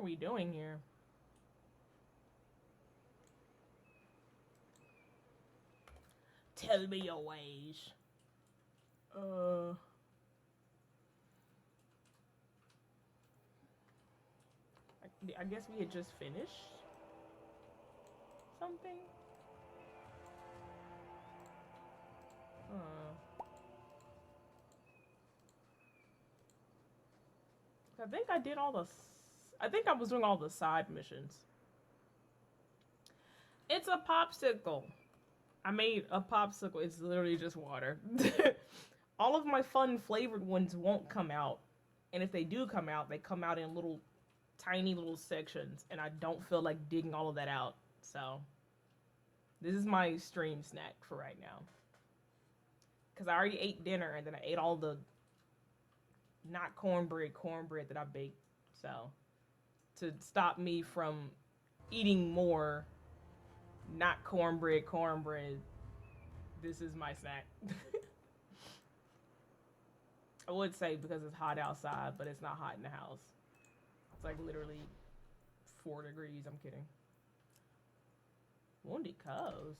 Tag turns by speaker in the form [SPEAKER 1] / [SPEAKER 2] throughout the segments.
[SPEAKER 1] are we doing here? Tell me your ways. I guess we had just finished something. I think I did all the. I think I was doing all the side missions. It's a popsicle. I made a popsicle. It's literally just water. All of my fun flavored ones won't come out, and if they do come out, they come out in little, tiny little sections, and I don't feel like digging all of that out. So, this is my stream snack for right now. Because I already ate dinner, and then I ate all the not cornbread that I baked. So, to stop me from eating more not cornbread, this is my snack. I would say because it's hot outside, but it's not hot in the house. It's like literally 4 degrees. I'm kidding. Wounded cows.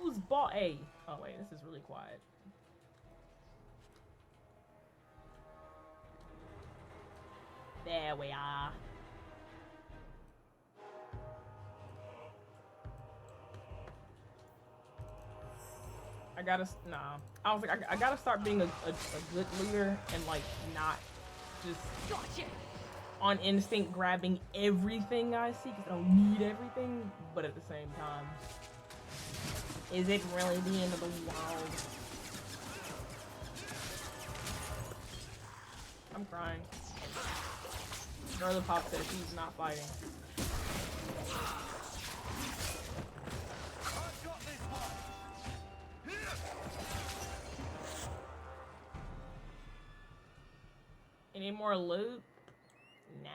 [SPEAKER 1] Who's bought a? Oh wait, this is really quiet. There we are. I gotta, nah. I was like, I gotta start being a good leader and like not just on instinct grabbing everything I see because I don't need everything, but at the same time, is it really the end of the world? I'm crying. Girl, Pop says she's not fighting. Any more loot? Nah.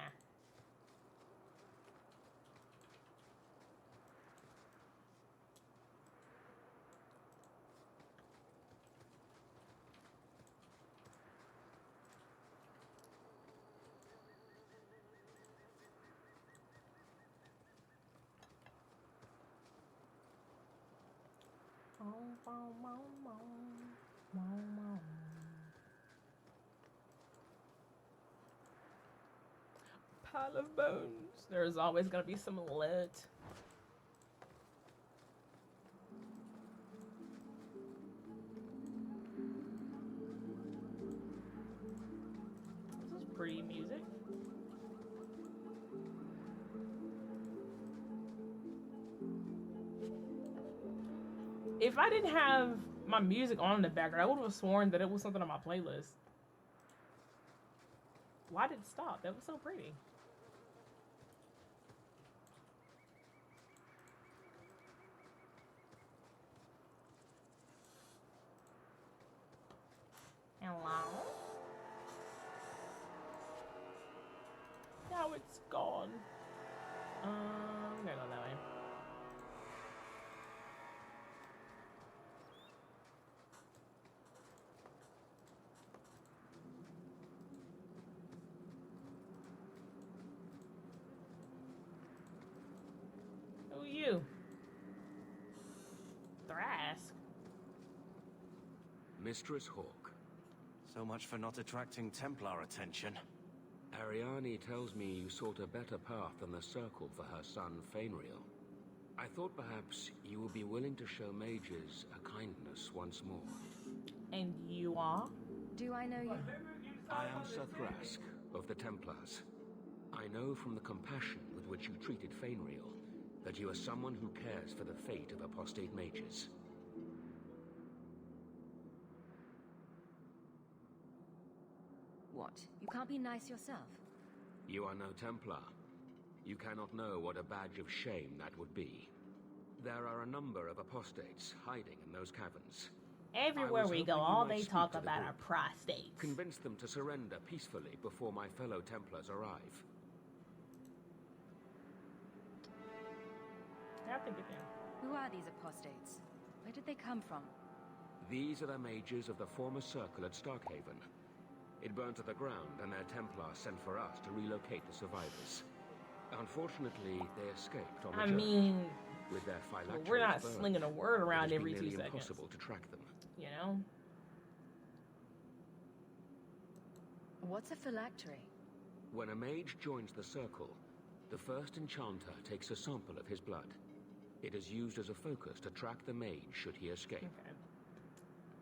[SPEAKER 1] Pile of bones. There's always gonna be some loot. This is pretty music. If I didn't have my music on in the background, I would have sworn that it was something on my playlist. Why did it stop? That was so pretty. Hello? Now it's gone. I'm gonna go that way. Who are you? Thrask.
[SPEAKER 2] Mistress Hawke.
[SPEAKER 3] So much for not attracting Templar attention.
[SPEAKER 2] Ariane tells me you sought a better path than the Circle for her son, Fainriel. I thought perhaps you would be willing to show mages a kindness once more.
[SPEAKER 1] And you are?
[SPEAKER 4] Do I know you?
[SPEAKER 2] I am Sir Thrask, of the Templars. I know from the compassion with which you treated Fainriel that you are someone who cares for the fate of apostate mages.
[SPEAKER 4] What? You can't be nice yourself?
[SPEAKER 2] You are no Templar. You cannot know what a badge of shame that would be. There are a number of apostates hiding in those caverns.
[SPEAKER 1] Everywhere we go, all they talk about are prostates.
[SPEAKER 2] Convince them to surrender peacefully before my fellow Templars arrive.
[SPEAKER 1] I have to get there.
[SPEAKER 4] Who are these apostates? Where did they come from?
[SPEAKER 2] These are the mages of the former circle at Starkhaven. It burned to the ground, and their Templars sent for us to relocate the survivors. Unfortunately, they escaped on the
[SPEAKER 1] I
[SPEAKER 2] journey.
[SPEAKER 1] mean,
[SPEAKER 2] With their phylacteries
[SPEAKER 1] we're not
[SPEAKER 2] burned,
[SPEAKER 1] slinging a word
[SPEAKER 2] it
[SPEAKER 1] around
[SPEAKER 2] has been
[SPEAKER 1] every 2
[SPEAKER 2] nearly
[SPEAKER 1] seconds.
[SPEAKER 2] impossible to track them.
[SPEAKER 1] You know?
[SPEAKER 4] What's a phylactery?
[SPEAKER 2] When a mage joins the circle, the first enchanter takes a sample of his blood. It is used as a focus to track the mage should he escape.
[SPEAKER 1] Okay.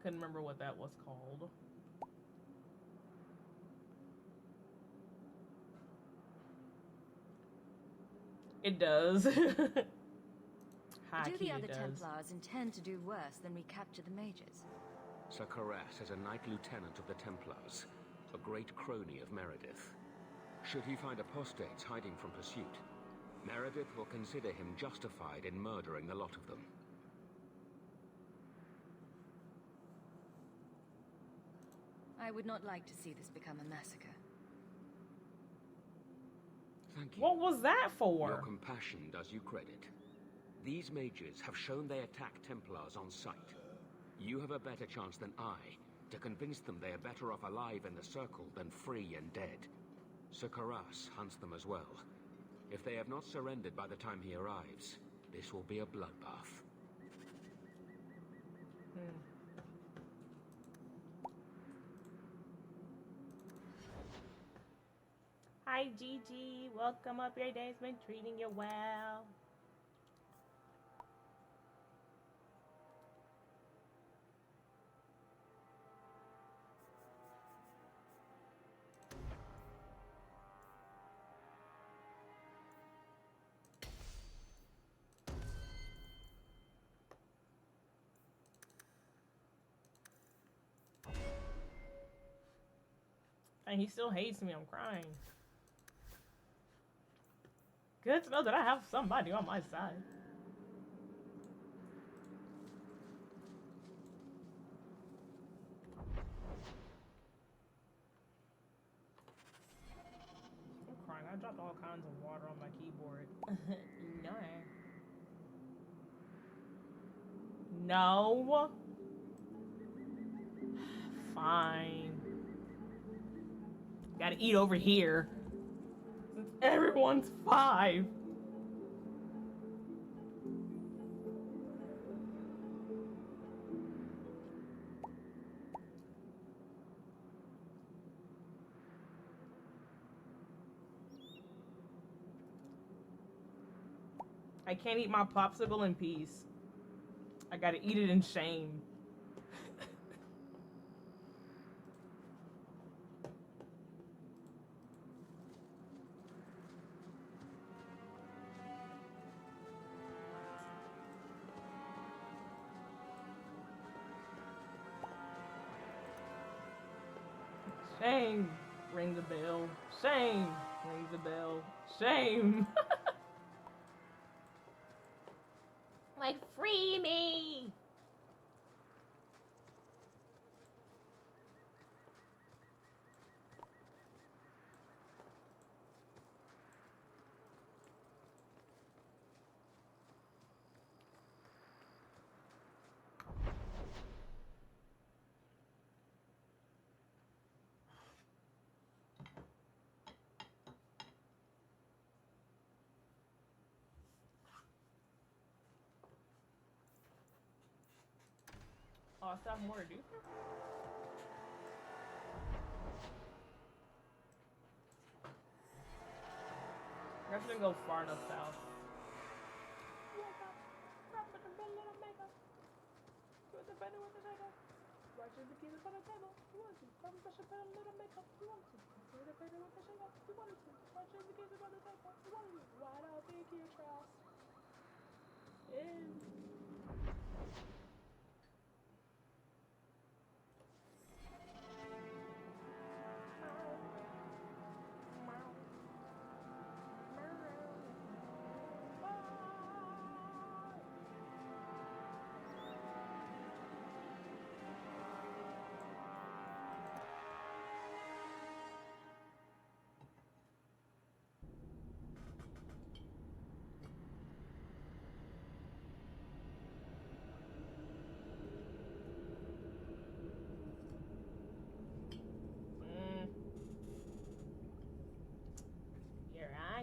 [SPEAKER 1] Couldn't remember what that was called. It does. High
[SPEAKER 4] Do
[SPEAKER 1] key
[SPEAKER 4] the other
[SPEAKER 1] it does.
[SPEAKER 4] Templars intend to do worse than recapture the mages?
[SPEAKER 2] Sir Karas is a Knight Lieutenant of the Templars, a great crony of Meredith. Should he find apostates hiding from pursuit, Meredith will consider him justified in murdering the lot of them.
[SPEAKER 4] I would not like to see this become a massacre.
[SPEAKER 2] Thank you.
[SPEAKER 1] What was that for?
[SPEAKER 2] Your compassion does you credit. These mages have shown they attack Templars on sight. You have a better chance than I to convince them they are better off alive in the circle than free and dead. Sir Karas hunts them as well. If they have not surrendered by the time he arrives, this will be a bloodbath.
[SPEAKER 1] Hi Gigi, welcome up. Your day's been treating you well. And he still hates me. I'm crying. Good to know that I have somebody on my side. I'm crying. I dropped all kinds of water on my keyboard. No. No. Fine. Gotta eat over here. Since everyone's 5. I can't eat my popsicle in peace. I gotta eat it in shame. Shame. Ring the bell. Shame. Ring the bell. Shame. Like, free me. Oh, I still have more to do here? I shouldn't go far enough south.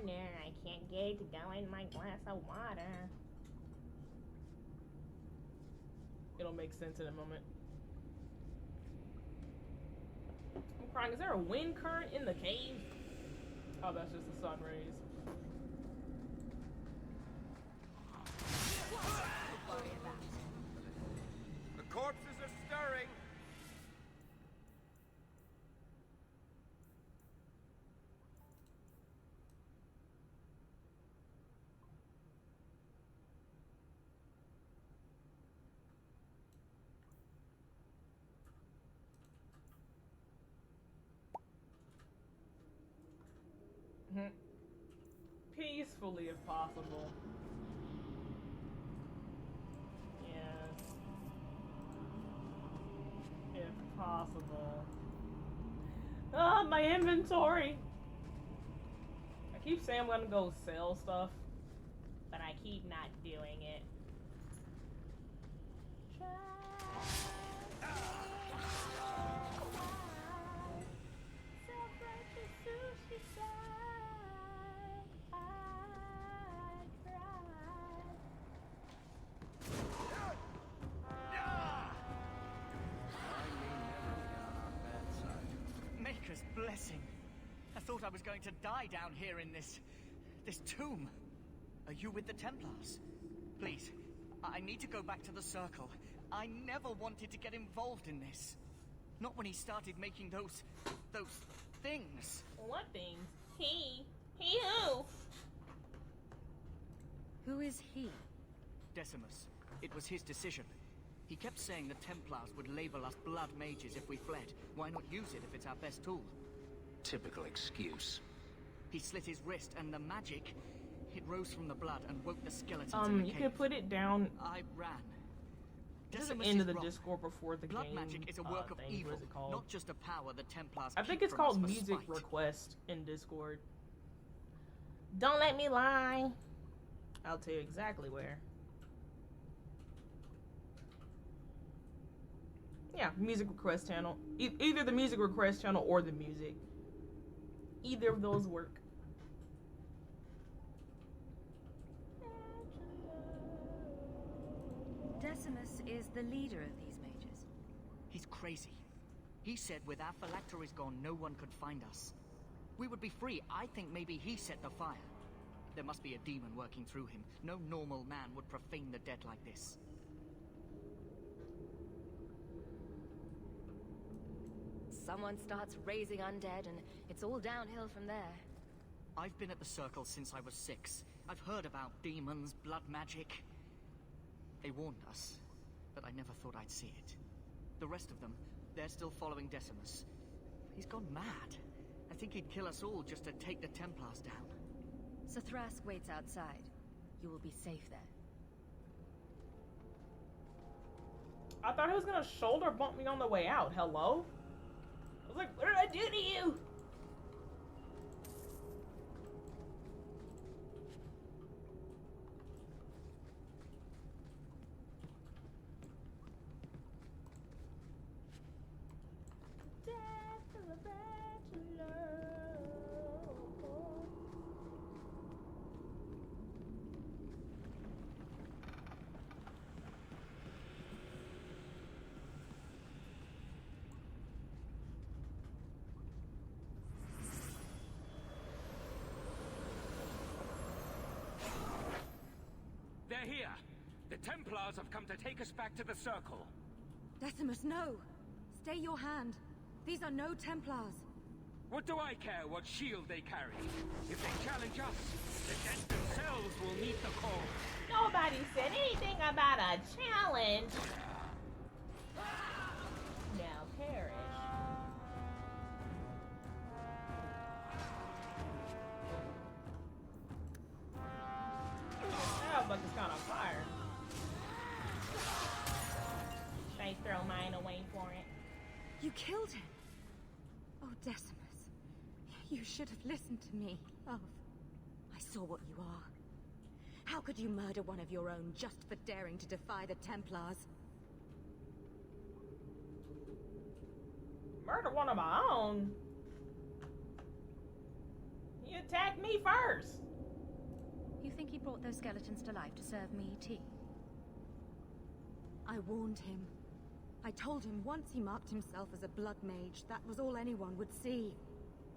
[SPEAKER 1] no, I can't get it to go in my glass of water. It'll make sense in a moment. I'm crying. Is there a wind current in the cave? Oh, that's just the sun rays.
[SPEAKER 5] The corpses are stirring.
[SPEAKER 1] Peacefully, if possible. Yes. If possible. Ah, my inventory! I keep saying I'm gonna go sell stuff, but I keep not doing it.
[SPEAKER 6] Maker's blessing. I thought I was going to die down here in this tomb. Are you with the Templars? Please, I need to go back to the Circle. I never wanted to get involved in this. Not when he started making those things.
[SPEAKER 1] What things? He who?
[SPEAKER 4] Who is he?
[SPEAKER 6] Decimus. It was his decision. He kept saying the Templars would label us blood mages if we fled. Why not use it if it's our best tool?
[SPEAKER 2] Typical excuse.
[SPEAKER 6] He slit his wrist, and the magic, it rose from the blood and woke the skeletons in the
[SPEAKER 1] You
[SPEAKER 6] cave.
[SPEAKER 1] can put it down.
[SPEAKER 6] I ran.
[SPEAKER 1] This is the
[SPEAKER 6] Decimus
[SPEAKER 1] end of
[SPEAKER 6] is
[SPEAKER 1] the
[SPEAKER 6] wrong.
[SPEAKER 1] Discord before the
[SPEAKER 6] Blood
[SPEAKER 1] game.
[SPEAKER 6] magic is a work of
[SPEAKER 1] What
[SPEAKER 6] evil,
[SPEAKER 1] is it called?
[SPEAKER 6] not just a power the Templars
[SPEAKER 1] I think
[SPEAKER 6] keep
[SPEAKER 1] it's
[SPEAKER 6] from us
[SPEAKER 1] called
[SPEAKER 6] for
[SPEAKER 1] Music
[SPEAKER 6] spite.
[SPEAKER 1] Request in Discord. Don't let me lie. I'll tell you exactly where. Yeah, Music Request channel. Either the Music Request channel or the music. Either of those work.
[SPEAKER 4] Decimus is the leader of these mages.
[SPEAKER 6] He's crazy. He said with our phylacteries gone, no one could find us. We would be free. I think maybe he set the fire. There must be a demon working through him. No normal man would profane the dead like this.
[SPEAKER 4] Someone starts raising undead, and it's all downhill from there.
[SPEAKER 6] I've been at the Circle since I was 6. I've heard about demons, blood magic. They warned us, but I never thought I'd see it. The rest of them, they're still following Decimus. He's gone mad. I think he'd kill us all just to take the Templars down.
[SPEAKER 4] So Thrask waits outside. You will be safe there.
[SPEAKER 1] I thought he was gonna shoulder bump me on the way out. Hello? I was like, what did I do to you? Death of a bachelor.
[SPEAKER 2] They're here. The Templars have come to take us back to the Circle.
[SPEAKER 7] Decimus, no! Stay your hand. These are no Templars.
[SPEAKER 2] What do I care what shield they carry? If they challenge us, the dead themselves will meet the call.
[SPEAKER 1] Nobody said anything about a challenge. Now perish. That bucket's kind of fire. They throw mine away for it.
[SPEAKER 7] You killed him. Oh, Decimus. You should have listened to me, love. I saw what you are. How could you murder one of your own just for daring to defy the Templars?
[SPEAKER 1] Murder one of my own? attacked me first.
[SPEAKER 4] You think he brought those skeletons to life to serve me tea?
[SPEAKER 7] I warned him. I told him once he marked himself as a blood mage, that was all anyone would see.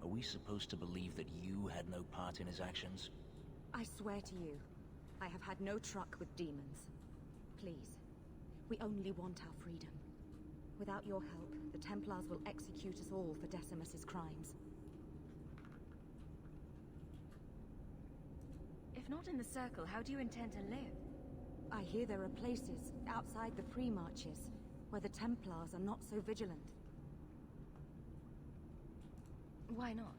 [SPEAKER 8] Are we supposed to believe that you had no part in his actions?
[SPEAKER 7] I swear to you, I have had no truck with demons. Please, we only want our freedom. Without your help, the Templars will execute us all for Decimus's crimes.
[SPEAKER 4] If not in the Circle, how do you intend to live?
[SPEAKER 7] I hear there are places outside the pre-marches where the Templars are not so vigilant.
[SPEAKER 4] Why not?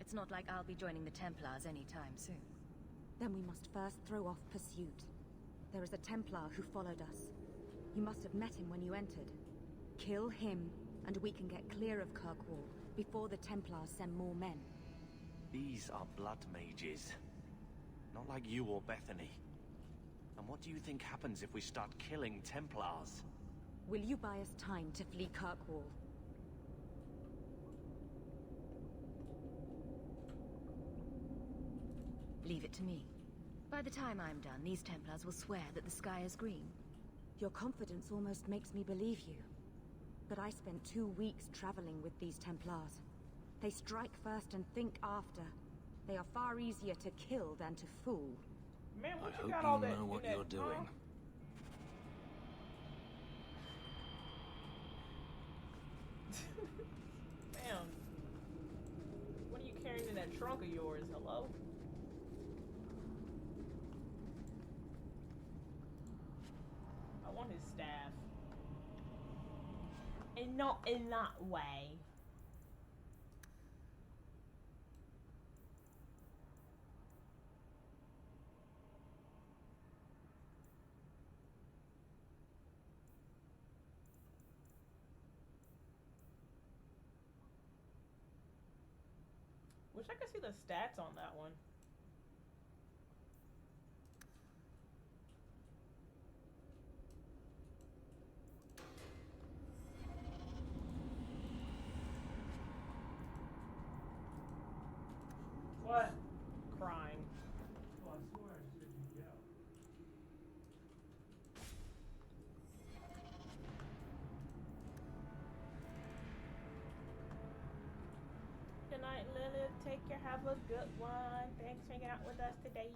[SPEAKER 4] It's not like I'll be joining the Templars anytime soon.
[SPEAKER 7] Then we must first throw off pursuit. There is a Templar who followed us. You must have met him when you entered. Kill him, and we can get clear of Kirkwall before the Templars send more men.
[SPEAKER 3] These are blood mages. Not like you or Bethany. And what do you think happens if we start killing Templars?
[SPEAKER 7] Will you buy us time to flee Kirkwall?
[SPEAKER 4] Leave it to me. By the time I'm done, these Templars will swear that the sky is green.
[SPEAKER 7] Your confidence almost makes me believe you. But I spent 2 weeks traveling with these Templars. They strike first and think after. They are far easier to kill than to fool.
[SPEAKER 1] Man,
[SPEAKER 8] I
[SPEAKER 1] what
[SPEAKER 8] hope
[SPEAKER 1] you got all
[SPEAKER 8] you
[SPEAKER 1] that
[SPEAKER 8] know what
[SPEAKER 1] in that,
[SPEAKER 8] you're doing.
[SPEAKER 1] huh? Man, what are you carrying in that trunk of yours? Hello? I want his staff. And not in that way. Wish I could see the stats on that one. What? Crying.
[SPEAKER 9] Well, I swear I said you yell.
[SPEAKER 1] Good night, Lilith. Take care. Have a good one. Thanks for hanging out with us today.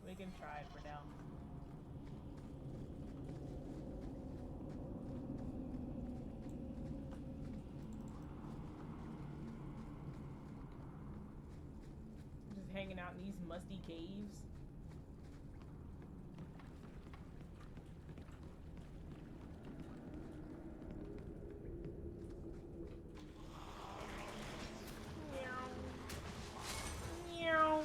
[SPEAKER 1] We can try it for now. Just hanging out in these musty caves. Meow. Meow.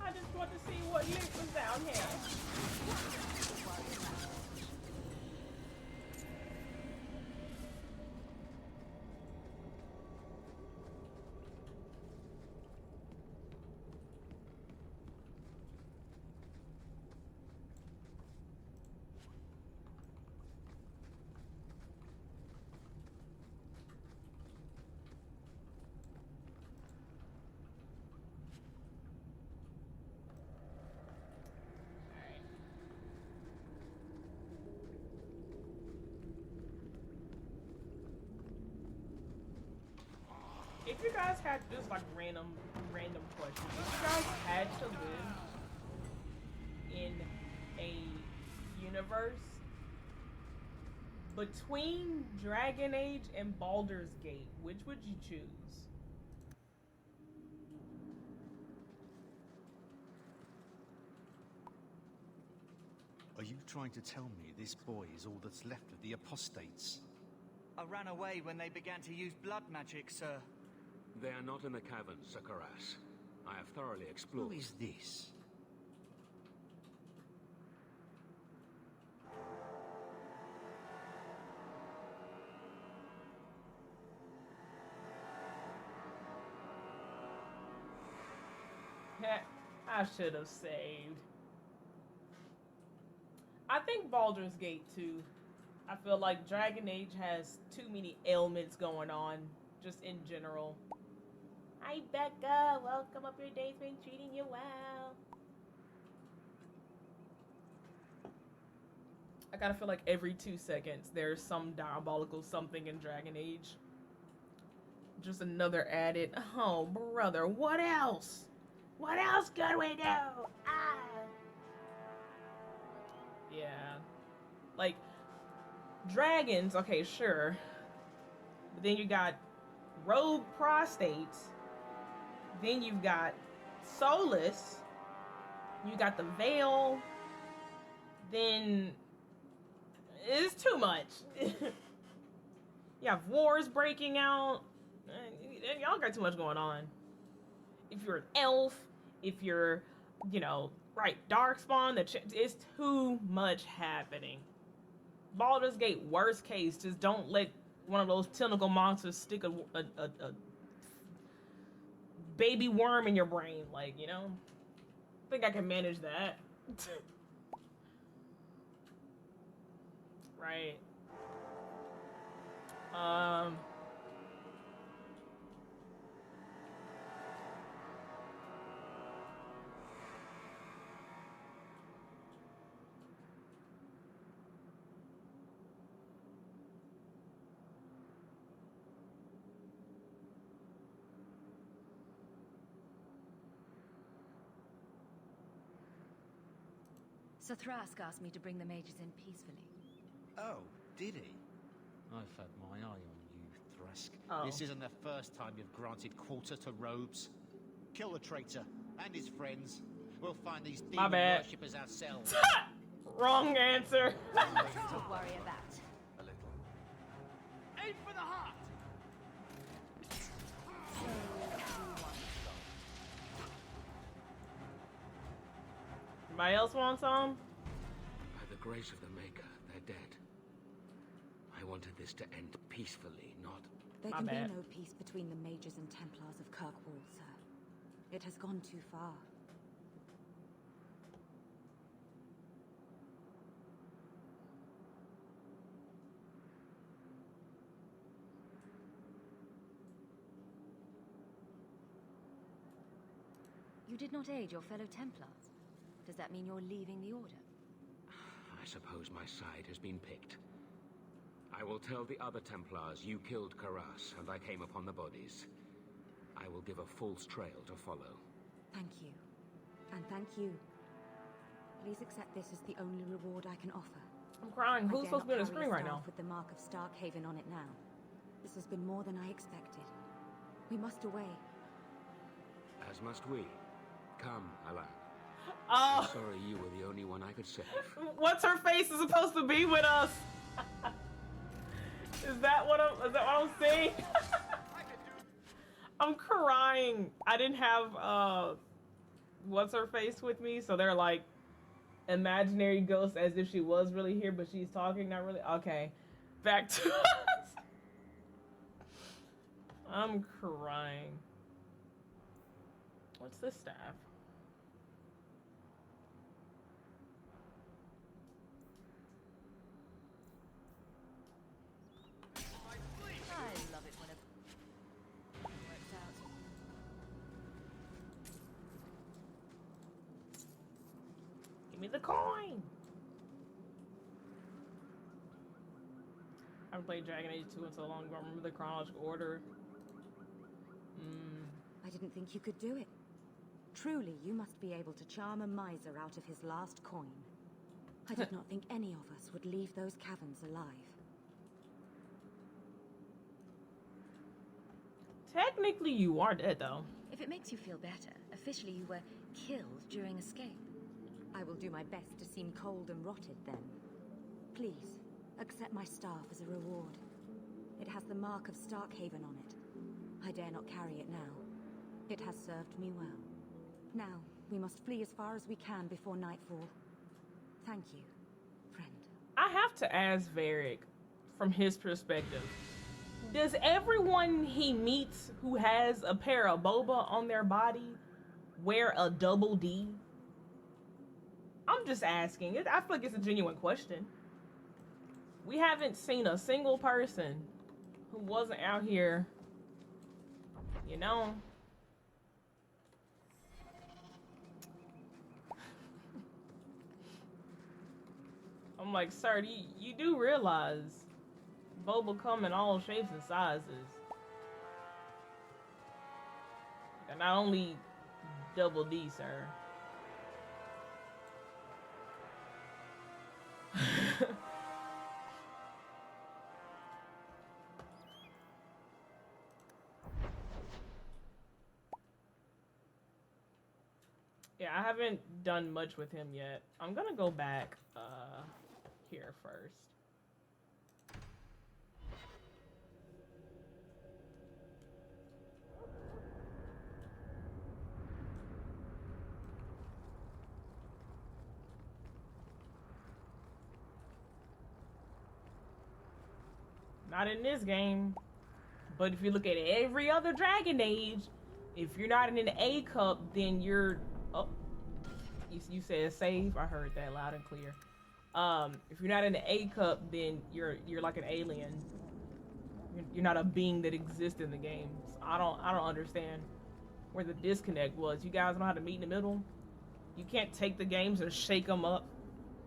[SPEAKER 1] I just want to see what Link was down here. If you guys had just like random questions, if you guys had to live in a universe Between Dragon Age and Baldur's Gate, which would you choose?
[SPEAKER 10] Are you trying to tell me this boy is all that's left of the apostates?
[SPEAKER 6] I ran away when they began to use blood magic, sir.
[SPEAKER 2] They are not in the caverns, Sir Karas. I have thoroughly explored.
[SPEAKER 10] Who is this?
[SPEAKER 1] I should have saved. I think Baldur's Gate too. I feel like Dragon Age has too many ailments going on, just in general. Hi Becca, welcome up. Your day's been treating you well. I gotta feel like every 2 seconds there's some diabolical something in Dragon Age. Just another added, oh brother, what else? What else could we do? Ah! Yeah. Like, dragons, okay, sure. But then you got rogue prostates. Then you've got Solus. You got the Veil. Then it's too much. You have wars breaking out. Y'all got too much going on. If you're an elf, if you're, you know, right, Darkspawn, it's too much happening. Baldur's Gate, worst case, just don't let one of those tentacle monsters stick a baby worm in your brain, like, you know? I think I can manage that. Right.
[SPEAKER 4] Sir Thrask asked me to bring the mages in peacefully.
[SPEAKER 10] Oh, did he? I've had my eye on you, Thrask.
[SPEAKER 1] Oh.
[SPEAKER 10] This isn't the first time you've granted quarter to robes. Kill the traitor and his friends. We'll find these demon worshippers ourselves.
[SPEAKER 1] Wrong answer.
[SPEAKER 4] Don't worry about it.
[SPEAKER 3] A little.
[SPEAKER 6] Aim for the heart!
[SPEAKER 1] Anybody else want some?
[SPEAKER 2] By the grace of the Maker, they're dead. I wanted this to end peacefully, not...
[SPEAKER 7] There
[SPEAKER 1] My
[SPEAKER 7] can
[SPEAKER 1] bad.
[SPEAKER 7] be no peace between the mages and Templars of Kirkwall, sir. It has gone too far.
[SPEAKER 4] You did not aid your fellow Templars. Does that mean you're leaving the Order?
[SPEAKER 2] I suppose my side has been picked. I will tell the other Templars you killed Karas, and I came upon the bodies. I will give a false trail to follow.
[SPEAKER 7] Thank you. And thank you. Please accept this as the only reward I can offer.
[SPEAKER 1] I'm crying.
[SPEAKER 7] I
[SPEAKER 1] Who's
[SPEAKER 7] dare
[SPEAKER 1] supposed to be on
[SPEAKER 7] not
[SPEAKER 1] the
[SPEAKER 7] carry
[SPEAKER 1] screen
[SPEAKER 7] a
[SPEAKER 1] right now?
[SPEAKER 7] staff with the mark of Starkhaven on it now. This has been more than I expected. We must away.
[SPEAKER 2] As must we. Come, Alan.
[SPEAKER 1] Oh,
[SPEAKER 2] I'm sorry you were the only one I could save.
[SPEAKER 1] what's her face is supposed to be with us? Is that what I'm saying? I'm crying. I didn't have what's her face with me, so they're like imaginary ghosts as if she was really here, but she's talking, not really. Okay, back to us. I'm crying. What's this staff?
[SPEAKER 4] I love it when it works out.
[SPEAKER 1] Give me the coin! I haven't played Dragon Age 2 in so long, but I remember the chronological order.
[SPEAKER 7] I didn't think you could do it. Truly, you must be able to charm a miser out of his last coin. I did not think any of us would leave those caverns alive.
[SPEAKER 1] Technically, you are dead, though.
[SPEAKER 4] If it makes you feel better, officially you were killed during escape.
[SPEAKER 7] I will do my best to seem cold and rotted then. Please, accept my staff as a reward. It has the mark of Starkhaven on it. I dare not carry it now. It has served me well. Now, we must flee as far as we can before nightfall. Thank you, friend.
[SPEAKER 1] I have to ask Varric, from his perspective, does everyone he meets who has a pair of boba on their body wear a double D? I'm just asking. I feel like it's a genuine question. We haven't seen a single person who wasn't out here, you know. I'm like, sir, you do realize boba come in all shapes and sizes. And not only double D, sir. Yeah, I haven't done much with him yet. I'm gonna go back here first. Not in this game. But if you look at every other Dragon Age, if you're not in an A cup, then you're... Oh, you said save? I heard that loud and clear. If you're not in the A cup, then you're like an alien. You're not a being that exists in the game. So I don't understand where the disconnect was. You guys know how to meet in the middle? You can't take the games and shake them up,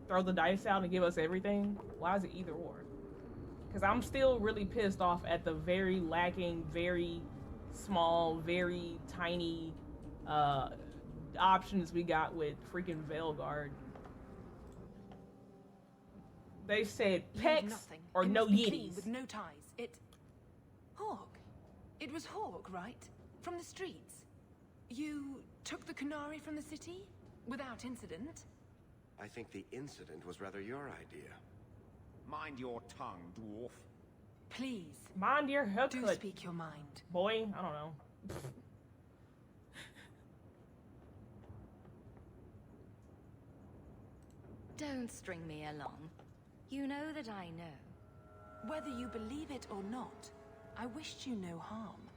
[SPEAKER 1] throw the dice out and give us everything? Why is it either or? Because I'm still really pissed off at the very lacking, very small, very tiny options we got with freaking Veilguard. They said pecs or
[SPEAKER 11] it
[SPEAKER 1] no
[SPEAKER 11] must be clean
[SPEAKER 1] yiddies.
[SPEAKER 11] with no ties. Hawk. It was Hawk, right? From the streets. You took the Kunari from the city? Without incident?
[SPEAKER 5] I think the incident was rather your idea.
[SPEAKER 10] Mind your tongue, dwarf.
[SPEAKER 11] Please.
[SPEAKER 1] Mind your haircut.
[SPEAKER 11] Do speak your mind.
[SPEAKER 1] Boy, I don't know.
[SPEAKER 4] Don't string me along. You know that I know.
[SPEAKER 11] Whether you believe it or not, I wished you no harm.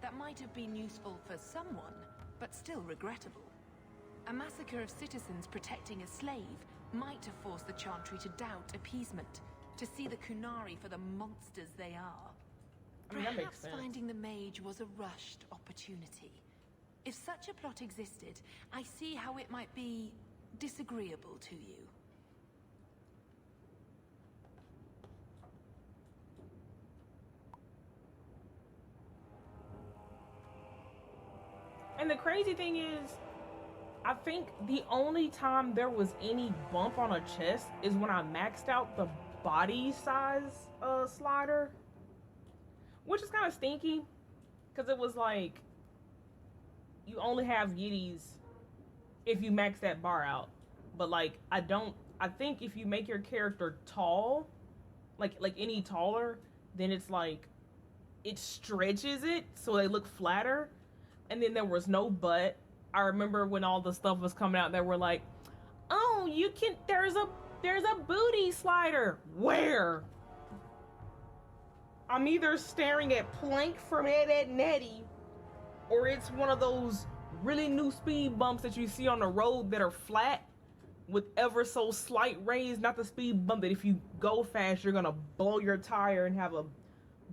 [SPEAKER 11] That might have been useful for someone, but still regrettable. A massacre of citizens protecting a slave might have forced the Chantry to doubt appeasement, to see the Kunari for the monsters they are.
[SPEAKER 1] I mean, that makes
[SPEAKER 11] Perhaps
[SPEAKER 1] sense.
[SPEAKER 11] finding the mage was a rushed opportunity. If such a plot existed, I see how it might be disagreeable to you.
[SPEAKER 1] And the crazy thing is, I think the only time there was any bump on a chest is when I maxed out the body size slider. Which is kind of stinky. Because it was like, you only have yiddies if you max that bar out. But like, I think if you make your character tall, like any taller, then it's like, it stretches it so they look flatter. And then there was no butt. I remember when all the stuff was coming out, they were like, "Oh, you can. There's a booty slider." Where? I'm either staring at Plank from Ed, Edd n Eddy, or it's one of those really new speed bumps that you see on the road that are flat with ever so slight raise. Not the speed bump that if you go fast you're gonna blow your tire and have a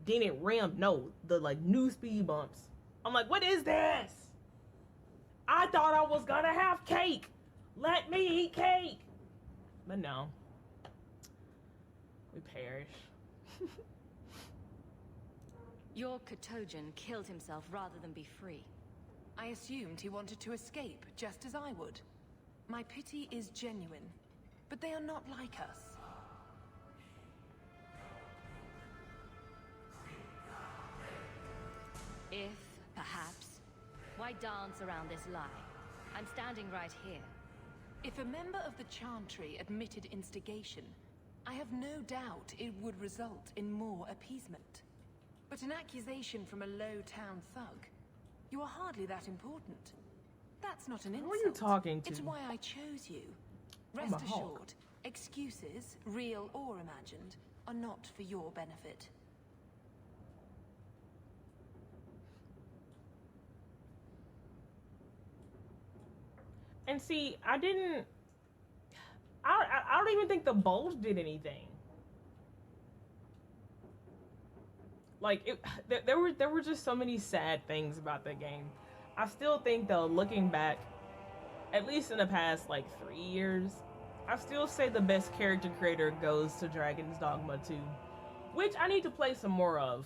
[SPEAKER 1] dented rim. No, the like new speed bumps. I'm like, what is this? I thought I was gonna have cake. Let me eat cake. But no. We perish.
[SPEAKER 4] Your Kotojan killed himself rather than be free.
[SPEAKER 11] I assumed he wanted to escape, just as I would. My pity is genuine, but they are not like us.
[SPEAKER 4] If, perhaps. Why dance around this lie? I'm standing right here.
[SPEAKER 11] If a member of the Chantry admitted instigation, I have no doubt it would result in more appeasement. But an accusation from a low-town thug, you are hardly that important. That's not an insult.
[SPEAKER 1] Who are you talking to?
[SPEAKER 11] It's why I chose you.
[SPEAKER 1] I'm
[SPEAKER 11] Rest
[SPEAKER 1] a Hulk.
[SPEAKER 11] assured, excuses, real or imagined, are not for your benefit.
[SPEAKER 1] And see, I don't even think the Bulge did anything. Like, there were just so many sad things about that game. I still think, though, looking back, at least in the past, like, 3 years, I still say the best character creator goes to Dragon's Dogma 2, which I need to play some more of.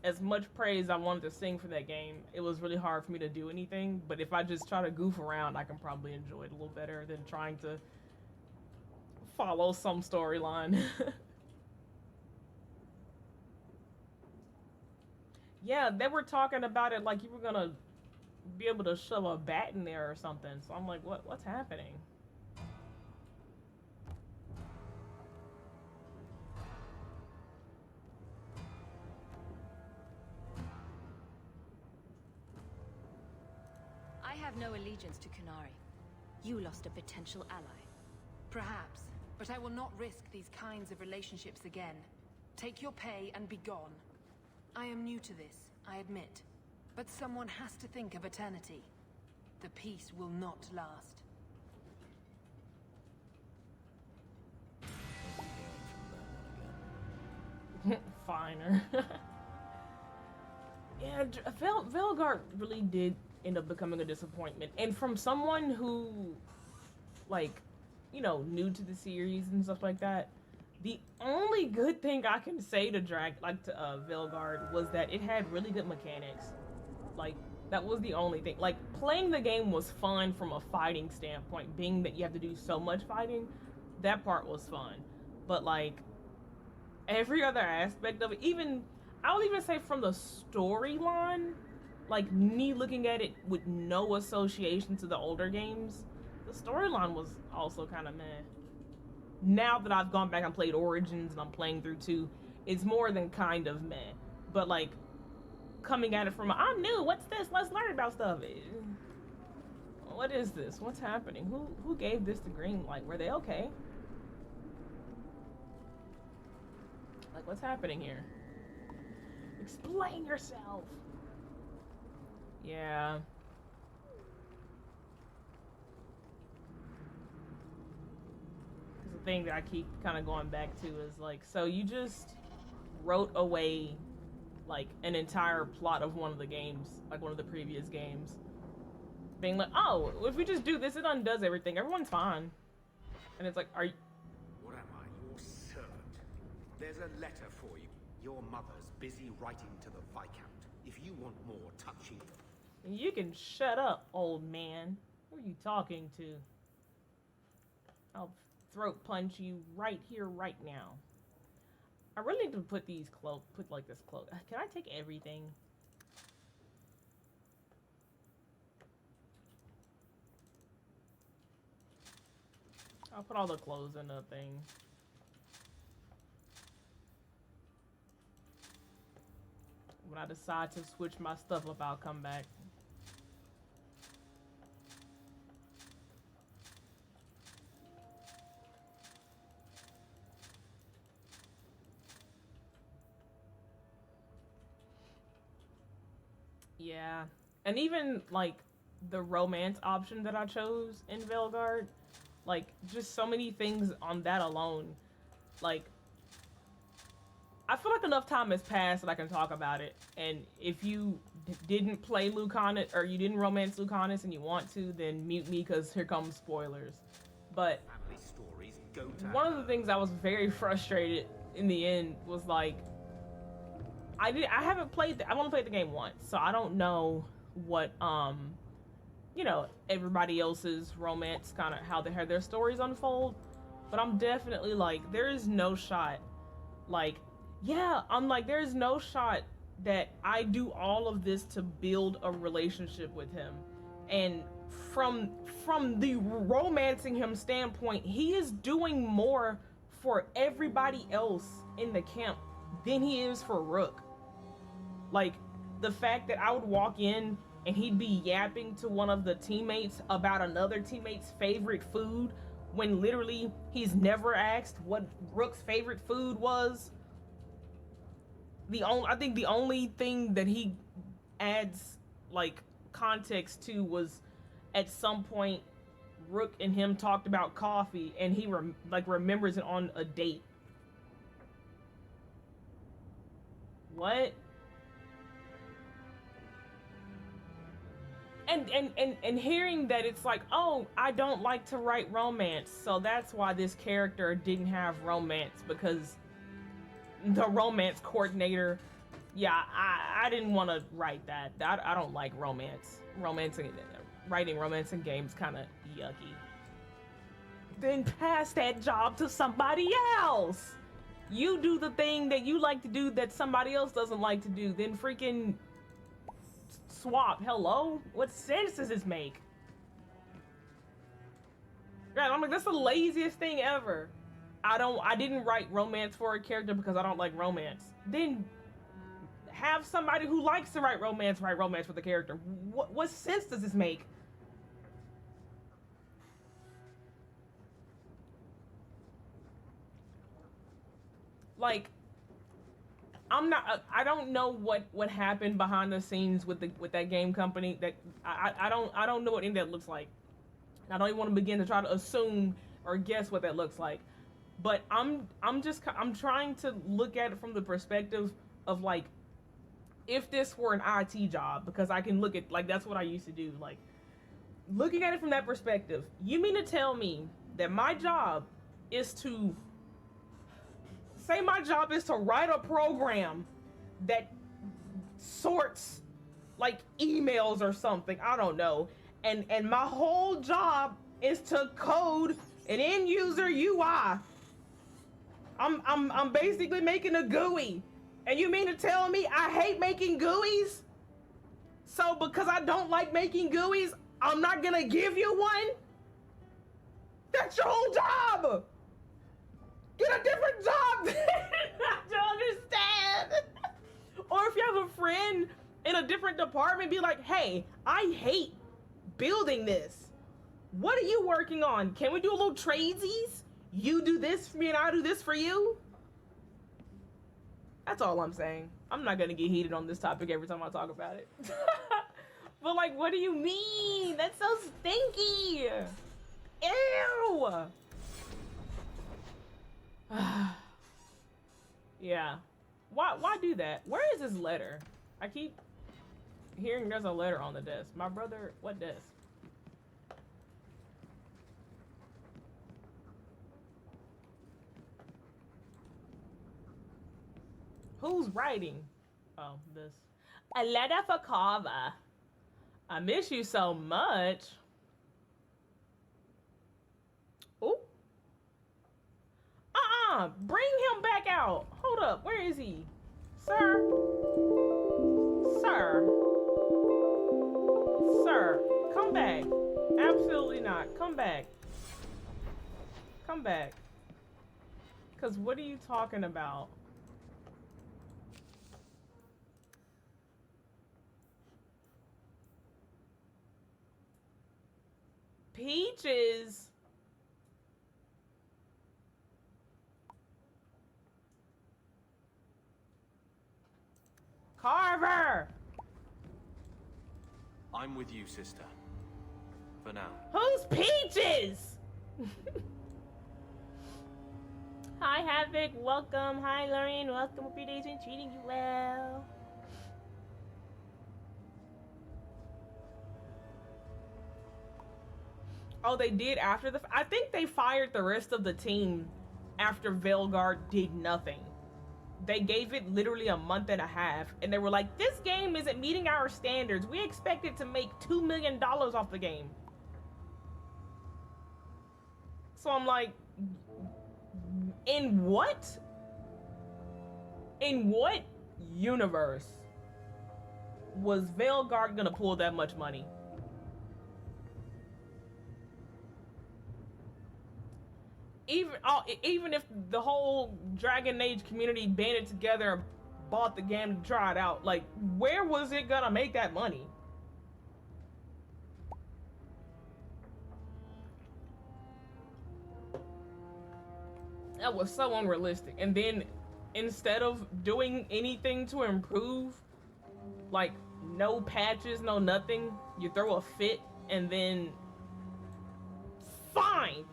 [SPEAKER 1] As much praise I wanted to sing for that game, it was really hard for me to do anything, but if I just try to goof around, I can probably enjoy it a little better than trying to follow some storyline. Yeah, they were talking about it like you were gonna be able to shove a bat in there or something, so I'm like, what's happening?
[SPEAKER 4] I have no allegiance to Kunari. You lost a potential ally.
[SPEAKER 11] Perhaps, but I will not risk these kinds of relationships again. Take your pay and be gone. I am new to this, I admit. But someone has to think of eternity. The peace will not last.
[SPEAKER 1] Finer. Yeah, Velgard really did end up becoming a disappointment. And from someone who, like, you know, new to the series and stuff like that, the only good thing I can say to Velgard was that it had really good mechanics. Like, that was the only thing. Like, playing the game was fun from a fighting standpoint, being that you have to do so much fighting. That part was fun. But, like, every other aspect of it, even, I would even say from the storyline, like, me looking at it with no association to the older games, the storyline was also kind of meh. Now that I've gone back and played Origins and I'm playing through 2, it's more than kind of meh. But, like, coming at it from, I'm new, what's this? Let's learn about stuff. What is this? What's happening? Who gave this the green light? Were they okay? Like, what's happening here? Explain yourself. Yeah. The thing that I keep kind of going back to is like, so you just wrote away like an entire plot of one of the games, like one of the previous games, being like, oh, if we just do this, it undoes everything, everyone's fine. And it's like, are you...
[SPEAKER 5] What am I, your servant? There's a letter for you. Your mother's busy writing to the Viscount. If you want more touchy...
[SPEAKER 1] You can shut up, old man. Who are you talking to? I'll throat punch you right here, right now. I really need to put these put like this cloak. Can I take everything? I'll put all the clothes in the thing. When I decide to switch my stuff up, I'll come back. Yeah, and even like the romance option that I chose in Velgard, like just so many things on that alone. Like, I feel like enough time has passed that I can talk about it. And if you didn't play Lucanus or you didn't romance Lucanus and you want to, then mute me because here comes spoilers. But
[SPEAKER 5] Family stories go to
[SPEAKER 1] one of the things I was very frustrated in the end was like, I haven't played I've only played the game once, so I don't know what you know, everybody else's romance kind of how they had their stories unfold, but I'm definitely like, there is no shot, like, yeah, I'm like, there is no shot that I do all of this to build a relationship with him. And from the romancing him standpoint, he is doing more for everybody else in the camp than he is for Rook. Like, the fact that I would walk in and he'd be yapping to one of the teammates about another teammate's favorite food when literally he's never asked what Rook's favorite food was. I think the only thing that he adds like context to was at some point Rook and him talked about coffee and he remembers it on a date. What? And hearing that it's like, oh, I don't like to write romance, so that's why this character didn't have romance, because the romance coordinator, yeah, I didn't want to write that. I don't like romance. Writing romance in games kind of yucky. Then pass that job to somebody else. You do the thing that you like to do that somebody else doesn't like to do. Then freaking swap. Hello? What sense does this make? Right, I'm like, that's the laziest thing ever. I didn't write romance for a character because I don't like romance. Then have somebody who likes to write romance for the character. What sense does this make? Like, I don't know what happened behind the scenes with that game company. That I don't know what any of that looks like. I don't even want to begin to try to assume or guess what that looks like. But I'm trying to look at it from the perspective of like, if this were an IT job, because I can look at, like, that's what I used to do. Like, looking at it from that perspective, you mean to tell me that my job is to write a program that sorts like emails or something, I don't know, and my whole job is to code an end user UI. I'm basically making a GUI, and you mean to tell me I hate making GUIs? So because I don't like making GUIs, I'm not gonna give you one? That's your whole job! Get a different job! I don't understand. Or if you have a friend in a different department, be like, hey, I hate building this. What are you working on? Can we do a little tradesies? You do this for me and I do this for you? That's all I'm saying. I'm not gonna get heated on this topic every time I talk about it. But like, what do you mean? That's so stinky. Ew. Yeah. Why do that? Where is this letter? I keep hearing there's a letter on the desk. My brother, what desk? Who's writing? Oh, this. A letter for Carver. I miss you so much. Ooh. Bring him back out. Hold up, where is he? Sir? Sir? Sir, come back. Absolutely not. Come back. Come back. Because what are you talking about? Peaches? Carver!
[SPEAKER 3] I'm with you, sister. For now.
[SPEAKER 1] Who's Peaches? Hi, Havoc. Welcome. Hi, Lorraine. Welcome. Hope your day's been treating you well. Oh, they did after the... I think they fired the rest of the team after Veilguard did nothing. They gave it literally a month and a half, and they were like, this game isn't meeting our standards. We expected to make $2 million off the game. So I'm like, in what? In what universe was Veilguard gonna pull that much money? Even if the whole Dragon Age community banded together and bought the game to try it out, like, where was it gonna make that money? That was so unrealistic. And then instead of doing anything to improve, like no patches, no nothing, you throw a fit and then fine.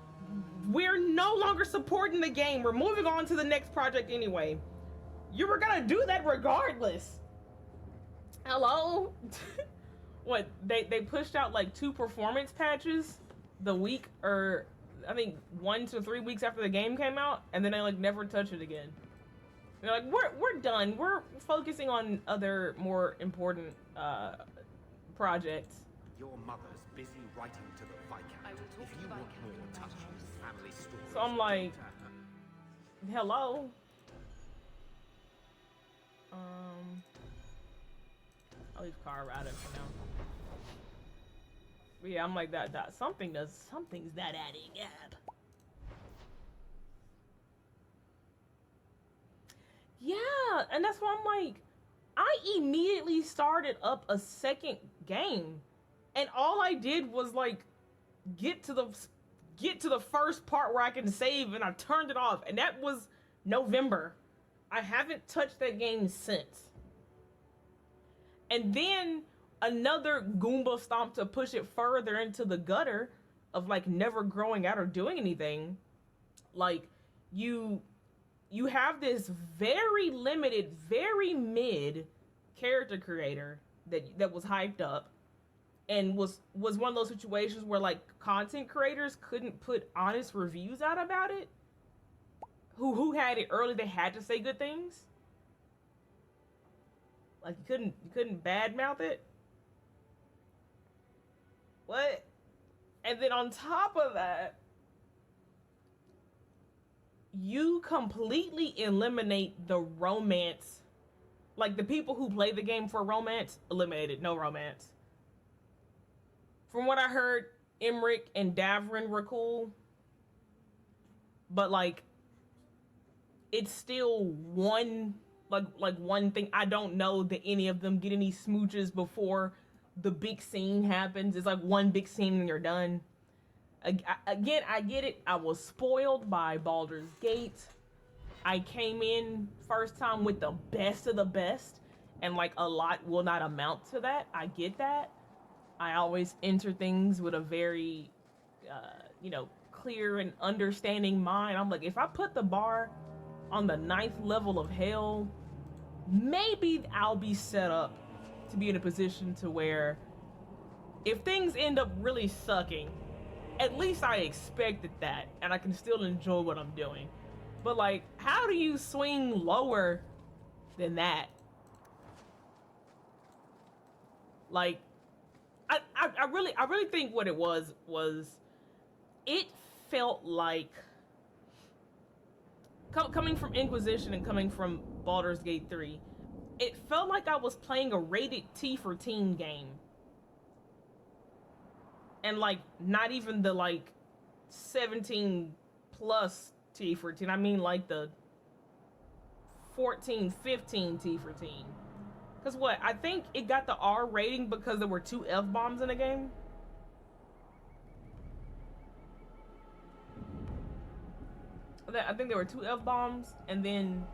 [SPEAKER 1] We're no longer supporting the game. We're moving on to the next project anyway. You were gonna do that regardless. Hello? What, they pushed out like 2 performance patches the week, or I think 1 to 3 weeks after the game came out, and then they like never touch it again. They're like, we're done. We're focusing on other more important projects.
[SPEAKER 5] Your mother's busy writing to the Viscount. If you want more touching family stories,
[SPEAKER 1] So I'm like, hello? I'll leave Colorado for now. But yeah, I'm like that something's that adding up. Yeah, and that's why I'm like, I immediately started up a second game, and all I did was like get to the first part where I can save, and I turned it off, and that was November. I haven't touched that game since. And then another Goomba stomp to push it further into the gutter of like never growing out or doing anything. Like you have this very limited, very mid character creator that was hyped up and was one of those situations where like content creators couldn't put honest reviews out about it. Who had it early, they had to say good things. Like you couldn't badmouth it. What? And then on top of that, you completely eliminate the romance. Like the people who play the game for romance, eliminated, no romance. From what I heard, Emmerich and Davrin were cool. But like, it's still one thing. I don't know that any of them get any smooches before the big scene happens. It's like one big scene and you're done. Again, I get it. I was spoiled by Baldur's Gate. I came in first time with the best of the best, and like a lot will not amount to that. I get that. I always enter things with a very, clear and understanding mind. I'm like, if I put the bar on the 9th level of hell, maybe I'll be set up to be in a position to where if things end up really sucking, at least I expected that and I can still enjoy what I'm doing. But like, how do you swing lower than that? Like, I really think what it was it felt like, coming from Inquisition and coming from Baldur's Gate 3, it felt like I was playing a rated T for teen game. And like, not even the like 17 plus T for teen. I mean like the 14, 15 T for teen. Cause what, I think it got the R rating because there were 2 F-bombs in the game. I think there were 2 F-bombs, and then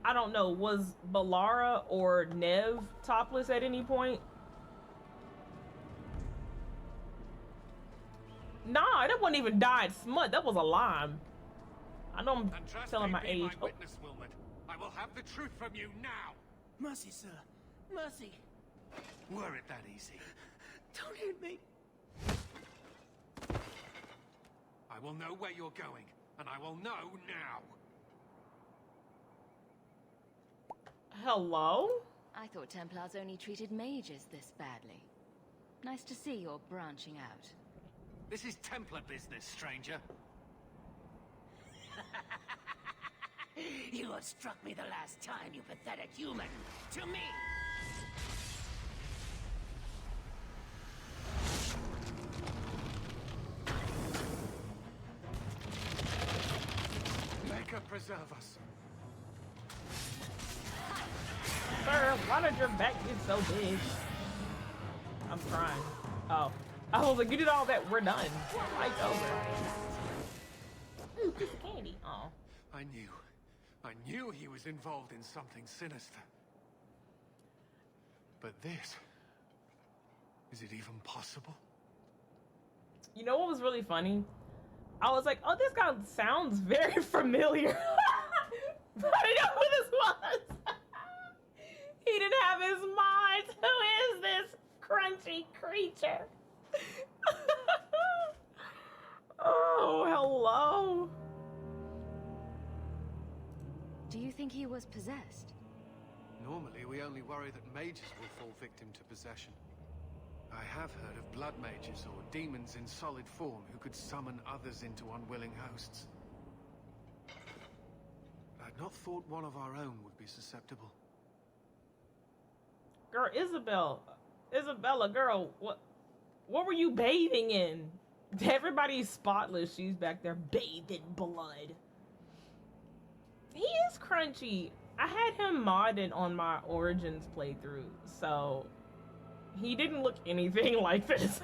[SPEAKER 1] I don't know, was Balara or Nev topless at any point? Nah, that wasn't even dyed smut. That was a lime. I know I'm telling my age.
[SPEAKER 2] My witness, Wilmot. I will have the truth from you now.
[SPEAKER 3] Mercy, sir. Mercy. Were it that easy?
[SPEAKER 11] Don't hit me.
[SPEAKER 2] I will know where you're going, and I will know now.
[SPEAKER 1] Hello?
[SPEAKER 4] I thought Templars only treated mages this badly. Nice to see you're branching out.
[SPEAKER 2] This is Templar business, stranger.
[SPEAKER 11] You have struck me the last time, you pathetic human. To me!
[SPEAKER 12] serve us.
[SPEAKER 1] Sir, why did your back get so big? I'm crying. Oh. I was like, you did all that, we're done. Fight's over. Ooh, piece of candy. Oh.
[SPEAKER 12] I knew he was involved in something sinister. But this... is it even possible?
[SPEAKER 1] You know what was really funny? I was like, oh, this guy sounds very familiar. But I didn't know who this was. He didn't have his mind. Who is this crunchy creature? Oh, hello.
[SPEAKER 4] Do you think he was possessed?
[SPEAKER 12] Normally, we only worry that mages will fall victim to possession. I have heard of blood mages or demons in solid form who could summon others into unwilling hosts. I'd not thought one of our own would be susceptible.
[SPEAKER 1] Girl, Isabella, girl, what were you bathing in? Everybody's spotless. She's back there bathed in blood. He is crunchy. I had him modded on my Origins playthrough, so he didn't look anything like this.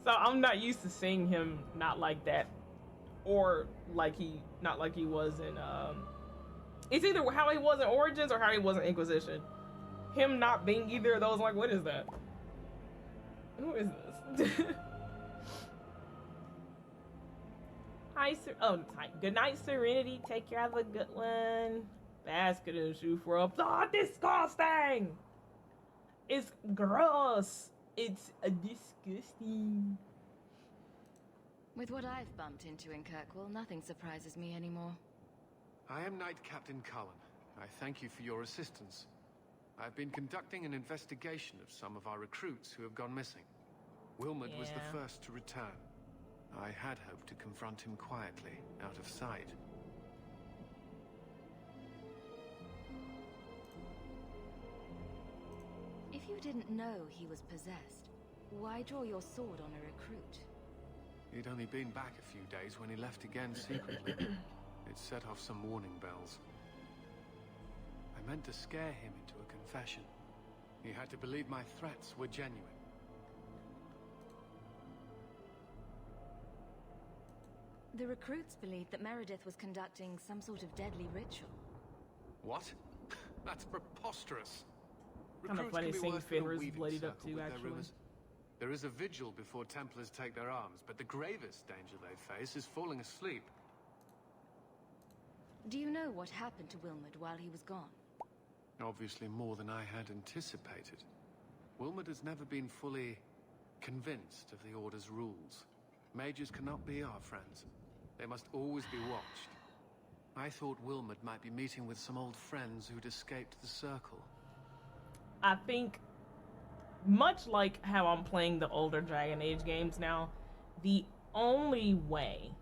[SPEAKER 1] So I'm not used to seeing him not like that, or not like he was in it's either how he was in Origins or how he was in Inquisition. Him not being either of those, I'm like, what is that? Who is this? Hi, good night, Serenity. Take care. Have a good one. Basket and shoe for up. Oh, disgusting! It's gross. It's disgusting.
[SPEAKER 4] With what I've bumped into in Kirkwall, nothing surprises me anymore.
[SPEAKER 12] I am Knight Captain Cullen. I thank you for your assistance. I've been conducting an investigation of some of our recruits who have gone missing. Wilmot was the first to return. I had hoped to confront him quietly, out of sight.
[SPEAKER 4] If you didn't know he was possessed, why draw your sword on a recruit?
[SPEAKER 12] He'd only been back a few days when he left again secretly. It set off some warning bells. I meant to scare him into a confession. He had to believe my threats were genuine.
[SPEAKER 4] The recruits believed that Meredith was conducting some sort of deadly ritual.
[SPEAKER 12] What? That's preposterous.
[SPEAKER 1] Kind of funny seeing Fenrir's bloodied up too, actually.
[SPEAKER 12] There is a vigil before Templars take their arms, but the gravest danger they face is falling asleep.
[SPEAKER 4] Do you know what happened to Wilmot while he was gone?
[SPEAKER 12] Obviously more than I had anticipated. Wilmot has never been fully convinced of the Order's rules. Mages cannot be our friends. They must always be watched. I thought Wilmot might be meeting with some old friends who'd escaped the Circle.
[SPEAKER 1] I think, much like how I'm playing the older Dragon Age games now, the only way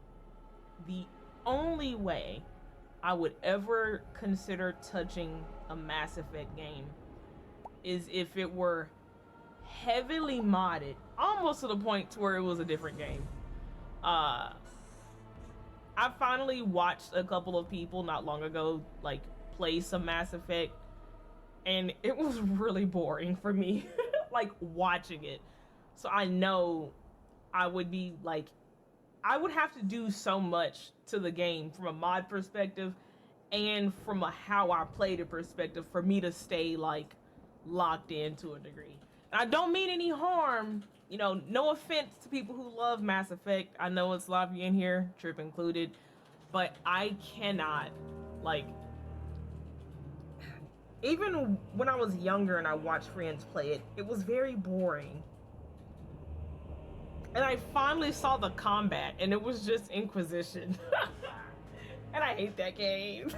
[SPEAKER 1] I would ever consider touching a Mass Effect game is if it were heavily modded, almost to the point to where it was a different game. I finally watched a couple of people not long ago like play some Mass Effect, and it was really boring for me like watching it. So I know I would be like, I would have to do so much to the game from a mod perspective and from a how I played it perspective for me to stay like locked in to a degree. And I don't mean any harm, you know, no offense to people who love Mass Effect. I know it's a lot of you in here, Trip included, but I cannot, like, even when I was younger and I watched friends play it, it was very boring. And I finally saw the combat, and it was just Inquisition. And I hate that game.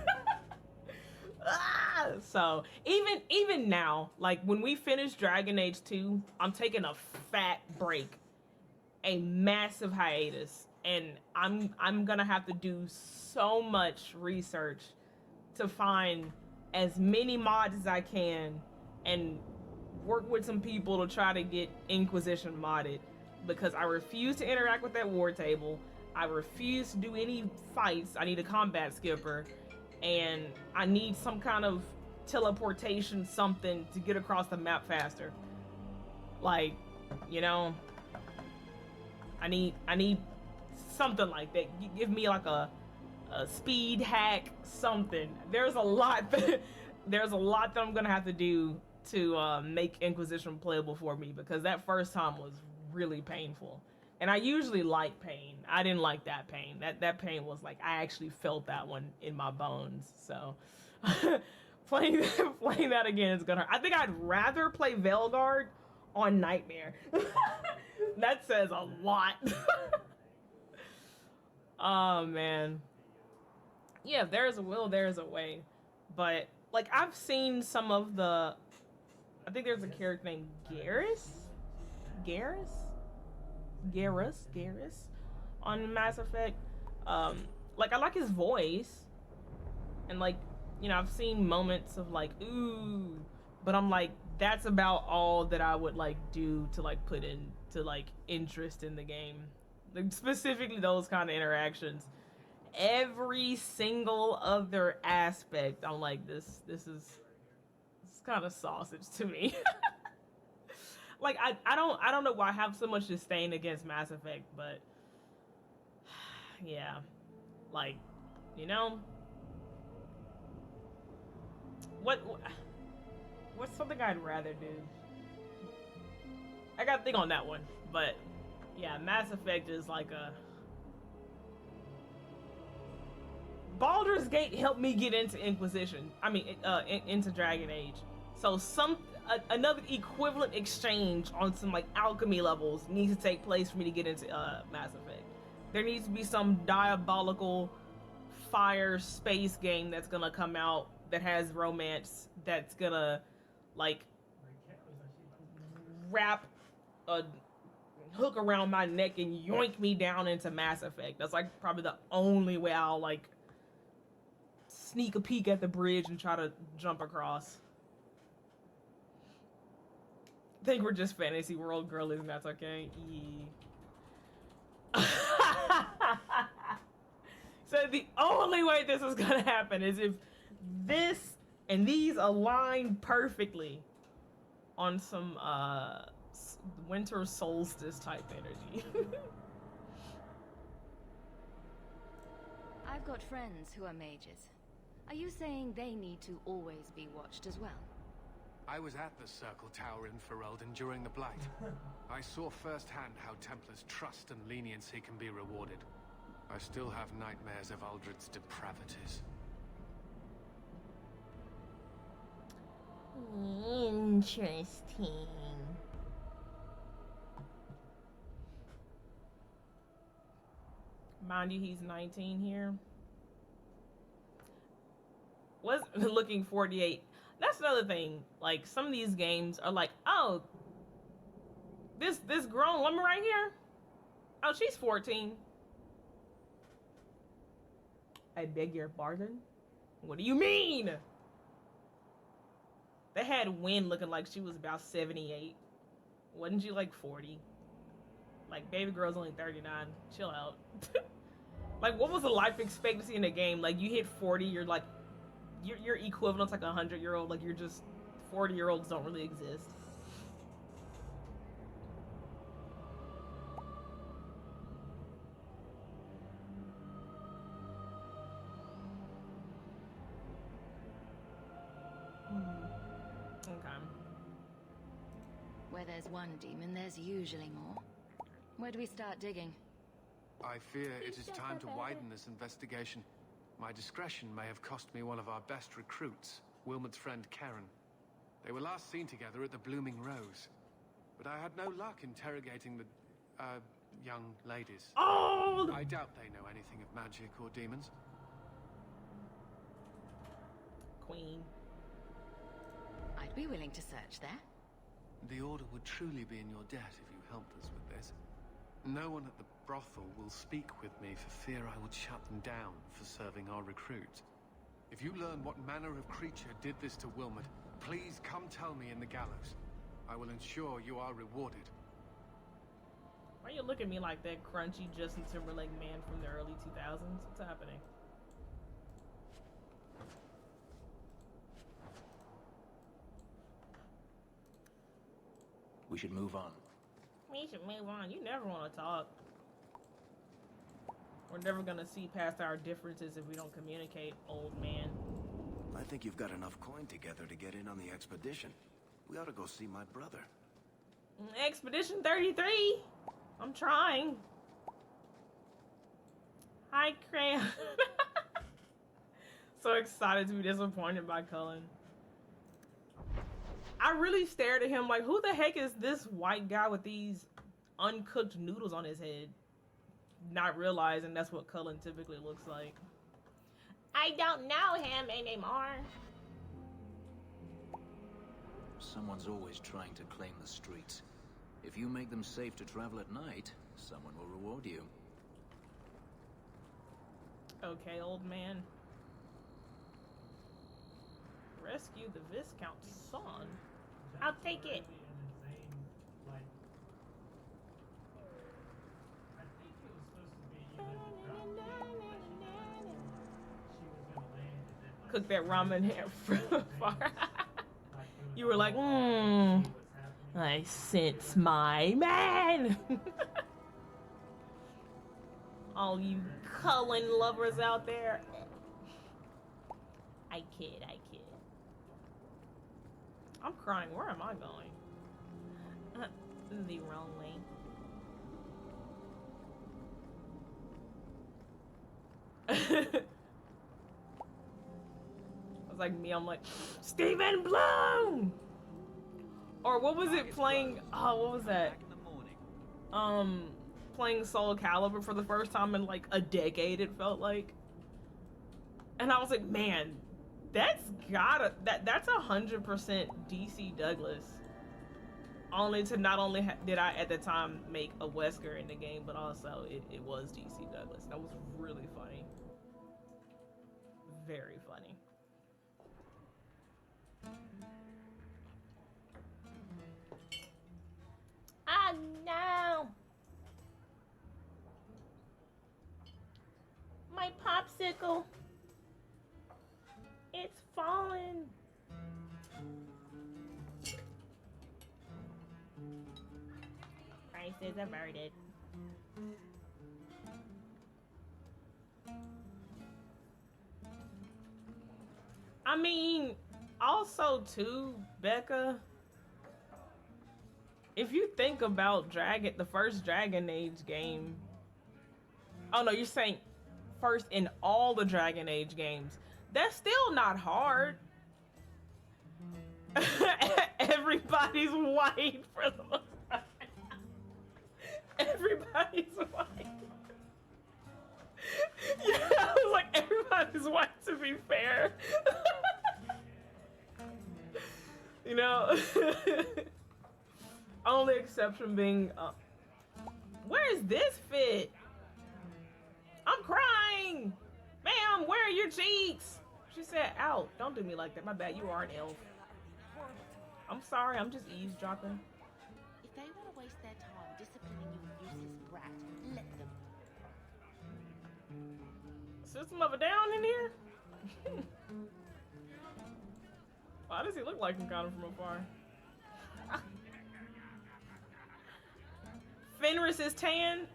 [SPEAKER 1] So, even now, like, when we finish Dragon Age 2, I'm taking a fat break. A massive hiatus. And I'm gonna have to do so much research to find as many mods as I can and work with some people to try to get Inquisition modded, because I refuse to interact with that war table. I refuse to do any fights. I need a combat skipper, and I need some kind of teleportation something to get across the map faster. Like, you know, I need something like that. Give me like a speed hack, something. There's a lot that I'm gonna have to do to make Inquisition playable for me, because that first time was really painful. And I usually like pain. I didn't like that pain. That pain was like, I actually felt that one in my bones. So playing that again is gonna hurt. I think I'd rather play Veilguard on Nightmare. That says a lot. Oh man. Yeah, if there's a will, there's a way. But like, I've seen some of the, I think there's a character named Garrus on Mass Effect. Like, I like his voice, and like, you know, I've seen moments of like, ooh, but I'm like, that's about all that I would like do to like put into like interest in the game. Like, specifically those kind of interactions. Every single other aspect, I'm like, this is kind of sausage to me. Like, I don't know why I have so much disdain against Mass Effect, but yeah, like, you know, what's something I'd rather do? I gotta think on that one, but yeah, Mass Effect is like a, Baldur's Gate helped me get into Inquisition. I mean, into Dragon Age. So another equivalent exchange on some like alchemy levels needs to take place for me to get into Mass Effect. There needs to be some diabolical fire space game that's gonna come out that has romance, that's gonna like wrap a hook around my neck and yoink me down into Mass Effect. That's like probably the only way I'll like sneak a peek at the bridge and try to jump across. I think we're just fantasy world girlies, and that's okay. So the only way this is gonna happen is if this and these align perfectly on some winter solstice type energy.
[SPEAKER 4] I've got friends who are mages. Are you saying they need to always be watched as well?
[SPEAKER 12] I was at the Circle Tower in Ferelden during the Blight. I saw firsthand how Templars' trust and leniency can be rewarded. I still have nightmares of Aldred's depravities.
[SPEAKER 1] Interesting. Mind you, he's 19 here. Was looking 48. That's another thing. Like, some of these games are like, oh, this grown woman right here, oh, she's 14. I beg your pardon? What do you mean? They had Wynn looking like she was about 78. Wasn't she like 40? Like, baby girl's only 39. Chill out. Like, what was the life expectancy in the game? Like, you hit 40, you're like, you're equivalent to like a 100-year-old. Like, you're just, 40-year-olds don't really exist. Okay.
[SPEAKER 4] Where there's one demon, there's usually more. Where do we start digging?
[SPEAKER 12] I fear it is time to widen this investigation. My discretion may have cost me one of our best recruits, Wilmot's friend Karen. They were last seen together at the Blooming Rose, but I had no luck interrogating the, young ladies.
[SPEAKER 1] Oh!
[SPEAKER 12] I doubt they know anything of magic or demons.
[SPEAKER 1] Queen.
[SPEAKER 4] I'd be willing to search there.
[SPEAKER 12] The Order would truly be in your debt if you helped us with this. No one at the brothel will speak with me for fear I would shut them down for serving our recruit. If you learn what manner of creature did this to Wilmot, please come tell me in the gallows. I will ensure you are rewarded.
[SPEAKER 1] Why you look at me like that crunchy Justin Timberlake man from the early 2000s? What's happening?
[SPEAKER 8] We should move on.
[SPEAKER 1] We should move on. You never want to talk. We're never gonna see past our differences if we don't communicate, old man.
[SPEAKER 13] I think you've got enough coin together to get in on the expedition. We ought to go see my brother.
[SPEAKER 1] Expedition 33. I'm trying. Hi, Crayon. So excited to be disappointed by Cullen. I really stared at him like, who the heck is this white guy with these uncooked noodles on his head? Not realizing that's what Cullen typically looks like. I don't know him anymore.
[SPEAKER 8] Someone's always trying to claim the streets. If you make them safe to travel at night, someone will reward you.
[SPEAKER 1] Okay, old man. Rescue the Viscount's son. I'll take it. Cook that ramen here from far. You were like, I sense my man. All you Cullen lovers out there. I kid. I'm crying. Where am I going? The wrong way. It was like me. I'm like, Stephen Bloom! Or what was it playing? Oh, what was that? Playing Soul Calibur for the first time in like a decade, it felt like. And I was like, man, that's 100% DC Douglas. Only to not only did I at the time make a Wesker in the game, but also it was DC Douglas. That was really funny. Very funny. Ah, no! My popsicle! It's fallen! Crisis averted. I mean, also too, Becca, if you think about the first Dragon Age game, oh no, you're saying first in all the Dragon Age games, that's still not hard. Everybody's white for the most part. Everybody's white. Yeah, I was like, everybody's white to be fair. You know? Only exception being, where is this fit? I'm crying! Ma'am, where are your cheeks? She said, out. Don't do me like that. My bad, you are an elf. I'm sorry, I'm just eavesdropping.
[SPEAKER 14] If they want to waste their time disciplining you useless brat, let them.
[SPEAKER 1] System of a Down in here? Why does he look like him kind of from afar? Fenris is tan.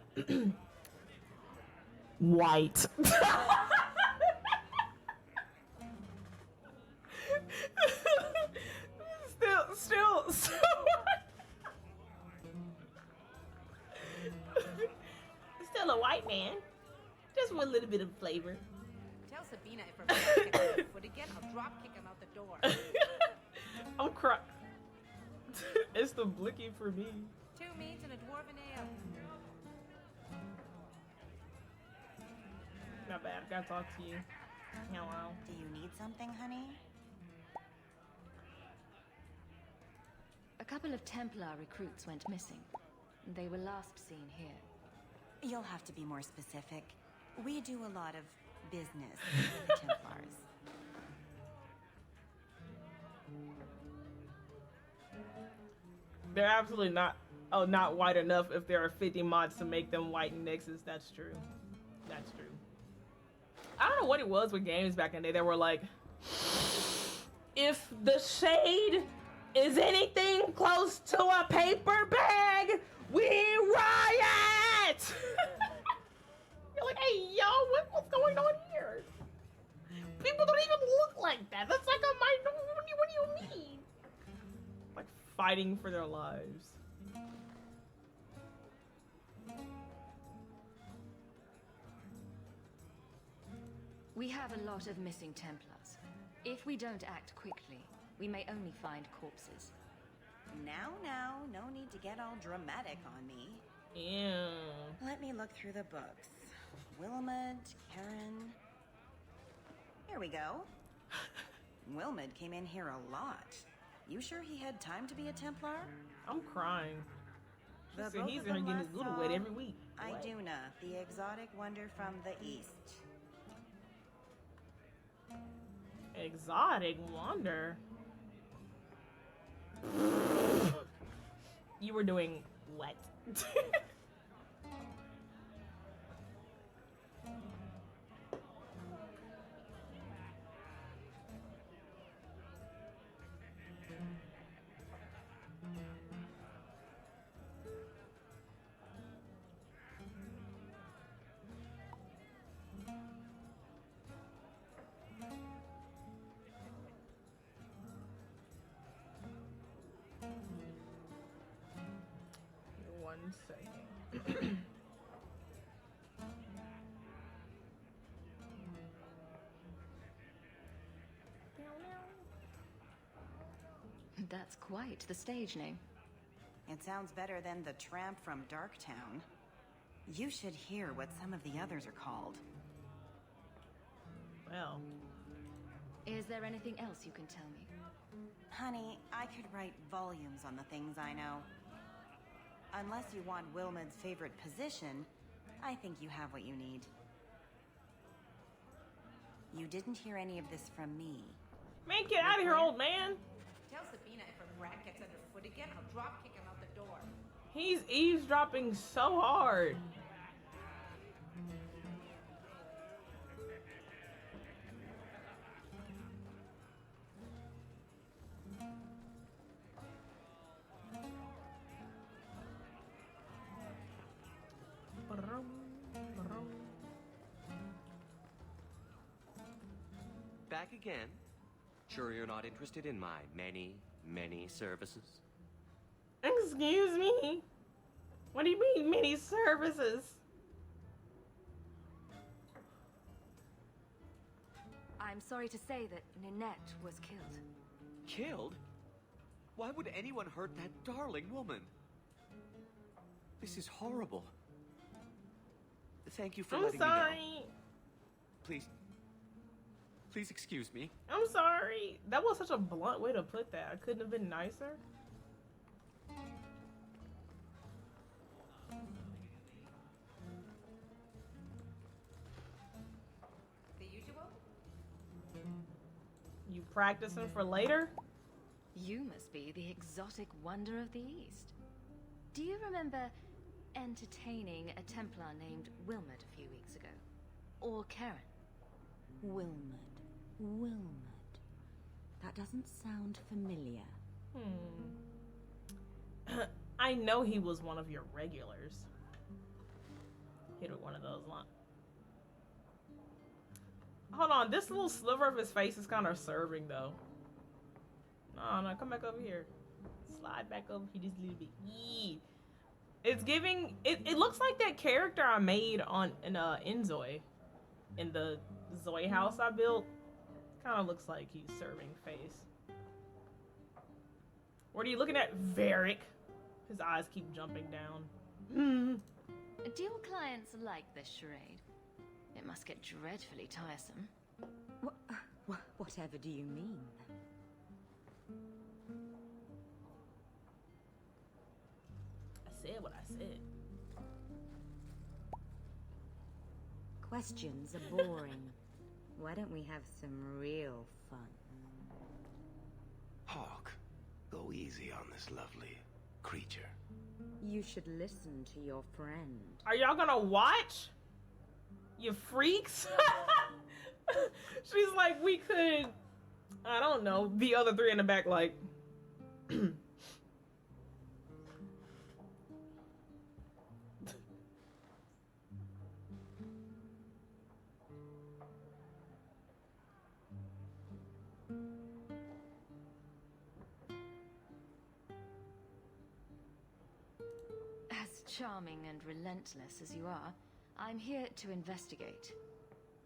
[SPEAKER 1] White. Still a white man. Just with a little bit of flavor.
[SPEAKER 7] Tell Sabina if I'm kicking her foot again, I'll drop kick him out the door.
[SPEAKER 1] I'm crying. It's the blicky for me.
[SPEAKER 7] 2 meats and a dwarven ale.
[SPEAKER 1] Not bad. I gotta talk to you. Hello.
[SPEAKER 14] Do you need something, honey?
[SPEAKER 4] A couple of Templar recruits went missing. They were last seen here.
[SPEAKER 14] You'll have to be more specific. We do a lot of business with the Templars.
[SPEAKER 1] They're absolutely not. Oh, not white enough if there are 50 mods to make them white nixes. That's true. That's true. I don't know what it was with games back in the day. They were like, if the shade is anything close to a paper bag, we riot! You're like, hey, yo, what's going on here? People don't even look like that. That's like a minority. What do you mean? Like fighting for their lives.
[SPEAKER 4] We have a lot of missing Templars. If we don't act quickly, we may only find corpses.
[SPEAKER 14] Now, no need to get all dramatic on me.
[SPEAKER 1] Yeah.
[SPEAKER 14] Let me look through the books. Wilmot, Karen. Here we go. Wilmot came in here a lot. You sure he had time to be a Templar?
[SPEAKER 1] I'm crying.
[SPEAKER 14] The
[SPEAKER 1] So
[SPEAKER 14] both
[SPEAKER 1] he's
[SPEAKER 14] of
[SPEAKER 1] gonna
[SPEAKER 14] them
[SPEAKER 1] get
[SPEAKER 14] last
[SPEAKER 1] his little
[SPEAKER 14] saw
[SPEAKER 1] wet every week. What?
[SPEAKER 14] Iduna, the exotic wonder from the east.
[SPEAKER 1] Exotic wonder. You were doing what? One second.
[SPEAKER 4] That's quite the stage name.
[SPEAKER 14] It sounds better than the tramp from Darktown. You should hear what some of the others are called.
[SPEAKER 1] Well.
[SPEAKER 4] Is there anything else you can tell me?
[SPEAKER 14] Honey, I could write volumes on the things I know. Unless you want Wilmot's favorite position, I think you have what you need. You didn't hear any of this from me.
[SPEAKER 1] Man, get out of here, old man.
[SPEAKER 11] Tell Sabina if her rat gets underfoot again, I'll drop kick him out the door.
[SPEAKER 1] He's eavesdropping so hard.
[SPEAKER 15] Back again? Sure you're not interested in my many, many services?
[SPEAKER 1] Excuse me? What do you mean, many services?
[SPEAKER 4] I'm sorry to say that Ninette was killed.
[SPEAKER 15] Killed? Why would anyone hurt that darling woman? This is horrible. Thank you for letting me know. Please. Please excuse me.
[SPEAKER 1] I'm sorry. That was such a blunt way to put that. I couldn't have been nicer.
[SPEAKER 11] The usual?
[SPEAKER 1] You practicing for later?
[SPEAKER 4] You must be the exotic wonder of the East. Do you remember entertaining a Templar named Wilmot a few weeks ago? Or Karen?
[SPEAKER 7] Wilmot. That doesn't sound familiar.
[SPEAKER 1] I know he was one of your regulars. Hit with one of those lines. Hold on, this little sliver of his face is kind of serving though. No, come back over here. Slide back over here just a little bit. Yee. It's giving. It looks like that character I made in Inzoi, in the Zoe house I built. Kind of looks like he's serving face. What are you looking at, Varric? His eyes keep jumping down.
[SPEAKER 4] Do your clients like this charade? It must get dreadfully tiresome.
[SPEAKER 7] Whatever do you mean?
[SPEAKER 1] I said what I said.
[SPEAKER 7] Questions are boring. Why don't we have some real fun?
[SPEAKER 13] Hawk, go easy on this lovely creature.
[SPEAKER 7] You should listen to your friend.
[SPEAKER 1] Are y'all gonna watch? You freaks? She's like, we could, I don't know, the other three in the back like...
[SPEAKER 4] As charming and relentless as you are, I'm here to investigate.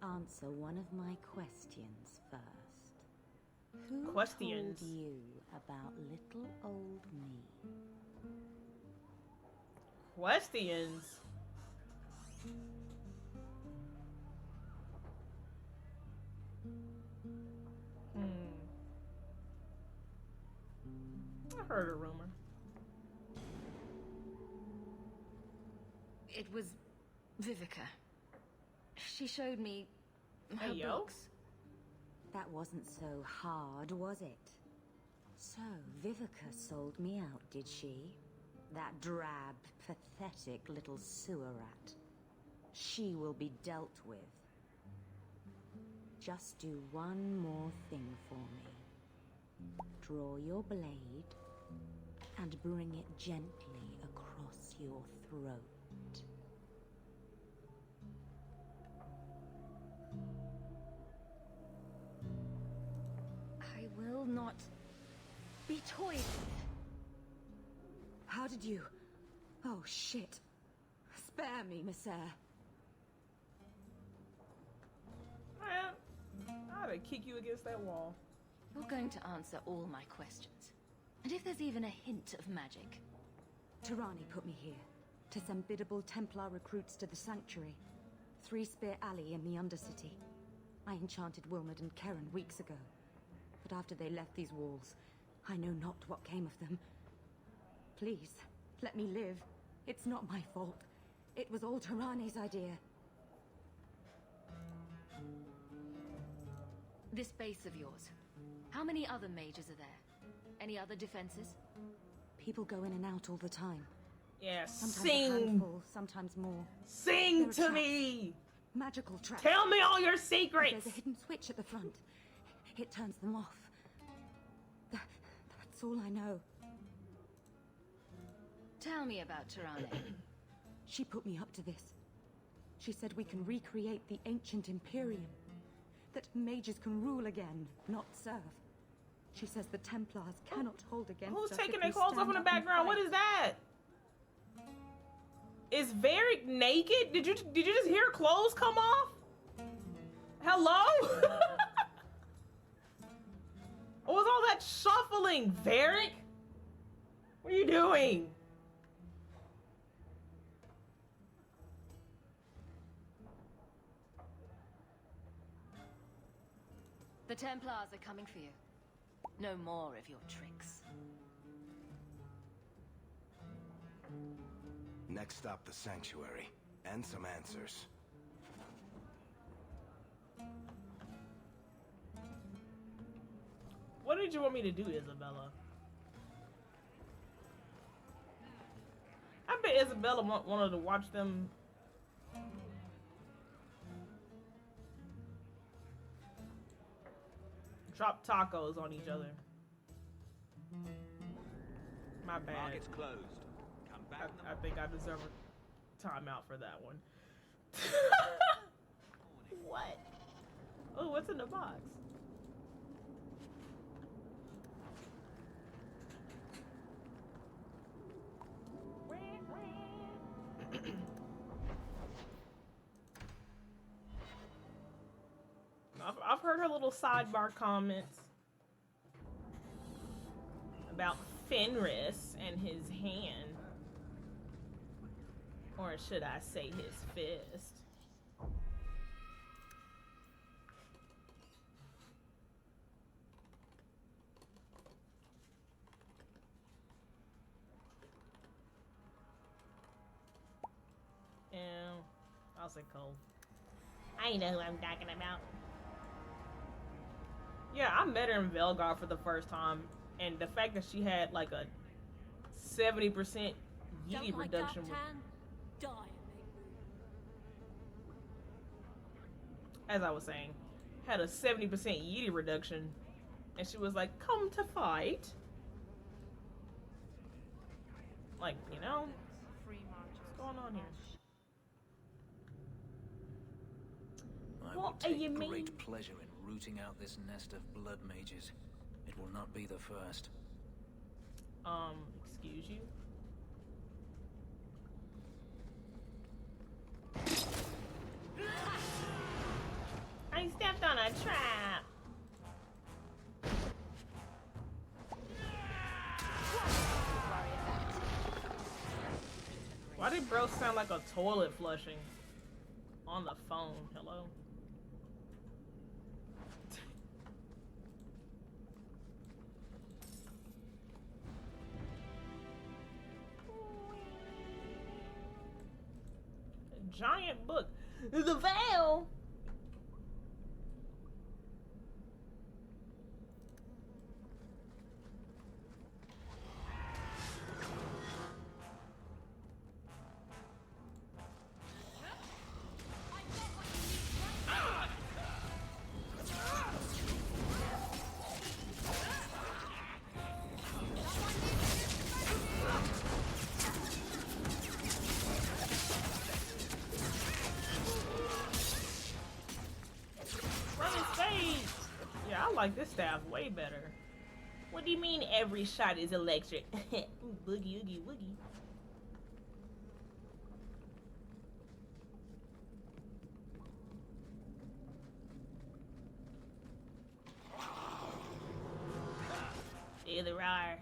[SPEAKER 7] Answer one of my questions first. Who
[SPEAKER 1] Questions.
[SPEAKER 7] told you about little old me?
[SPEAKER 1] Questions? I heard a rumor.
[SPEAKER 4] It was Vivica. She showed me her
[SPEAKER 1] Hey, yo.
[SPEAKER 4] books.
[SPEAKER 7] That wasn't so hard, was it? So, Vivica sold me out, did she? That drab, pathetic little sewer rat. She will be dealt with. Just do one more thing for me. Draw your blade and bring it gently across your throat.
[SPEAKER 4] I will not be toyed with.
[SPEAKER 7] How did you... Oh, shit. Spare me, Messer.
[SPEAKER 1] Man, I'd kick you against that wall.
[SPEAKER 4] You're going to answer all my questions. And if there's even a hint of magic.
[SPEAKER 7] Tirani put me here to send biddable Templar recruits to the Sanctuary. Three Spear Alley in the Undercity. I enchanted Wilmot and Karen weeks ago. But after they left these walls, I know not what came of them. Please, let me live. It's not my fault. It was all Tirani's idea.
[SPEAKER 4] This base of yours. How many other mages are there? Any other defenses?
[SPEAKER 7] People go in and out all the time.
[SPEAKER 1] Yeah,
[SPEAKER 7] Sometimes a
[SPEAKER 1] sing.
[SPEAKER 7] handful, sometimes more.
[SPEAKER 1] Sing
[SPEAKER 7] There are
[SPEAKER 1] to
[SPEAKER 7] traps.
[SPEAKER 1] me.
[SPEAKER 7] Magical traps.
[SPEAKER 1] Tell me all your secrets.
[SPEAKER 7] There's a hidden switch at the front. It turns them off. That's all I know.
[SPEAKER 4] Tell me about Tirani.
[SPEAKER 7] She put me up to this. She said we can recreate the ancient Imperium. That mages can rule again, not serve. She says the Templars cannot hold against
[SPEAKER 1] Who's
[SPEAKER 7] us
[SPEAKER 1] taking
[SPEAKER 7] if
[SPEAKER 1] their
[SPEAKER 7] we
[SPEAKER 1] clothes off
[SPEAKER 7] stand
[SPEAKER 1] in the
[SPEAKER 7] up and
[SPEAKER 1] background? What
[SPEAKER 7] fight.
[SPEAKER 1] is that? Is Varric naked? Did you just hear clothes come off? Hello? What was all that shuffling, Varric? What are you doing?
[SPEAKER 4] The Templars are coming for you. No more of your tricks.
[SPEAKER 13] Next stop, the Sanctuary. And some answers.
[SPEAKER 1] What did you want me to do, Isabella? I bet Isabella wanted to watch them. Drop tacos on each other. My bad.
[SPEAKER 15] Market's closed. Come back.
[SPEAKER 1] I think I deserve a timeout for that one. What? Oh, what's in the box? I've heard her little sidebar comments about Fenris and his hand. Or should I say his fist? Yeah, I'll say Cole. I know who I'm talking about. Yeah, I met her in Velgar for the first time, and the fact that she had like a 70% Yeti reduction. As I was saying, had a 70% Yeti reduction, and she was like, "Come to fight." Like, you know, what's going on here?
[SPEAKER 8] I will take great pleasure in rooting out this nest of blood mages. It will not be the first.
[SPEAKER 1] Excuse you? I stepped on a trap. Why did bro sound like a toilet flushing on the phone? Hello? A giant book. The veil. I like this staff way better. What do you mean every shot is electric? Boogie oogie woogie. Either are.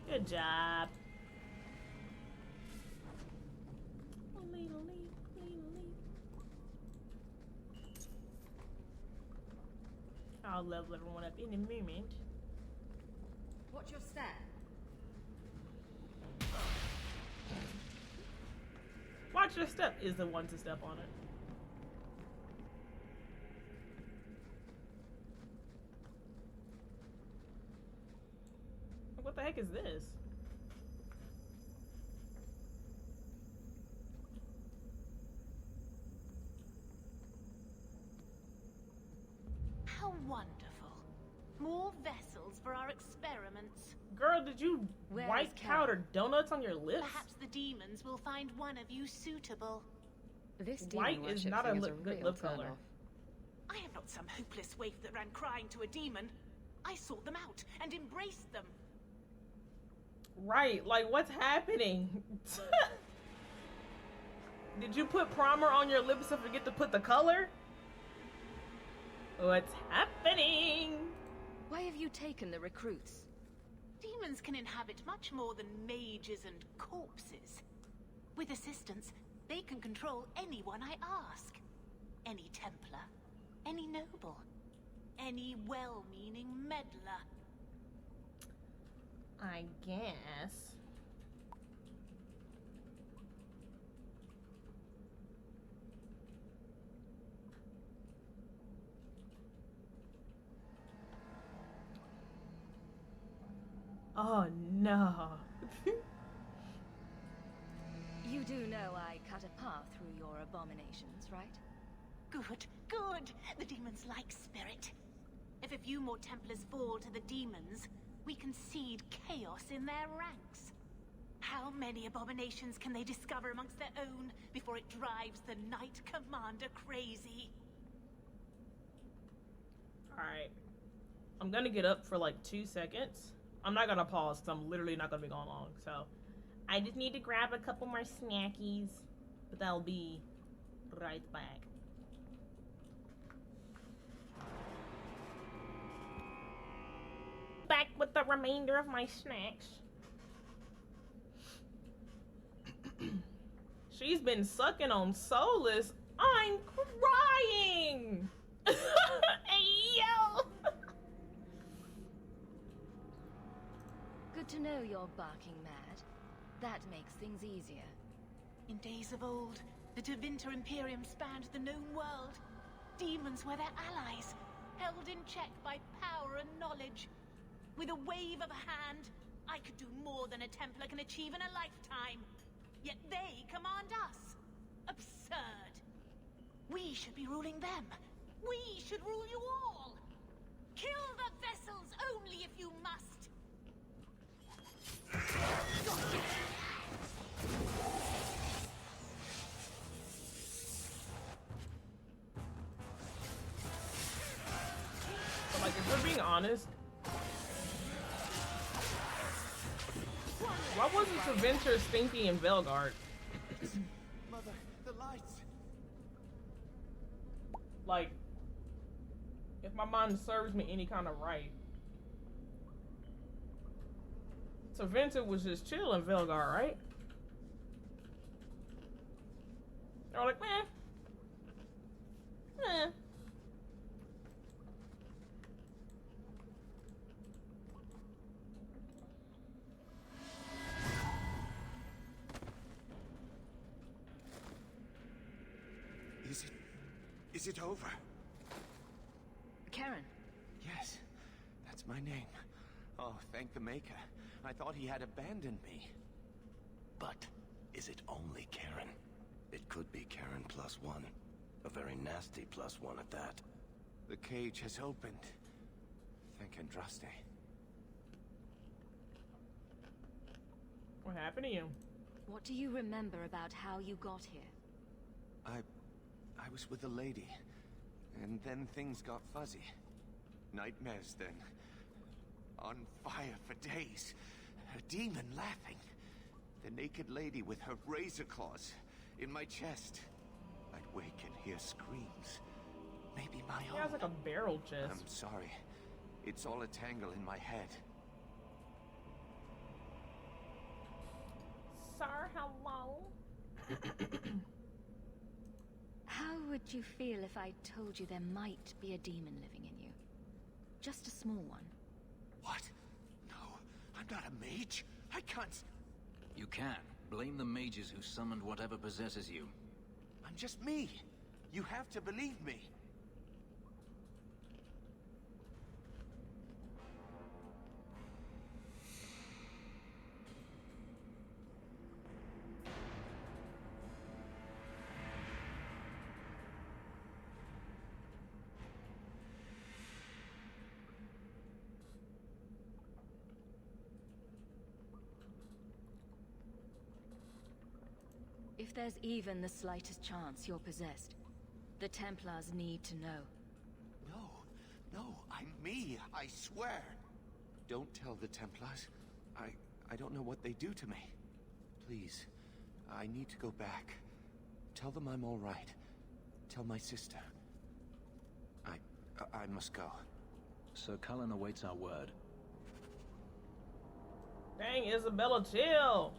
[SPEAKER 1] Good job. I'll level everyone up in a moment.
[SPEAKER 7] Watch your step.
[SPEAKER 1] Watch your step is the one to step on it. What the heck is this?
[SPEAKER 11] How wonderful. More vessels for our experiments.
[SPEAKER 1] Girl, did you white powder donuts on your lips?
[SPEAKER 11] Perhaps the demons will find one of you suitable.
[SPEAKER 7] This
[SPEAKER 1] white is not a good lip color.
[SPEAKER 11] I am not some hopeless waif that ran crying to a demon. I sought them out and embraced them.
[SPEAKER 1] Right, like what's happening? Did you put primer on your lips and forget to put the color? What's happening?
[SPEAKER 4] Why have you taken the recruits?
[SPEAKER 11] Demons can inhabit much more than mages and corpses. With assistance, they can control anyone I ask. Any Templar, any noble, any well-meaning meddler.
[SPEAKER 1] I guess. Oh no.
[SPEAKER 4] You do know I cut a path through your abominations, right?
[SPEAKER 11] Good, good. The demons like spirit. If a few more Templars fall to the demons, we can seed chaos in their ranks. How many abominations can they discover amongst their own before it drives the Knight Commander crazy?
[SPEAKER 1] Alright. I'm gonna get up for like 2 seconds. I'm not gonna pause because I'm literally not gonna be gone long. So I just need to grab a couple more snackies. But I'll be right back. remainder of my snacks. She's been sucking on Solus. I'm crying. Hey, yo.
[SPEAKER 4] Good to know you're barking mad. That makes things easier.
[SPEAKER 11] In days of old, the Tevinter Imperium spanned the known world. Demons were their allies, held in check by power and knowledge. With a wave of a hand, I could do more than a Templar can achieve in a lifetime. Yet they command us. Absurd. We should be ruling them. We should rule you all. Kill the vessels only if you must.
[SPEAKER 1] But like, if we're being honest, why wasn't Tevinter stinky in Velgard?
[SPEAKER 10] Mother, the lights.
[SPEAKER 1] Like, if my mind serves me any kind of right, Tevinter was just chill in Velgard, right? They're like, meh.
[SPEAKER 13] Is it over?
[SPEAKER 4] Karen.
[SPEAKER 3] Yes, that's my name. Oh, thank the Maker. I thought he had abandoned me.
[SPEAKER 13] But is it only Karen? It could be Karen +1. A very nasty +1 at that.
[SPEAKER 3] The cage has opened. Thank Andraste.
[SPEAKER 1] What happened to you?
[SPEAKER 4] What do you remember about how you got here?
[SPEAKER 3] I was with a lady, and then things got fuzzy. Nightmares then. On fire for days. A demon laughing. The naked lady with her razor claws in my chest. I'd wake and hear screams. Maybe my own.
[SPEAKER 1] He has like a barrel chest.
[SPEAKER 3] I'm sorry. It's all a tangle in my head.
[SPEAKER 1] Sir, hello?
[SPEAKER 4] How would you feel if I told you there might be a demon living in you? Just a small one.
[SPEAKER 3] What? No, I'm not a mage. I can't...
[SPEAKER 8] You can. Blame the mages who summoned whatever possesses you.
[SPEAKER 3] I'm just me. You have to believe me.
[SPEAKER 4] If there's even the slightest chance you're possessed, the Templars need to know.
[SPEAKER 3] No, I'm me, I swear. Don't tell the Templars. I don't know what they do to me. Please, I need to go back. Tell them I'm all right. Tell my sister. I must go.
[SPEAKER 8] Sir Cullen awaits our word.
[SPEAKER 1] Dang, Isabella, chill.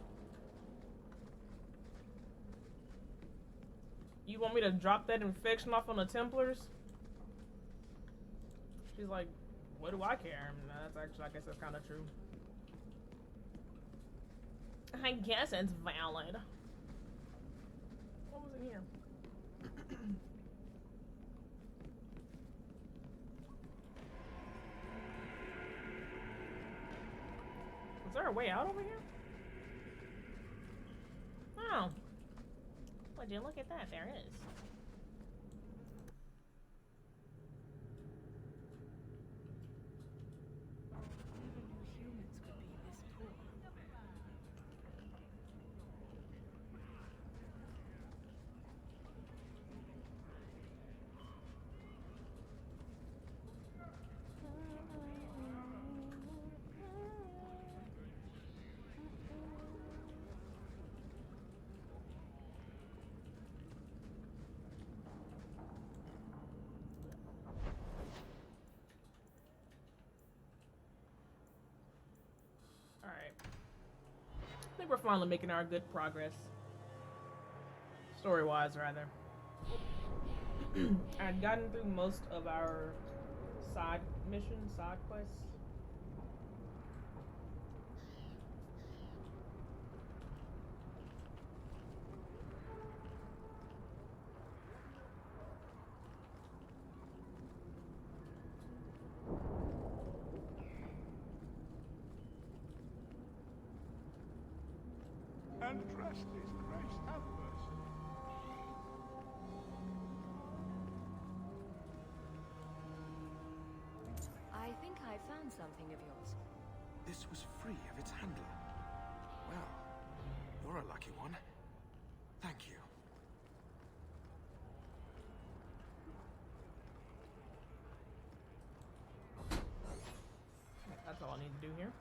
[SPEAKER 1] You want me to drop that infection off on the Templars? She's like, what do I care? I mean, that's actually, I guess that's kind of true. I guess it's valid. What was in here? Is there a way out over here? Oh. Would you look at that? There is. think we're finally making our good progress. Story-wise, rather. I'd gotten through most of our side missions, side quests.
[SPEAKER 3] And trust is Christ have mercy.
[SPEAKER 4] I think I found something of yours.
[SPEAKER 5] This was free of its handler. Well, you're a lucky one. Thank you.
[SPEAKER 1] That's all I need to do here.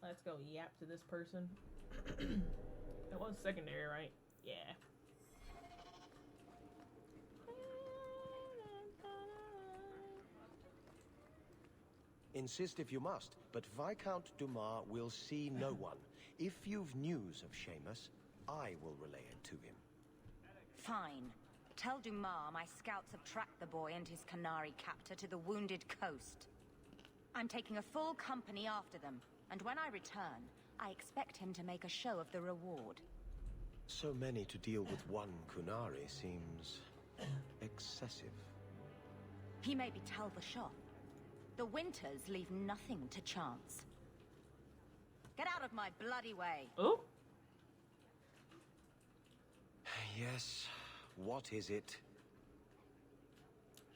[SPEAKER 1] Let's go yap to this person. That was secondary, right? Yeah.
[SPEAKER 13] Insist if you must, but Viscount Dumas will see no one. If you've news of Seamus, I will relay it to him.
[SPEAKER 7] Fine. Tell Dumas my scouts have tracked the boy and his Qunari captor to the Wounded Coast. I'm taking a full company after them, and when I return, I expect him to make a show of the reward.
[SPEAKER 13] So many to deal with one Qunari seems excessive.
[SPEAKER 7] He may be Tal Vashoth. The Winters leave nothing to chance. Get out of my bloody way!
[SPEAKER 1] Oh?
[SPEAKER 13] Yes, what is it?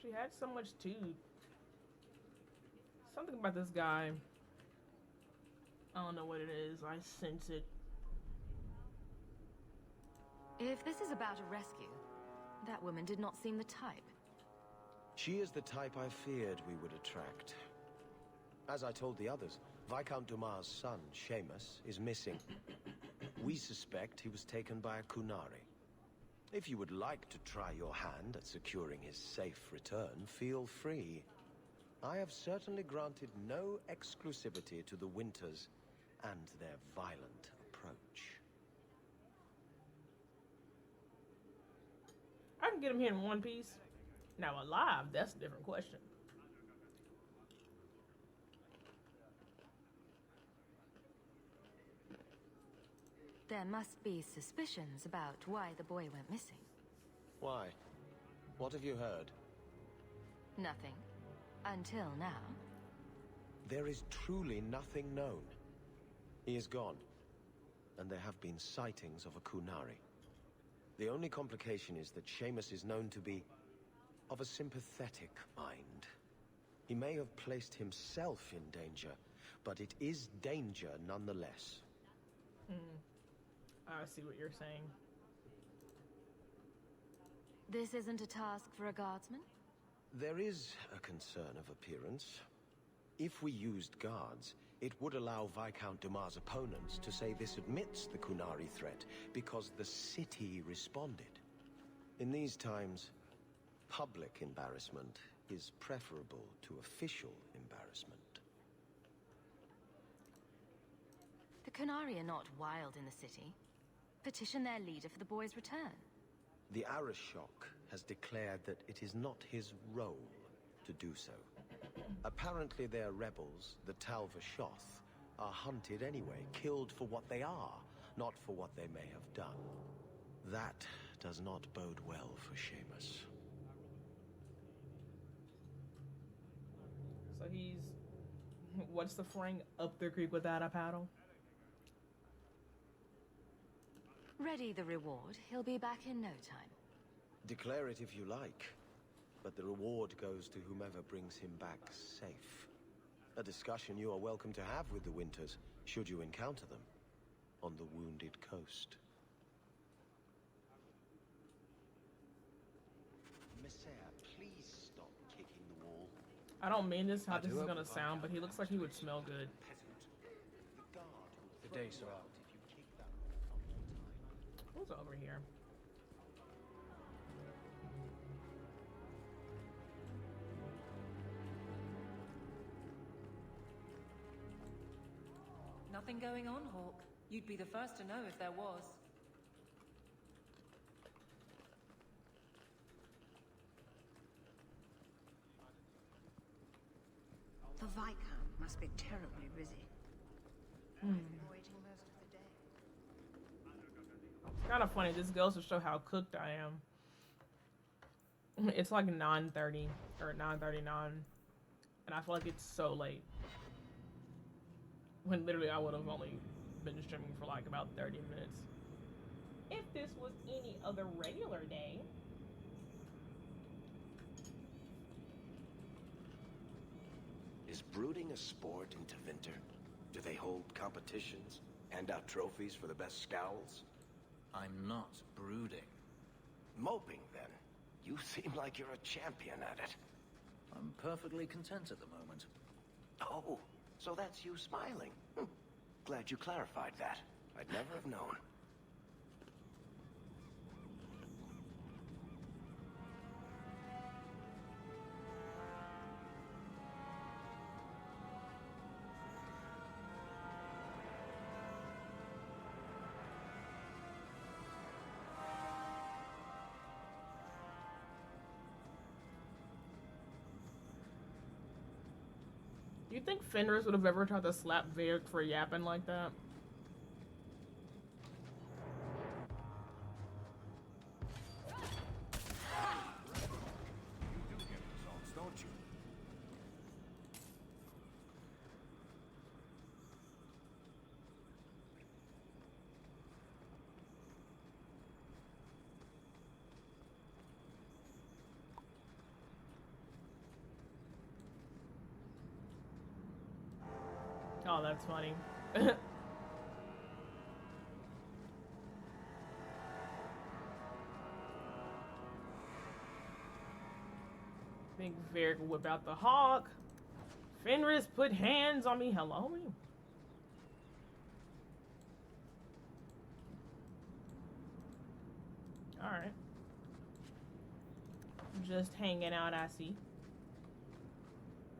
[SPEAKER 1] She had so much too. Something about this guy. I don't know what it is. I sense it.
[SPEAKER 4] If this is about a rescue, that woman did not seem the type.
[SPEAKER 13] She is the type I feared we would attract. As I told the others, Viscount Dumas' son, Seamus, is missing. We suspect he was taken by a Qunari. If you would like to try your hand at securing his safe return, feel free. I have certainly granted no exclusivity to the Winters and their violent approach.
[SPEAKER 1] I can get him here in one piece. Now alive, that's a different question.
[SPEAKER 4] There must be suspicions about why the boy went missing.
[SPEAKER 13] Why? What have you heard?
[SPEAKER 4] Nothing. Until now.
[SPEAKER 13] There is truly nothing known. He is gone, and there have been sightings of a Qunari. The only complication is that Seamus is known to be of a sympathetic mind. He may have placed himself in danger, but it is danger nonetheless.
[SPEAKER 1] I see what you're saying.
[SPEAKER 4] This isn't a task for a guardsman?
[SPEAKER 13] There is a concern of appearance. If we used guards, it would allow Viscount Dumas' opponents to say this admits the Qunari threat because the city responded. In these times, public embarrassment is preferable to official embarrassment.
[SPEAKER 4] The Qunari are not wild in the city. Petition their leader for the boy's return.
[SPEAKER 13] The Arishok has declared that it is not his role to do so. Apparently their rebels, the Tal Vashoth, are hunted anyway, killed for what they are, not for what they may have done. That does not bode well for Seamus.
[SPEAKER 1] So he's... What's the frame? Up the creek without a paddle?
[SPEAKER 4] Ready the reward. He'll be back in no time.
[SPEAKER 13] Declare it if you like, but the reward goes to whomever brings him back safe. A discussion you are welcome to have with the Winters, should you encounter them, on the Wounded Coast.
[SPEAKER 1] I don't mean this how this is gonna sound, but he looks like he would smell good.
[SPEAKER 8] Good day, Sir.
[SPEAKER 1] Who's over here?
[SPEAKER 11] Nothing going on, Hawk. You'd be the first to know if there was.
[SPEAKER 16] The Viscount must be terribly busy.
[SPEAKER 1] It's kind of funny. This goes to show how cooked I am. It's like 9:30 or 9:39, and I feel like it's so late. When literally I would have only been streaming for like about 30 minutes. If this was any other regular day.
[SPEAKER 13] Is brooding a sport in Tevinter? Do they hold competitions? Hand out trophies for the best scowls?
[SPEAKER 8] I'm not brooding.
[SPEAKER 13] Moping, then. You seem like you're a champion at it.
[SPEAKER 8] I'm perfectly content at the moment.
[SPEAKER 13] Oh, so that's you smiling. Glad you clarified that. I'd never have known.
[SPEAKER 1] Do you think Fenris would have ever tried to slap Varric for yapping like that?
[SPEAKER 13] You do get results, don't you?
[SPEAKER 1] Oh, that's funny. Think Varric will whip out the hawk. Fenris put hands on me. Hello, me. Alright. Just hanging out, I see.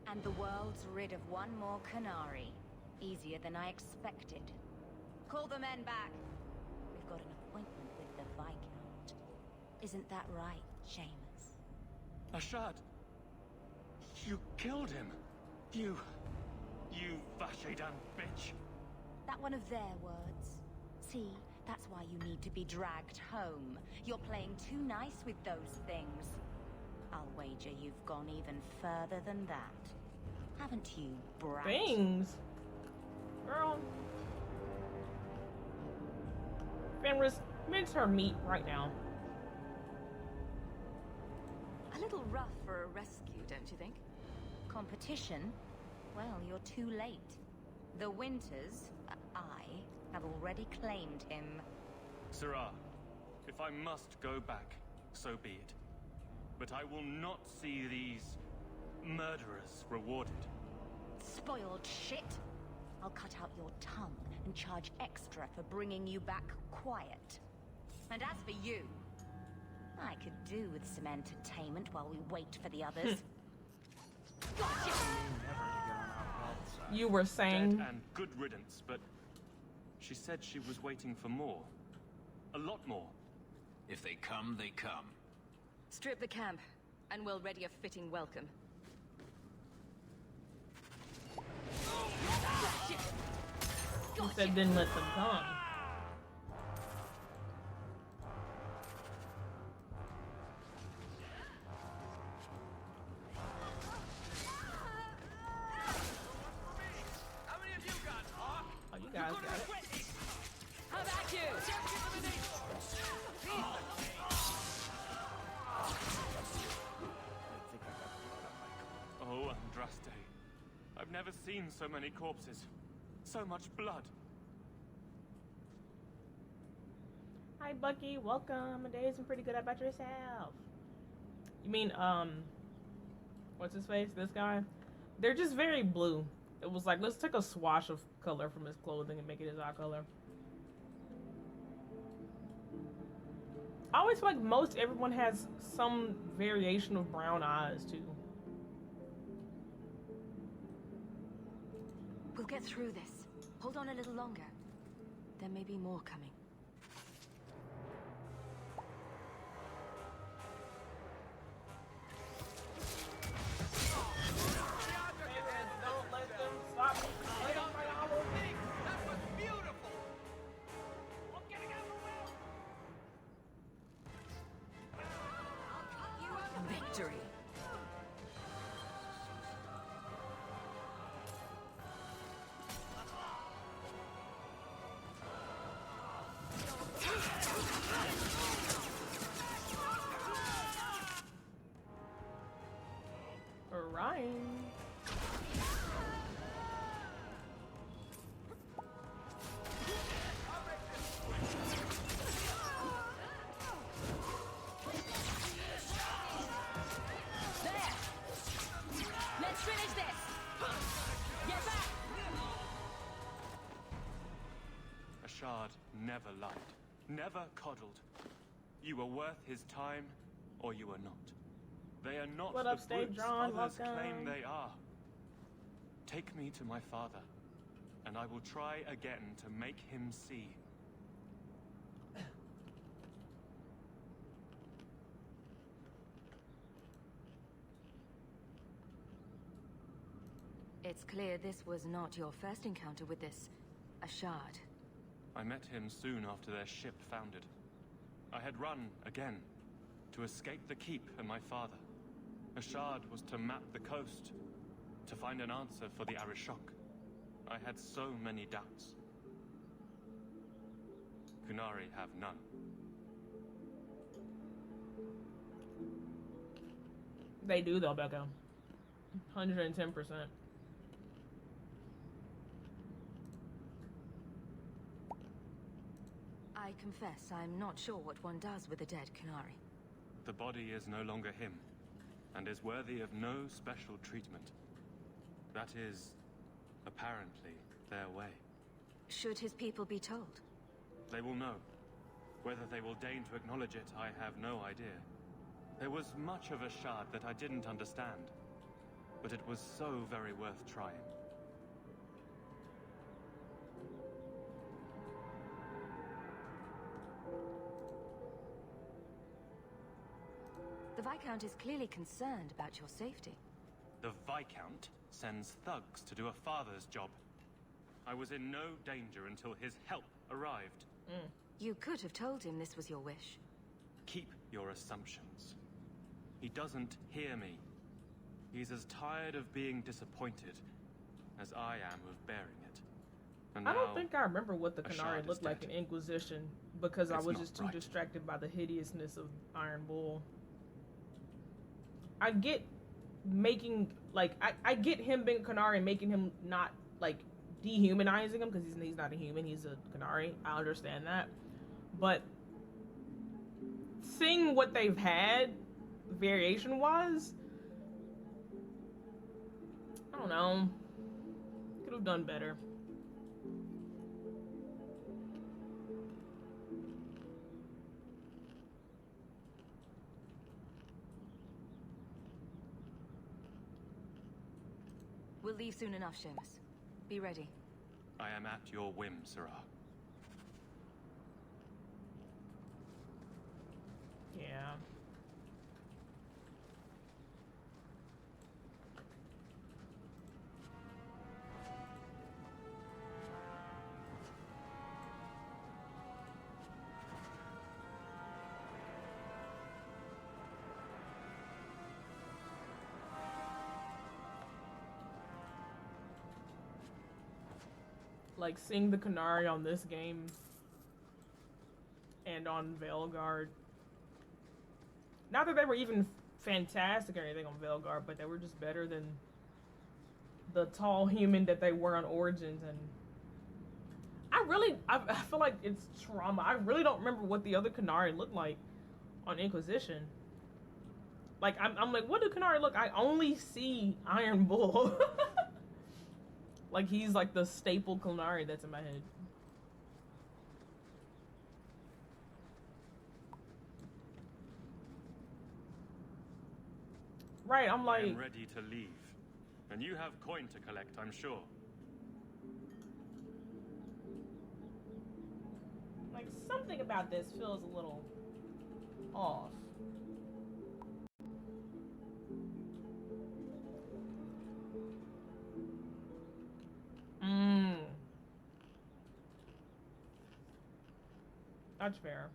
[SPEAKER 4] And the world's rid of one more Canary. Easier than I expected. Call the men back. We've got an appointment with the Viscount. Isn't that right, Seamus?
[SPEAKER 17] Ashad! You killed him! You Vashedan bitch!
[SPEAKER 4] That one of their words. See, that's why you need to be dragged home. You're playing too nice with those things. I'll wager you've gone even further than that. Haven't you, brat?
[SPEAKER 1] Things? Girl. Fenris, mince her meat right now.
[SPEAKER 4] A little rough for a rescue, don't you think? Competition? Well, you're too late. The Winters, I, have already claimed him.
[SPEAKER 17] Sirrah, if I must go back, so be it. But I will not see these murderers rewarded.
[SPEAKER 4] Spoiled shit! I'll cut out your tongue and charge extra for bringing you back quiet. And as for you, I could do with some entertainment while we wait for the others. Gotcha!
[SPEAKER 1] You were saying...
[SPEAKER 17] Dead and good riddance, but she said she was waiting for more. A lot more.
[SPEAKER 8] If they come, they come.
[SPEAKER 4] Strip the camp, and we'll ready a fitting welcome.
[SPEAKER 1] He said then let them come. Oh, you guys got it.
[SPEAKER 11] How about you?
[SPEAKER 17] Oh, Andraste. I've never seen so many corpses. So much blood.
[SPEAKER 1] Hi, Bucky. Welcome. My day isn't pretty good. How about yourself? You mean, what's his face? This guy. They're just very blue. It was like, let's take a swash of color from his clothing and make it his eye color. I always feel like most everyone has some variation of brown eyes too.
[SPEAKER 7] We'll get through this. Hold on a little longer. There may be more coming.
[SPEAKER 1] Don't let them stop me.
[SPEAKER 6] That was beautiful. I'm getting out of the way.
[SPEAKER 7] Victory.
[SPEAKER 1] Orion.
[SPEAKER 4] There! Let's finish this! Get back!
[SPEAKER 17] Ashard never lied, never coddled. You were worth his time, or you are not. They are not
[SPEAKER 1] What
[SPEAKER 17] the
[SPEAKER 1] up, State
[SPEAKER 17] brutes
[SPEAKER 1] John?
[SPEAKER 17] others
[SPEAKER 1] Welcome.
[SPEAKER 17] claim they are. Take me to my father, and I will try again to make him see.
[SPEAKER 7] It's clear this was not your first encounter with this Ashard.
[SPEAKER 17] I met him soon after their ship foundered. I had run again to escape the keep and my father. Ashard was to map the coast, to find an answer for the Arishok. I had so many doubts. Kunari have none.
[SPEAKER 1] They do though, Becca. 110%.
[SPEAKER 7] I confess I'm not sure what one does with a dead Kunari.
[SPEAKER 17] The body is no longer him, and is worthy of no special treatment. That is, apparently, their way.
[SPEAKER 7] Should his people be told?
[SPEAKER 17] They will know. Whether they will deign to acknowledge it, I have no idea. There was much of Ashard that I didn't understand, but it was so very worth trying.
[SPEAKER 7] The Viscount is clearly concerned about your safety.
[SPEAKER 17] The Viscount sends thugs to do a father's job. I was in no danger until his help arrived.
[SPEAKER 7] You could have told him this was your wish.
[SPEAKER 17] Keep your assumptions. He doesn't hear me. He's as tired of being disappointed as I am of bearing it. And
[SPEAKER 1] I don't
[SPEAKER 17] now,
[SPEAKER 1] think I remember what the
[SPEAKER 17] Ashard
[SPEAKER 1] Kunari
[SPEAKER 17] is
[SPEAKER 1] looked like in
[SPEAKER 17] dead.
[SPEAKER 1] Inquisition because I
[SPEAKER 17] It's
[SPEAKER 1] was
[SPEAKER 17] not
[SPEAKER 1] just too
[SPEAKER 17] right.
[SPEAKER 1] distracted by the hideousness of Iron Bull. I get making, like, I get him being Kunari and making him not, like, dehumanizing him because he's not a human, he's a Kunari. I understand that. But seeing what they've had variation-wise, I don't know. Could have done better.
[SPEAKER 7] We'll leave soon enough, Seamus. Be ready.
[SPEAKER 17] I am at your whim, Sirrah.
[SPEAKER 1] Yeah. Like, seeing the Kunari on this game and on Veilguard. Not that they were even fantastic or anything on Veilguard, but they were just better than the tall human that they were on Origins. And I feel like it's trauma. I really don't remember what the other Kunari looked like on Inquisition. Like, I'm like, what do Qunari look? I only see Iron Bull. Like, he's like the staple Qunari that's in my head. Right, I'm like...
[SPEAKER 17] I'm ready to leave. And you have coin to collect, I'm sure.
[SPEAKER 1] Like, something about this feels a little off. That's fair.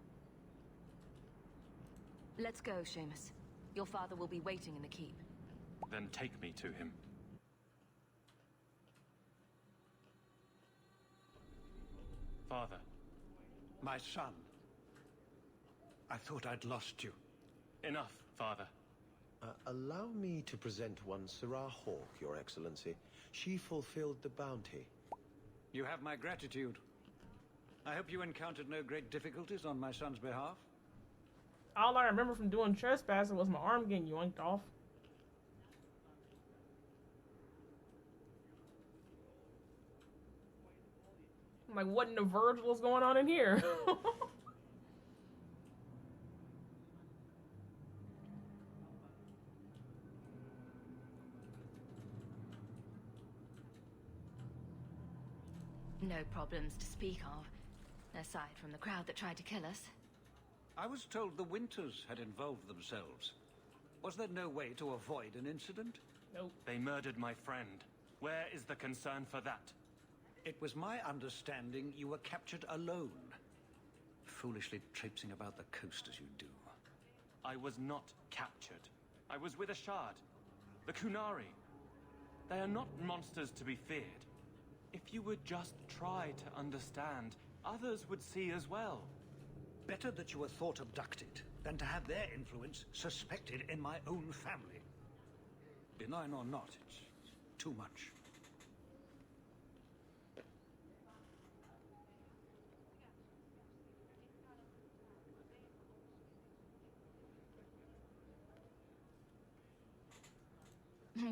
[SPEAKER 11] Let's go, Seamus. Your father will be waiting in the keep.
[SPEAKER 17] Then take me to him. Father.
[SPEAKER 18] My son. I thought I'd lost you.
[SPEAKER 17] Enough, Father.
[SPEAKER 13] Allow me to present one Sarah Hawke, Your Excellency. She fulfilled the bounty.
[SPEAKER 18] You have my gratitude. I hope you encountered no great difficulties on my son's behalf.
[SPEAKER 1] All I remember from doing trespassing was my arm getting yoinked off. I'm like, what in the Virgil is going on in here?
[SPEAKER 11] No problems to speak of, aside from the crowd that tried to kill us.
[SPEAKER 18] I was told the Winters had involved themselves. Was there no way to avoid an incident?
[SPEAKER 1] Nope.
[SPEAKER 17] They murdered my friend. Where is the concern for that?
[SPEAKER 18] It was my understanding you were captured alone. Foolishly traipsing about the coast as you do.
[SPEAKER 17] I was not captured. I was with Ashad. The Qunari. They are not monsters to be feared. If you would just try to understand, others would see as well.
[SPEAKER 18] Better that you were thought abducted than to have their influence suspected in my own family. Benign or not, it's too much.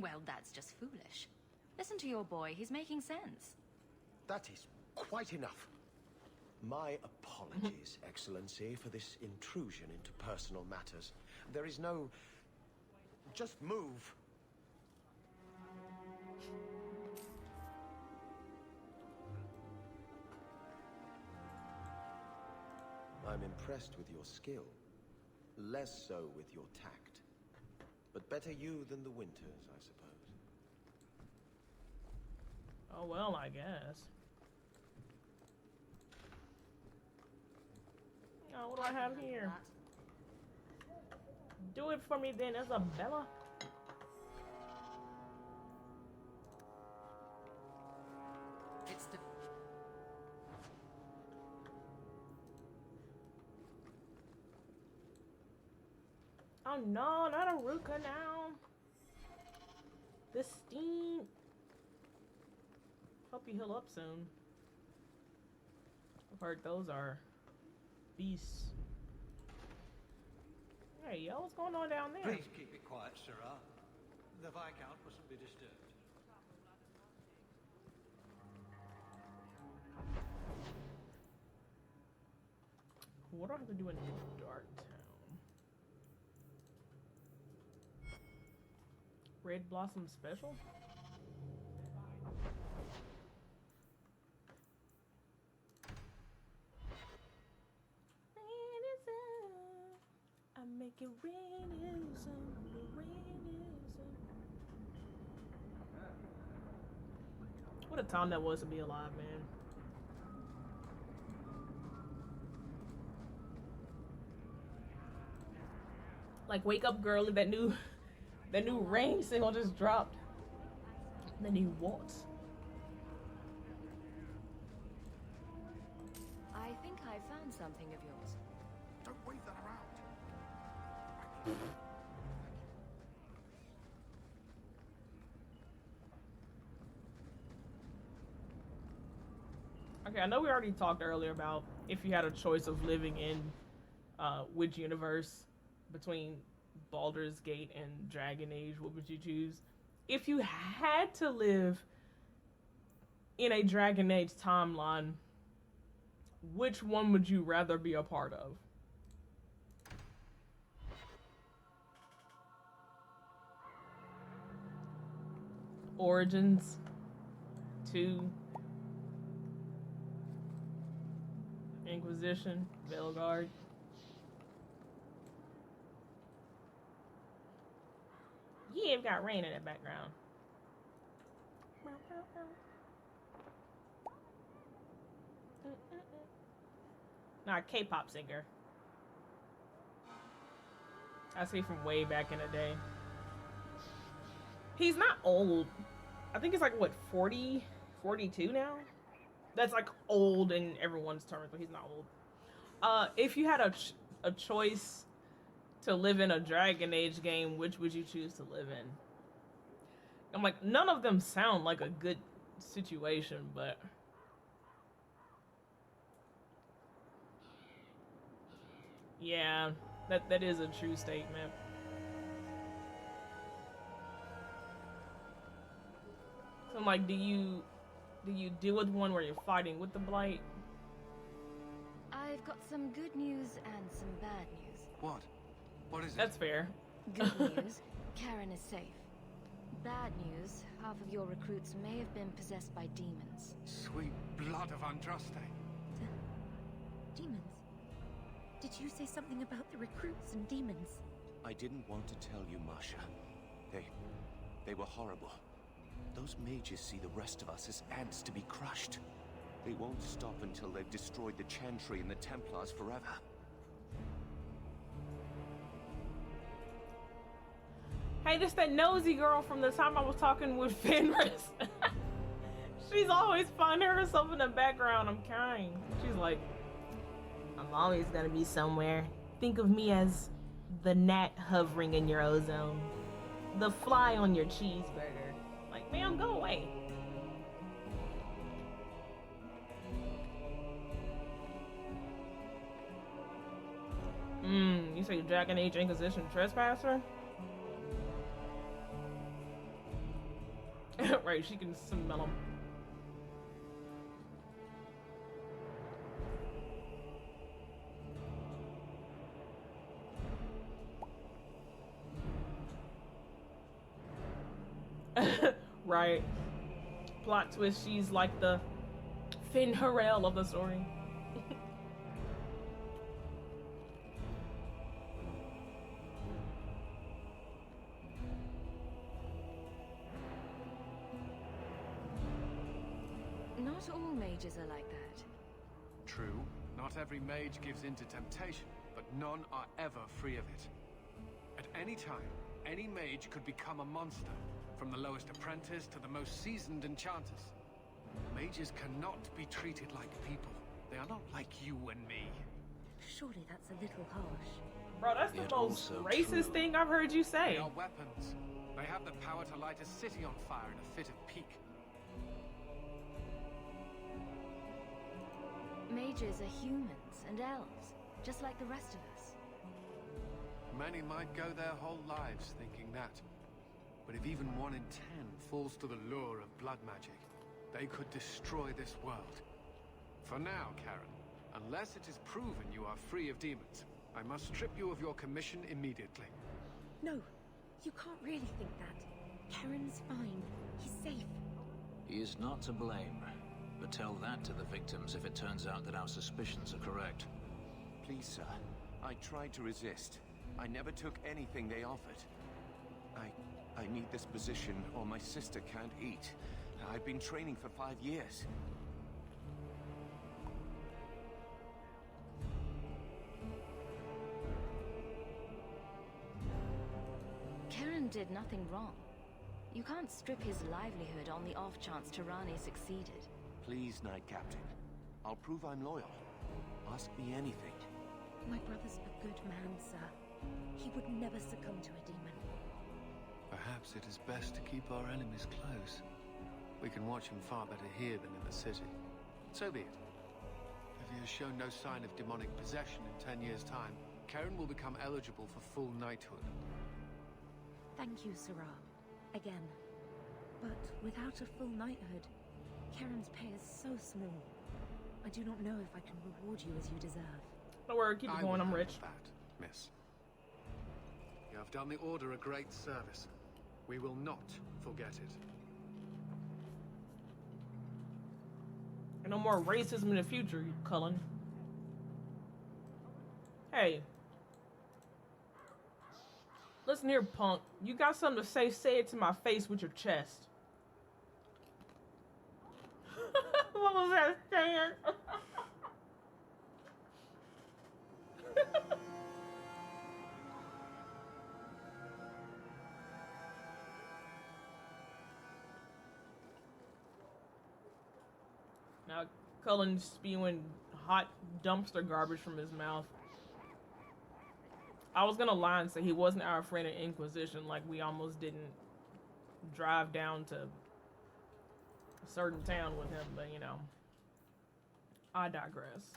[SPEAKER 11] Well, that's just foolish. Listen to your boy, he's making sense.
[SPEAKER 13] That is quite enough. My apologies, Excellency, for this intrusion into personal matters. There is no... Just move. I'm impressed with your skill. Less so with your tact. But better you than the Winters, I suppose.
[SPEAKER 1] Oh, well, I guess. Oh, what do I have here? Do it for me then, Isabella.
[SPEAKER 11] It's the...
[SPEAKER 1] Oh no, not a Ruka now. The steam. Hope you heal up soon. I've heard those are beasts. Hey, yo, what's going on down there?
[SPEAKER 18] Please keep it quiet, Sarah. The Viscount mustn't be disturbed.
[SPEAKER 1] What do I have to do in Dark Town? Red Blossom Special? I make it rainism. What a time that was to be alive, man. Like, wake up, girl, that new Rain single just dropped. The new Waltz.
[SPEAKER 11] I think I found something of yours.
[SPEAKER 5] Don't wave that around.
[SPEAKER 1] Okay, I know we already talked earlier about if you had a choice of living in which universe between Baldur's Gate and Dragon Age, what would you choose? If you had to live in a Dragon Age timeline, which one would you rather be a part of? Origins 2, Inquisition, Veilguard. Yeah, I've got rain in the background. Not a K-pop singer. I see from way back in the day. He's not old. I think he's like, what, 40, 42 now? That's like old in everyone's terms, but he's not old. If you had a choice to live in a Dragon Age game, which would you choose to live in? I'm like, none of them sound like a good situation, but... yeah, that is a true statement. So I'm like, do you deal with one where you're fighting with the Blight?
[SPEAKER 4] I've got some good news and some bad news.
[SPEAKER 12] What? What is it?
[SPEAKER 1] That's fair.
[SPEAKER 4] Good news, Karen is safe. Bad news, half of your recruits may have been possessed by demons.
[SPEAKER 12] Sweet blood of Andraste.
[SPEAKER 7] Demons? Did you say something about the recruits and demons?
[SPEAKER 3] I didn't want to tell you, Masha. They were horrible. Those mages see the rest of us as ants to be crushed. They won't stop until they've destroyed the Chantry and the Templars forever.
[SPEAKER 1] Hey, this that nosy girl from the time I was talking with Fenris. She's always finding herself in the background. I'm carrying. She's like, I'm always gonna be somewhere. Think of me as the gnat hovering in your ozone. The fly on your cheeseburger. Like, ma'am, go away. You say Dragon Age Inquisition Trespasser? Right, she can smell them. Right. Plot twist, she's like the Finn Harrell of the story.
[SPEAKER 4] Not all mages are like that.
[SPEAKER 12] True, not every mage gives in to temptation, but none are ever free of it. At any time, any mage could become a monster, from the lowest apprentice to the most seasoned enchanters. Mages cannot be treated like people. They are not like you and me.
[SPEAKER 7] Surely that's a little harsh.
[SPEAKER 1] Bro, that's the most racist thing I've heard you say.
[SPEAKER 12] They are weapons. They have the power to light a city on fire in a fit of pique.
[SPEAKER 4] Mages are humans and elves, just like the rest of us.
[SPEAKER 12] Many might go their whole lives thinking that. But if even 1 in 10 falls to the lure of blood magic, they could destroy this world. For now, Karen, unless it is proven you are free of demons, I must strip you of your commission immediately.
[SPEAKER 7] No, you can't really think that. Karen's fine. He's safe.
[SPEAKER 8] He is not to blame. But tell that to the victims if it turns out that our suspicions are correct.
[SPEAKER 3] Please, sir. I tried to resist. I never took anything they offered. I need this position or my sister can't eat. I've been training for 5 years.
[SPEAKER 4] Karen did nothing wrong. You can't strip his livelihood on the off chance Tirani succeeded.
[SPEAKER 3] Please, Knight Captain. I'll prove I'm loyal. Ask me anything.
[SPEAKER 7] My brother's a good man, sir. He would never succumb to a demon.
[SPEAKER 12] Perhaps it is best to keep our enemies close. We can watch him far better here than in the city. So be it. If he has shown no sign of demonic possession in 10 years' time, Karen will become eligible for full knighthood.
[SPEAKER 7] Thank you, Sarah. Again. But without a full knighthood, Karen's pay is so small. I do not know if I can reward you as you deserve.
[SPEAKER 1] Don't worry, keep it going, I'm rich.
[SPEAKER 12] That, miss. You have done the Order a great service. We will not forget it.
[SPEAKER 1] And no more racism in the future, you Cullen. Hey. Listen here, punk. You got something to say it to my face with your chest. What was that saying? Now, Cullen's spewing hot dumpster garbage from his mouth. I was gonna lie and say he wasn't our friend in Inquisition, like we almost didn't drive down to a certain town with him, but you know, I digress.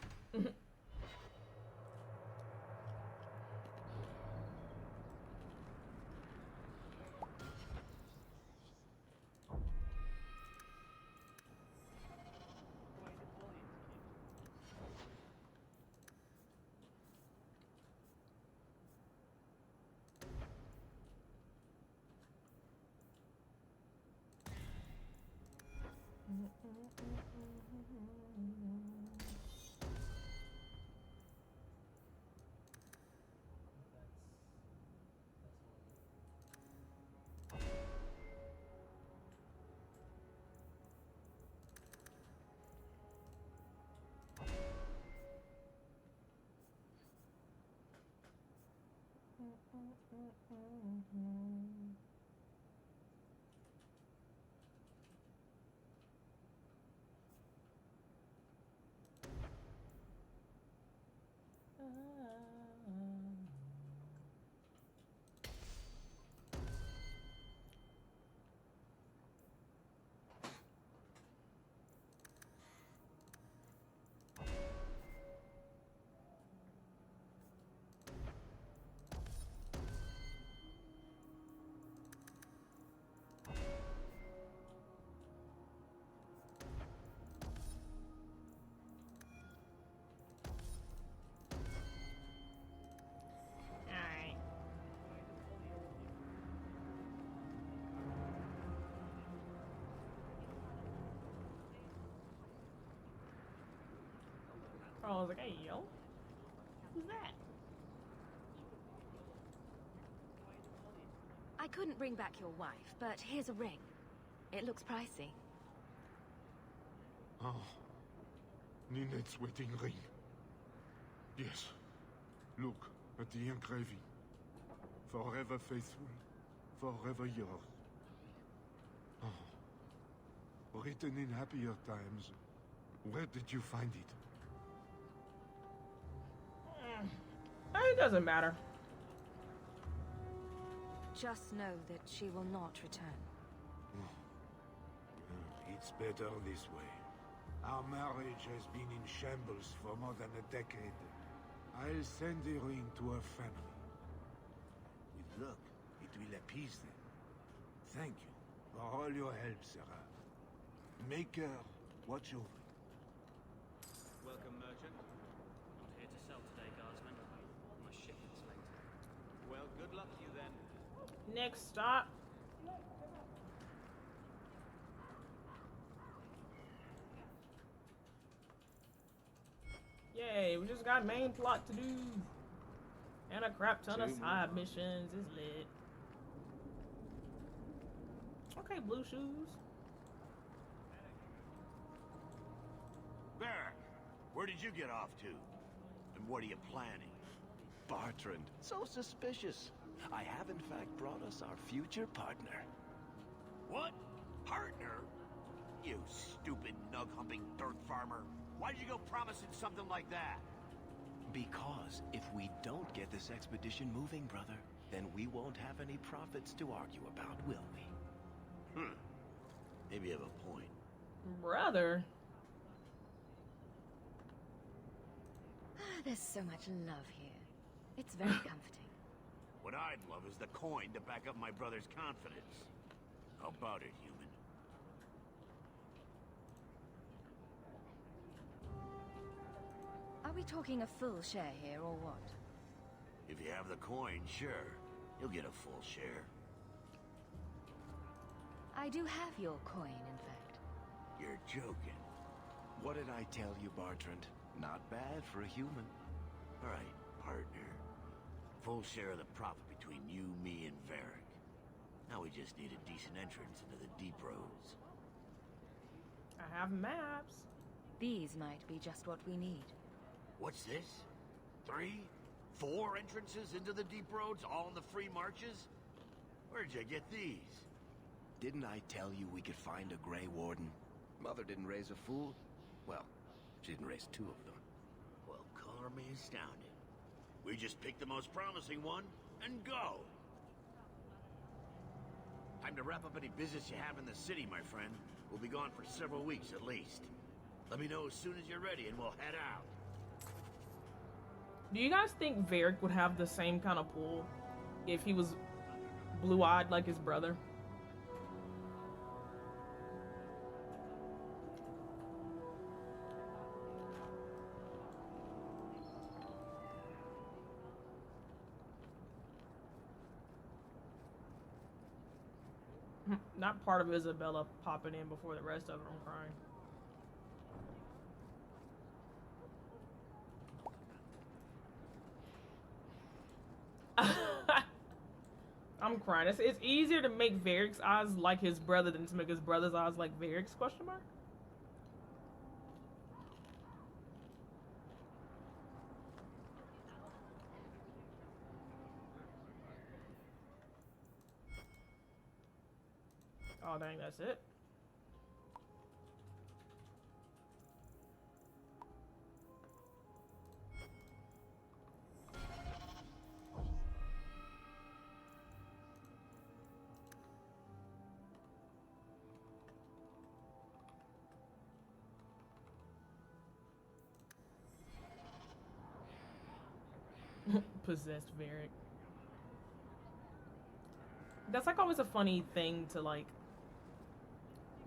[SPEAKER 1] I was like, hey, yo, who's that?
[SPEAKER 7] I couldn't bring back your wife, but here's a ring. It looks pricey.
[SPEAKER 19] Oh, Ninette's wedding ring. Yes. Look at the engraving. Forever faithful, forever yours. Oh, written in happier times. Where did you find it?
[SPEAKER 1] It doesn't matter.
[SPEAKER 7] Just know that she will not return.
[SPEAKER 19] It's better this way. Our marriage has been in shambles for more than a decade. I'll send the ring to her family. With luck, it will appease them. Thank you for all your help, Sarah. Make her watch over it.
[SPEAKER 20] Welcome, merchant. Not here to sell today, guardsman. My shipment's late. Well, good luck to you then.
[SPEAKER 1] Next stop. Yay, we just got main plot to do. And a crap ton of side missions. It's lit. Okay, blue shoes.
[SPEAKER 21] Baron, where did you get off to? And what are you planning?
[SPEAKER 13] Bartrand, so suspicious. I have in fact brought us our future partner.
[SPEAKER 21] What? Partner? You stupid nug-humping dirt farmer. Why'd you go promising something like that?
[SPEAKER 13] Because if we don't get this expedition moving, brother, then we won't have any profits to argue about, will we?
[SPEAKER 21] Maybe you have a point.
[SPEAKER 1] Brother.
[SPEAKER 7] There's so much love here. It's very comforting.
[SPEAKER 21] What I'd love is the coin to back up my brother's confidence. How about it, human?
[SPEAKER 4] Are we talking a full share here, or what?
[SPEAKER 21] If you have the coin, sure. You'll get a full share.
[SPEAKER 4] I do have your coin, in fact.
[SPEAKER 21] You're joking.
[SPEAKER 13] What did I tell you, Bartrand? Not bad for a human.
[SPEAKER 21] All right, partner. Full share of the profit between you, me, and Varric. Now we just need a decent entrance into the deep roads.
[SPEAKER 1] I have maps.
[SPEAKER 4] These might be just what we need.
[SPEAKER 21] What's this? 3? 4 entrances into the deep roads, all in the free marches? Where'd you get these?
[SPEAKER 13] Didn't I tell you we could find a Grey Warden? Mother didn't raise a fool. Well, she didn't raise 2 of them.
[SPEAKER 21] Well, color me astounded. We just pick the most promising one and go. Time to wrap up any business you have in the city, my friend. We'll be gone for several weeks at least. Let me know as soon as you're ready and we'll head out.
[SPEAKER 1] Do you guys think Varric would have the same kind of pull if he was blue-eyed like his brother? Not part of Isabella popping in before the rest of them crying. I'm crying. It's easier to make Varric's eyes like his brother than to make his brother's eyes like Varric's, question mark? Oh dang, that's it. Possessed Varric. That's like always a funny thing to like.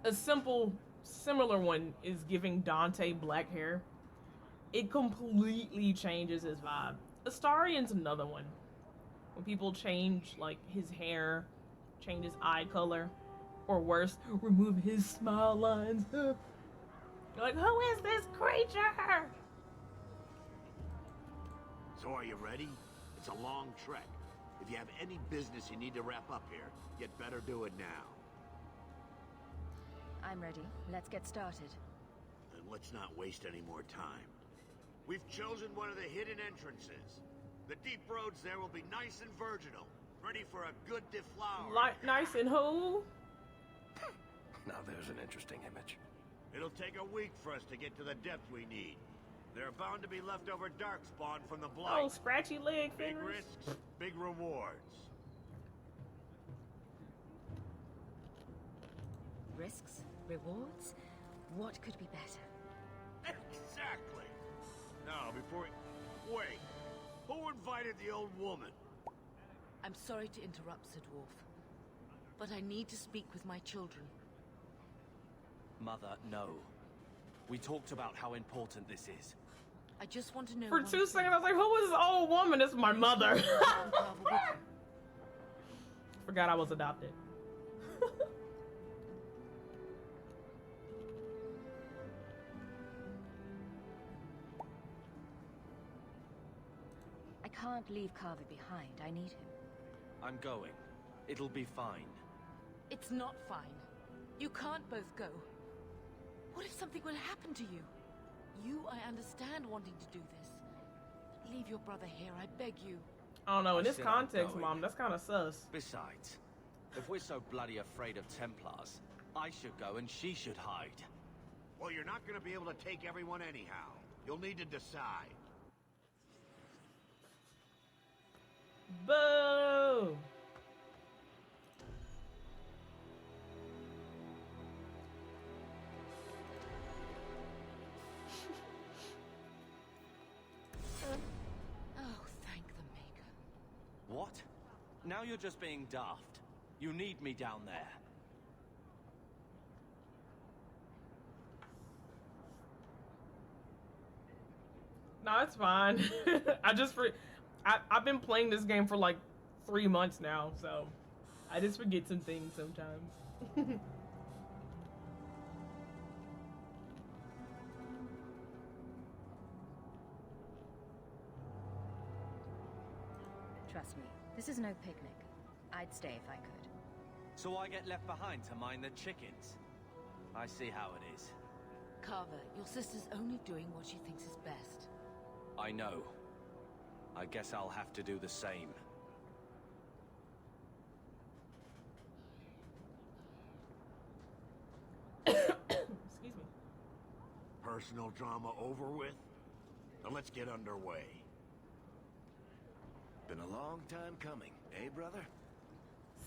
[SPEAKER 1] A similar one is giving Dante black hair. It completely changes his vibe. Astarion's another one. When people change like his hair, change his eye color, or worse, remove his smile lines. You're like, who is this creature?
[SPEAKER 21] So are you ready? It's a long trek. If you have any business you need to wrap up here, you'd better do it now.
[SPEAKER 4] I'm ready. Let's get started.
[SPEAKER 21] And let's not waste any more time. We've chosen one of the hidden entrances. The deep roads there will be nice and virginal, ready for a good deflower.
[SPEAKER 1] Like nice and who?
[SPEAKER 13] Now there's an interesting image.
[SPEAKER 21] It'll take a week for us to get to the depth we need. There are bound to be leftover darkspawn from the Blight.
[SPEAKER 1] Oh, scratchy leg
[SPEAKER 21] Big
[SPEAKER 1] fingers.
[SPEAKER 21] risks, big rewards.
[SPEAKER 4] Risks? Rewards? What could be better?
[SPEAKER 21] Exactly. Now, before wait, who invited the old woman?
[SPEAKER 9] I'm sorry to interrupt, Sir Dwarf, but I need to speak with my children.
[SPEAKER 22] Mother, no. We talked about how important this is.
[SPEAKER 9] I just want to know.
[SPEAKER 1] For 2 seconds, I was like, who is this old woman? It's my mother. Forgot I was adopted.
[SPEAKER 4] I can't leave Carver behind. I need him.
[SPEAKER 22] I'm going. It'll be fine.
[SPEAKER 9] It's not fine. You can't both go. What if something will happen to you? You, I understand wanting to do this. But leave your brother here, I beg you.
[SPEAKER 1] I don't know. In
[SPEAKER 22] I
[SPEAKER 1] this
[SPEAKER 22] said I'm
[SPEAKER 1] context,
[SPEAKER 22] going.
[SPEAKER 1] Mom, that's kind of sus.
[SPEAKER 22] Besides, if we're so bloody afraid of Templars, I should go and she should hide.
[SPEAKER 21] Well, you're not going to be able to take everyone anyhow. You'll need to decide.
[SPEAKER 1] Boo!
[SPEAKER 9] Oh, thank the Maker.
[SPEAKER 22] What? Now you're just being daft. You need me down there.
[SPEAKER 1] No, it's fine. I've been playing this game for like 3 months now, so I just forget some things sometimes.
[SPEAKER 4] Trust me, this is no picnic. I'd stay if I could.
[SPEAKER 22] So I get left behind to mind the chickens. I see how it is.
[SPEAKER 9] Carver, your sister's only doing what she thinks is best.
[SPEAKER 22] I know. I guess I'll have to do the same.
[SPEAKER 1] Excuse me.
[SPEAKER 21] Personal drama over with? Now let's get underway.
[SPEAKER 13] Been a long time coming, eh, brother?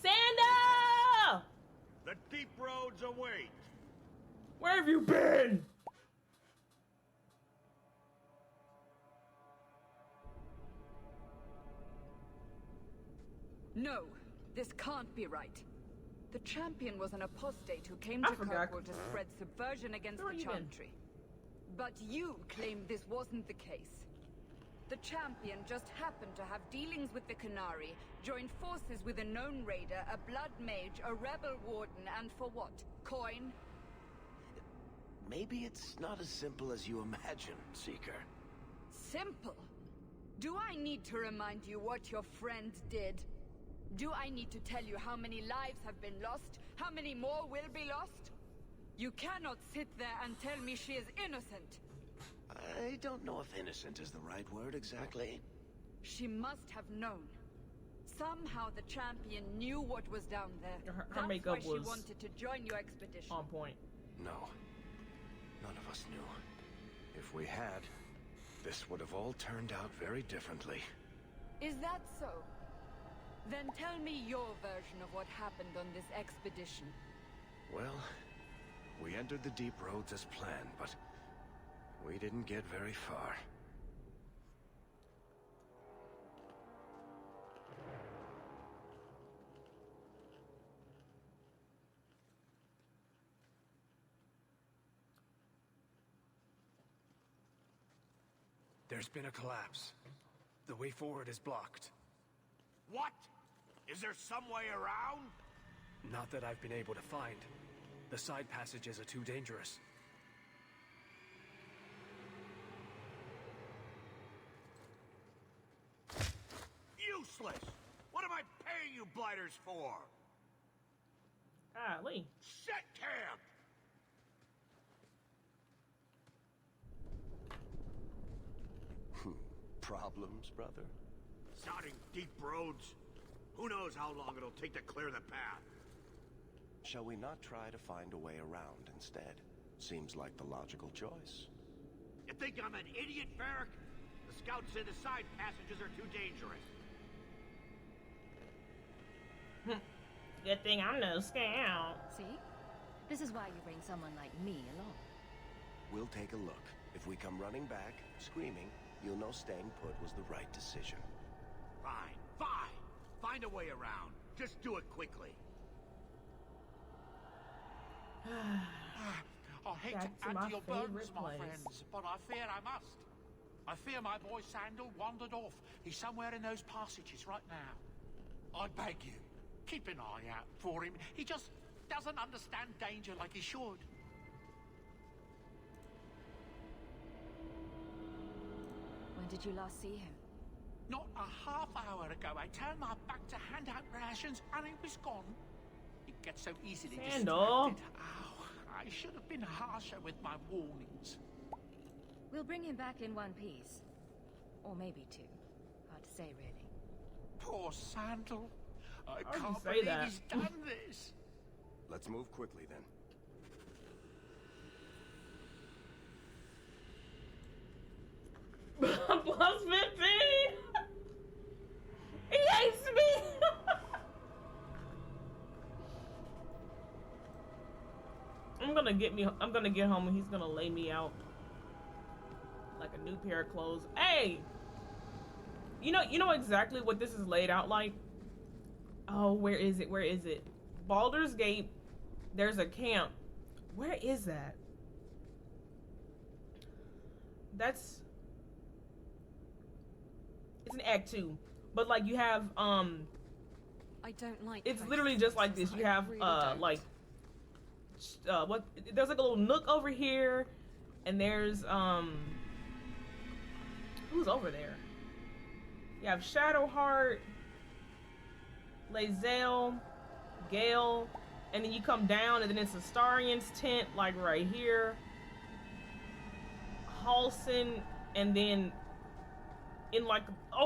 [SPEAKER 1] Santa!
[SPEAKER 21] The deep roads await.
[SPEAKER 1] Where have you been?
[SPEAKER 2] No, this can't be right. The champion was an apostate who came to Kirkwall to spread subversion against the Chantry. But you claim this wasn't the case. The champion just happened to have dealings with the Qunari, joined forces with a known raider, a blood mage, a rebel warden, and for what? Coin?
[SPEAKER 13] Maybe it's not as simple as you imagine, Seeker.
[SPEAKER 2] Simple? Do I need to remind you what your friend did? Do I need to tell you how many lives have been lost? How many more will be lost? You cannot sit there and tell me she is innocent.
[SPEAKER 13] I don't know if innocent is the right word exactly.
[SPEAKER 2] She must have known. Somehow the champion knew what was down there.
[SPEAKER 1] Her makeup
[SPEAKER 2] That's why
[SPEAKER 1] was
[SPEAKER 2] she wanted to join your expedition.
[SPEAKER 1] on point.
[SPEAKER 13] No. None of us knew. If we had, this would have all turned out very differently.
[SPEAKER 2] Is that so? Then tell me your version of what happened on this expedition.
[SPEAKER 13] Well, we entered the deep roads as planned, but we didn't get very far.
[SPEAKER 12] There's been a collapse. The way forward is blocked.
[SPEAKER 21] What? Is there some way around?
[SPEAKER 12] Not that I've been able to find. The side passages are too dangerous.
[SPEAKER 21] Useless! What am I paying you blighters for?
[SPEAKER 1] Golly.
[SPEAKER 21] Set camp!
[SPEAKER 13] Problems, brother?
[SPEAKER 21] Sounding deep roads. Who knows how long it'll take to clear the path?
[SPEAKER 13] Shall we not try to find a way around instead? Seems like the logical choice.
[SPEAKER 21] You think I'm an idiot, Varric? The scouts say the side passages are too dangerous.
[SPEAKER 1] Good thing I'm no scout.
[SPEAKER 4] See? This is why you bring someone like me along.
[SPEAKER 13] We'll take a look. If we come running back, screaming, you'll know staying put was the right decision.
[SPEAKER 21] Fine, fine. Find a way around. Just do it quickly.
[SPEAKER 10] I hate
[SPEAKER 1] That's
[SPEAKER 10] to add
[SPEAKER 1] my
[SPEAKER 10] to your burdens,
[SPEAKER 1] favorite
[SPEAKER 10] my
[SPEAKER 1] place.
[SPEAKER 10] friends, but I fear I must. I fear my boy Sandal wandered off. He's somewhere in those passages right now. I beg you, keep an eye out for him. He just doesn't understand danger like he should.
[SPEAKER 4] When did you last see him?
[SPEAKER 10] Not a half hour ago, I turned my back to hand out rations, and he was gone. He gets so easily
[SPEAKER 1] Sandal.
[SPEAKER 10] distracted. Oh, I should have been harsher with my warnings.
[SPEAKER 4] We'll bring him back in one piece. Or maybe two. Hard to say, really.
[SPEAKER 10] Poor Sandal. I
[SPEAKER 1] How'd you
[SPEAKER 10] can't
[SPEAKER 1] say
[SPEAKER 10] believe
[SPEAKER 1] that?
[SPEAKER 10] he's done this.
[SPEAKER 13] Let's move quickly then.
[SPEAKER 1] Plus 15! He hates me! I'm gonna get home and he's gonna lay me out like a new pair of clothes. Hey! You know exactly what this is laid out like? Oh, where is it? Where is it? Baldur's Gate. There's a camp. Where is that? It's an Act 2. But like you have
[SPEAKER 7] I don't like
[SPEAKER 1] it's literally just like this. You have like what there's like a little nook over here, and there's who's over there? You have Shadowheart, Lae'zel, Gale, and then you come down and then it's Astarion's tent like right here. Halsin, and then in like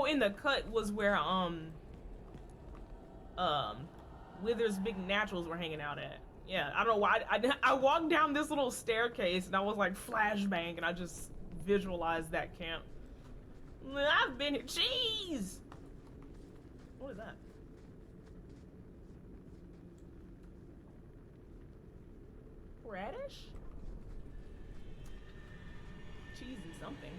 [SPEAKER 1] in the cut was where Wither's big naturals were hanging out at. Yeah, I don't know why I walked down this little staircase and I was like flashbang and I just visualized that camp. I've been here. Cheese. What is that? Radish? Cheesy something.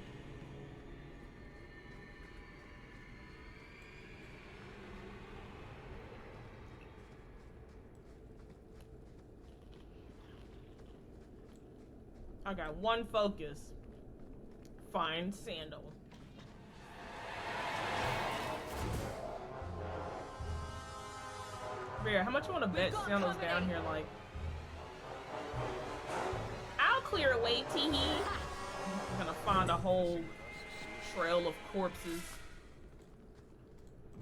[SPEAKER 1] I got one focus. Find Sandal. Bear, how much you want to bet Sandal's down here? Like, I'll clear away, teehee. I'm gonna find a whole trail of corpses,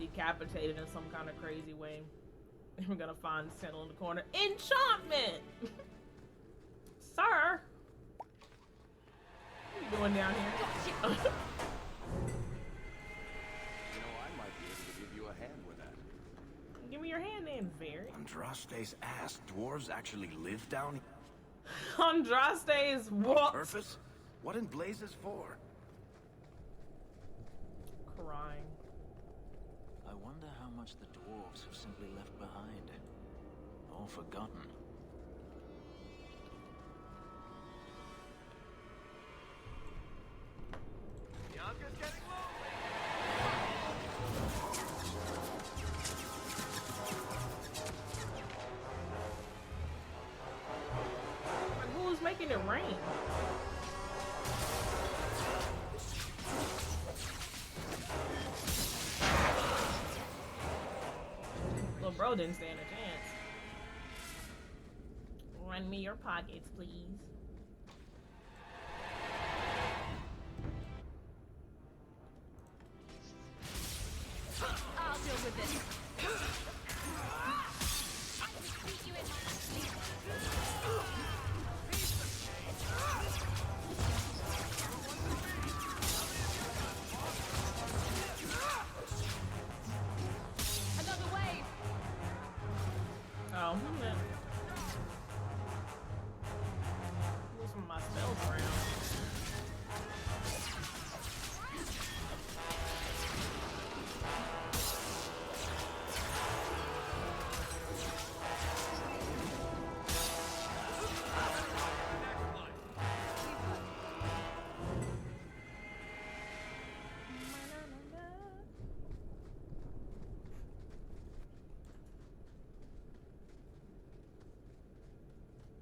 [SPEAKER 1] decapitated in some kind of crazy way. And we're gonna find Sandal in the corner. Enchantment, sir. What are you doing down here?
[SPEAKER 3] You know, I might be able to give you a hand with that.
[SPEAKER 1] Give me your hand then, Very.
[SPEAKER 3] Andraste's ass. Dwarves actually live down here?
[SPEAKER 1] Andraste's what?
[SPEAKER 3] On purpose? What in blazes for?
[SPEAKER 1] Crying.
[SPEAKER 8] I wonder how much the dwarves have simply left behind. All forgotten.
[SPEAKER 3] Bianca's getting lonely.
[SPEAKER 1] And who's making it rain? Little bro didn't stand a chance. Run me your pockets, please.
[SPEAKER 7] I'll deal with this.
[SPEAKER 2] Another wave.
[SPEAKER 1] Oh, man. Move some of my spells around.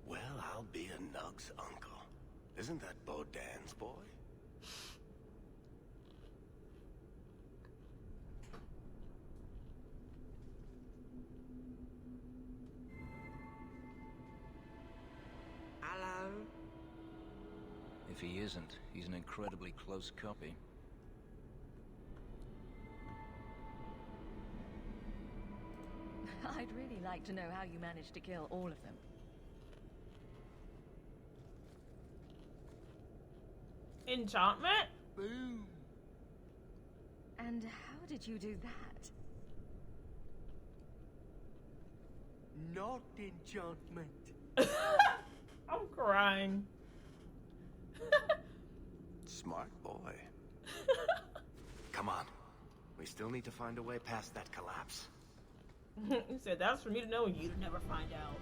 [SPEAKER 3] Well, I'll be a Nug's uncle. Isn't that Bodan's boy?
[SPEAKER 16] Hello?
[SPEAKER 8] If he isn't, he's an incredibly close copy.
[SPEAKER 4] I'd really like to know how you managed to kill all of them.
[SPEAKER 1] Enchantment?
[SPEAKER 3] Boom.
[SPEAKER 4] And how did you do that?
[SPEAKER 3] Not enchantment.
[SPEAKER 1] I'm crying.
[SPEAKER 3] Smart boy. Come on. We still need to find a way past that collapse.
[SPEAKER 1] He said, that's for me to know and you to never find out.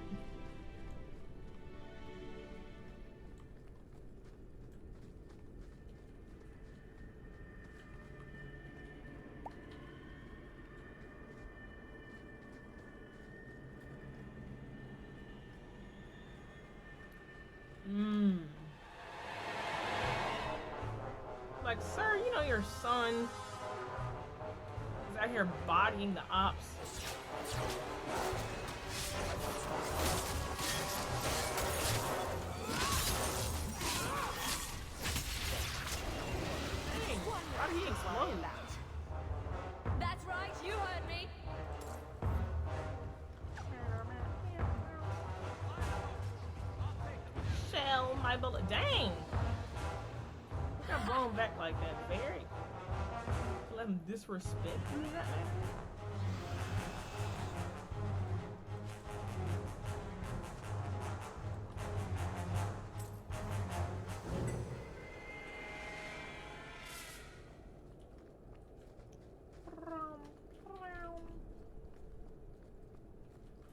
[SPEAKER 1] Like, sir, you know your son is out here bodying the ops. Dang, why did he explode?
[SPEAKER 2] That's right, you heard me.
[SPEAKER 1] Shell my bullet. Dang! Got blown back like that. Very. Let him disrespect you that man.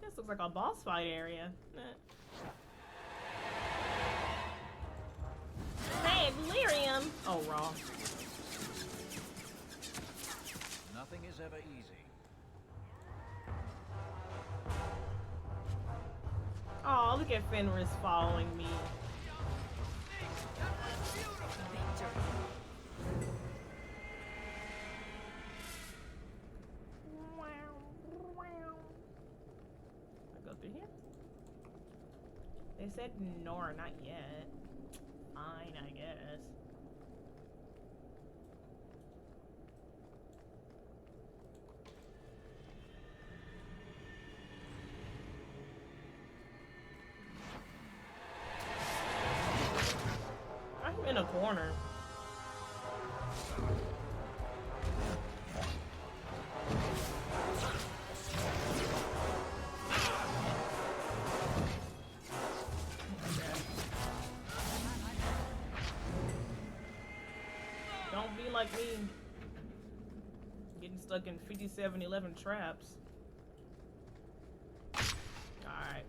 [SPEAKER 1] This looks like a boss fight area. Hey, Delirium! Oh, wrong.
[SPEAKER 8] Nothing is ever easy.
[SPEAKER 1] Oh, look at Fenris following me. I go through here? They said no, not yet. Fine, I guess. I'm in a corner. Don't be like me, getting stuck in 5711 traps. Alright.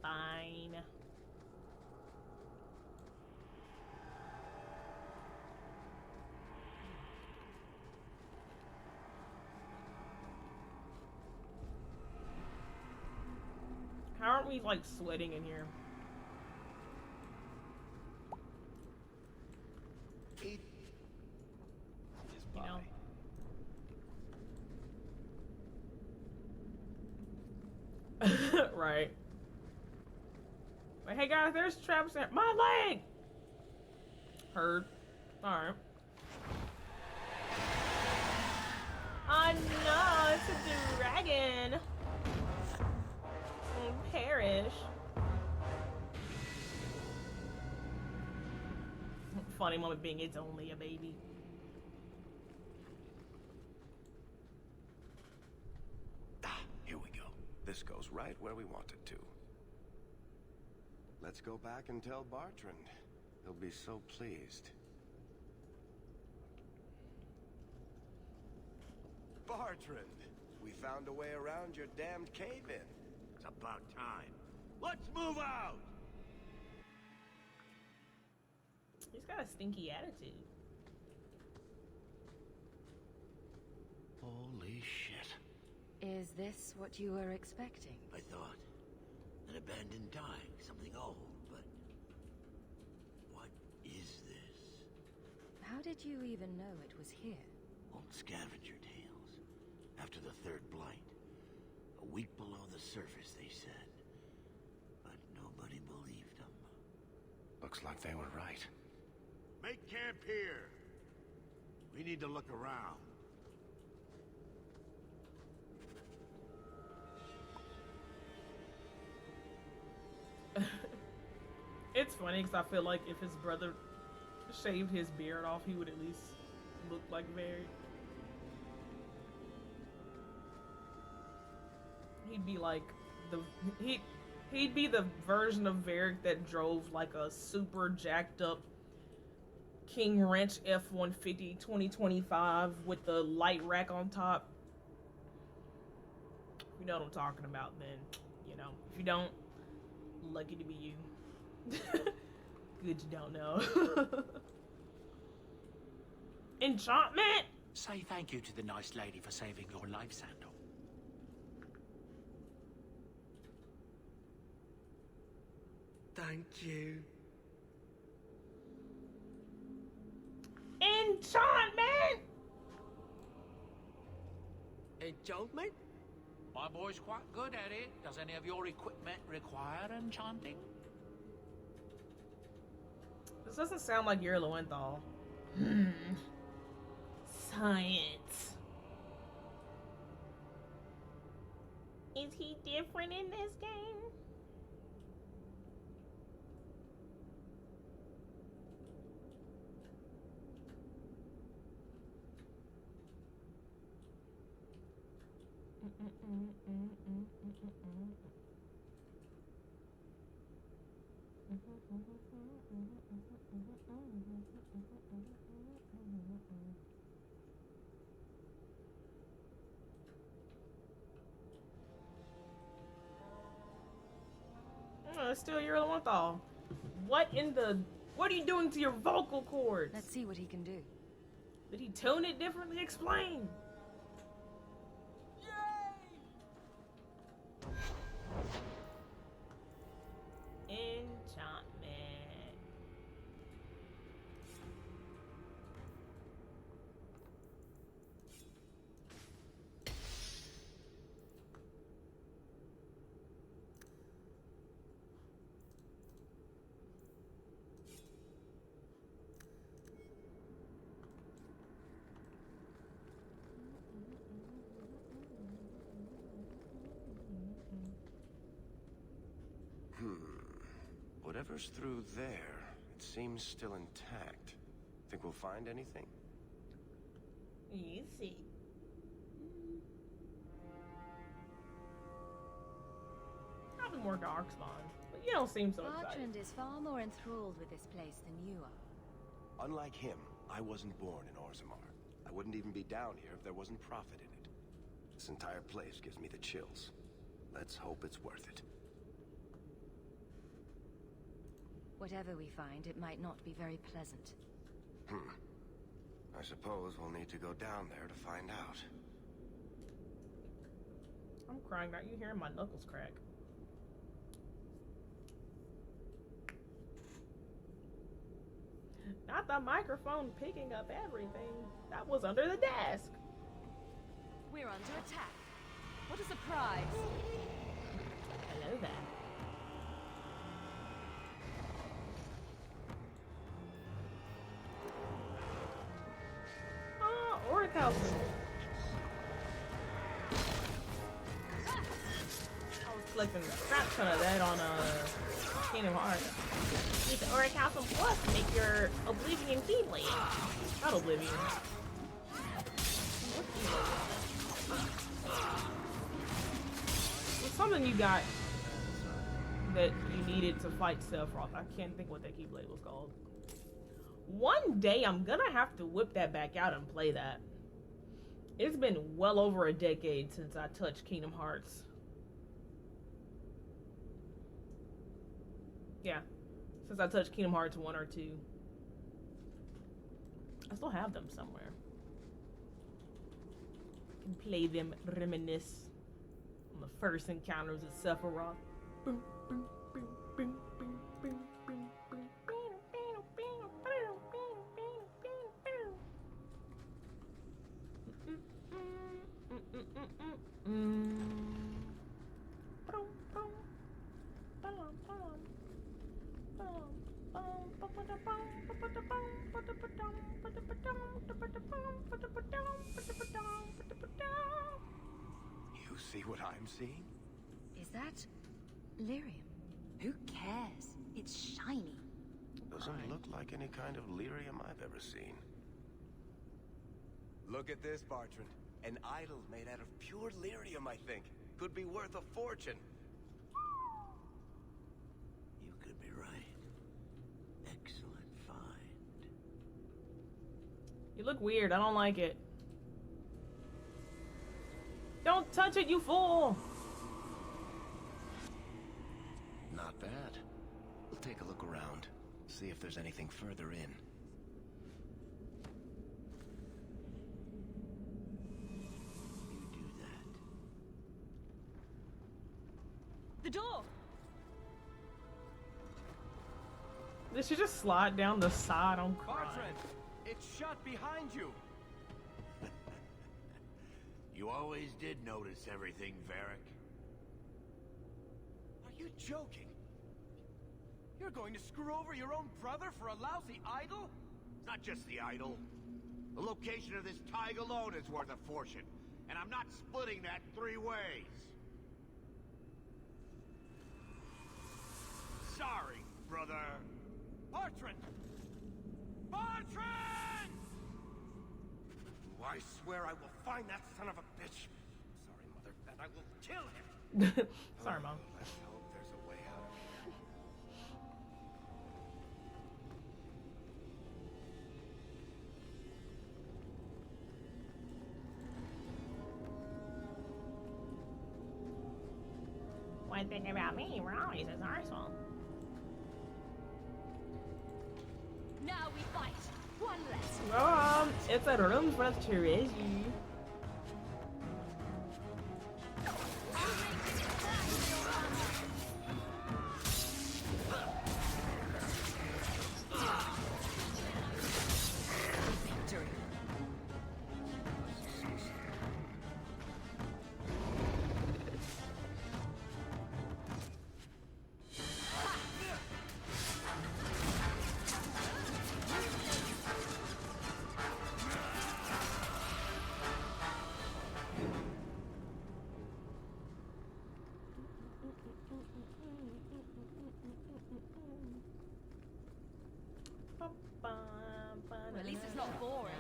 [SPEAKER 1] Fine. How aren't we like sweating in here? You know? Right. But hey guys, there's traps there. My leg! Heard. Alright. Oh no, it's a dragon! Perish. Funny moment being it's only a baby.
[SPEAKER 13] Here we go. This goes right where we want it to. Let's go back and tell Bartrand. He'll be so pleased. Bartrand, we found a way around your damned cave-in.
[SPEAKER 21] It's about time. Let's move out!
[SPEAKER 1] He's got a stinky attitude.
[SPEAKER 21] Holy shit.
[SPEAKER 4] Is this what you were expecting?
[SPEAKER 21] I thought. An abandoned dike, something old, but... what is this?
[SPEAKER 4] How did you even know it was here?
[SPEAKER 21] Old scavenger tales. After the third blight. A week below the surface, they said. But nobody believed them.
[SPEAKER 13] Looks like they were right.
[SPEAKER 21] Make camp here. We need to look around.
[SPEAKER 1] It's funny because I feel like if his brother shaved his beard off, he would at least look like Varric. He'd be like he'd be the version of Varric that drove like a super jacked up King Wrench F-150 2025 with the light rack on top. If you know what I'm talking about, then you know. If you don't, lucky to be you. Good you don't know. Enchantment?
[SPEAKER 10] Say thank you to the nice lady for saving your life, Sandal.
[SPEAKER 21] you.
[SPEAKER 1] Enchantment!
[SPEAKER 21] Enchantment?
[SPEAKER 10] My boy's quite good at it. Does any of your equipment require enchanting?
[SPEAKER 1] This doesn't sound like your Lowenthal. Science. Is he different in this game? It's still your Lowenthal. What are you doing to your vocal cords?
[SPEAKER 2] Let's see what he can do.
[SPEAKER 1] Did he tone it differently? Explain. Enchantment.
[SPEAKER 13] Whatever's through there, it seems still intact. Think we'll find anything?
[SPEAKER 1] Easy. Probably more darkspawn, but you don't seem so excited.
[SPEAKER 4] Bertrand is far more enthralled with this place than you are.
[SPEAKER 13] Unlike him, I wasn't born in Orzammar. I wouldn't even be down here if there wasn't profit in it. This entire place gives me the chills. Let's hope it's worth it.
[SPEAKER 4] Whatever we find, it might not be very pleasant.
[SPEAKER 13] I suppose we'll need to go down there to find out.
[SPEAKER 1] I'm crying. Are you hearing my knuckles crack? Not the microphone picking up everything. That was under the desk.
[SPEAKER 2] We're under attack. What a surprise.
[SPEAKER 1] Hello there. Orichalcum. I was collecting a crap ton of that on Kingdom Hearts. Use the Orichalcum Plus to make your Oblivion Keyblade. Not Oblivion. What's something you got that you needed to fight Sephiroth? I can't think what that Keyblade was called. One day I'm gonna have to whip that back out and play that. It's been well over a decade since I touched Kingdom Hearts. Yeah, since I touched Kingdom Hearts 1 or 2. I still have them somewhere. I can play them, reminisce on the first encounters with Sephiroth. Boom, boom, boom, boom, boom, boom, boom.
[SPEAKER 13] You see what I'm seeing?
[SPEAKER 4] Is that lyrium? Who cares? It's shiny.
[SPEAKER 13] Doesn't look like any kind of lyrium I've ever seen. Look at this, Bertrand. An idol made out of pure lyrium, I think. Could be worth a fortune.
[SPEAKER 21] You could be right. Excellent find.
[SPEAKER 1] You look weird. I don't like it. Don't touch it, you fool!
[SPEAKER 13] Not bad. We'll take a look around. See if there's anything further in.
[SPEAKER 2] The door!
[SPEAKER 1] Did she just slide down the side on crying?
[SPEAKER 22] It's shut behind you.
[SPEAKER 21] You always did notice everything, Varric.
[SPEAKER 22] Are you joking? You're going to screw over your own brother for a lousy idol?
[SPEAKER 21] It's not just the idol. The location of this tag alone is worth a fortune, and I'm not splitting that 3 ways. Sorry, brother.
[SPEAKER 22] Bartrand! Bartrand! I swear I will find that son of a bitch. Sorry, Mother, and I will kill him.
[SPEAKER 1] Sorry, Mom.
[SPEAKER 22] Let's hope there's a way out.
[SPEAKER 1] One thing about me, we're always resourceful.
[SPEAKER 4] Now we fight. One less.
[SPEAKER 1] It's a room for treasure.
[SPEAKER 4] At least it's not boring.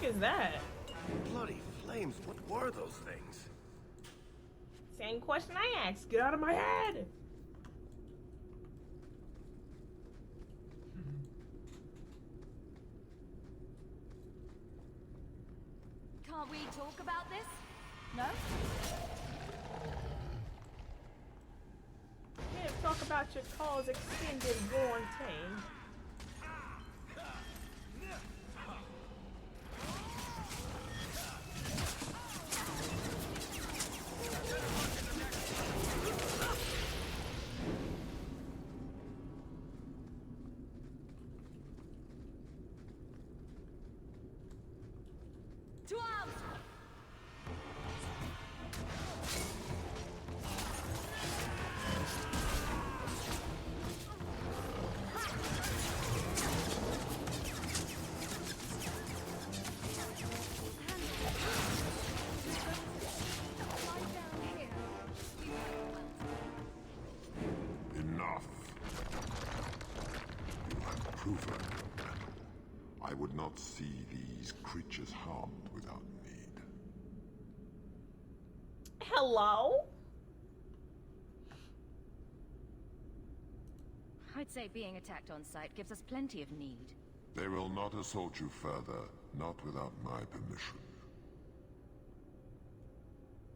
[SPEAKER 4] Is that?
[SPEAKER 13] Bloody flames, what were those things?
[SPEAKER 1] Same question I asked. Get out of my head!
[SPEAKER 4] Can't we talk about this? No?
[SPEAKER 1] Can't talk about your car's extended warranty.
[SPEAKER 14] I would not see these creatures harmed without need.
[SPEAKER 1] Hello?
[SPEAKER 4] I'd say being attacked on sight gives us plenty of need.
[SPEAKER 14] They will not assault you further, not without my permission.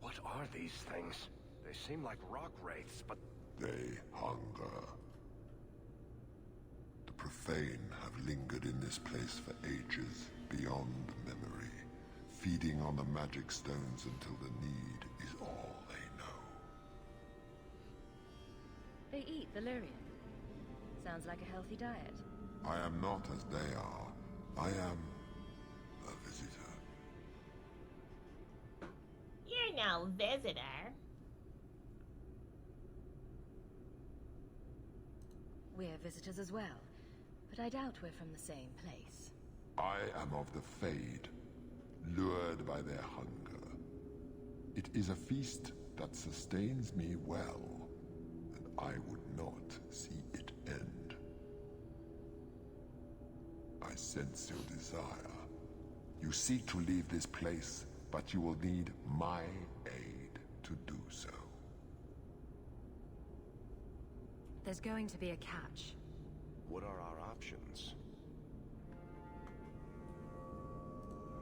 [SPEAKER 13] What are these things? They seem like rock wraiths, but...
[SPEAKER 14] They hunger. The profane have lingered in this place for ages, beyond memory, feeding on the magic stones until the need is all they know.
[SPEAKER 4] They eat Valyrian. Sounds like a healthy diet.
[SPEAKER 14] I am not as they are. I am a visitor.
[SPEAKER 1] You're no visitor.
[SPEAKER 4] We're visitors as well, but I doubt we're from the same place.
[SPEAKER 14] I am of the Fade, lured by their hunger. It is a feast that sustains me well, and I would not see it end. I sense your desire. You seek to leave this place, but you will need my aid to do so.
[SPEAKER 7] There's going to be a catch.
[SPEAKER 13] What are our options?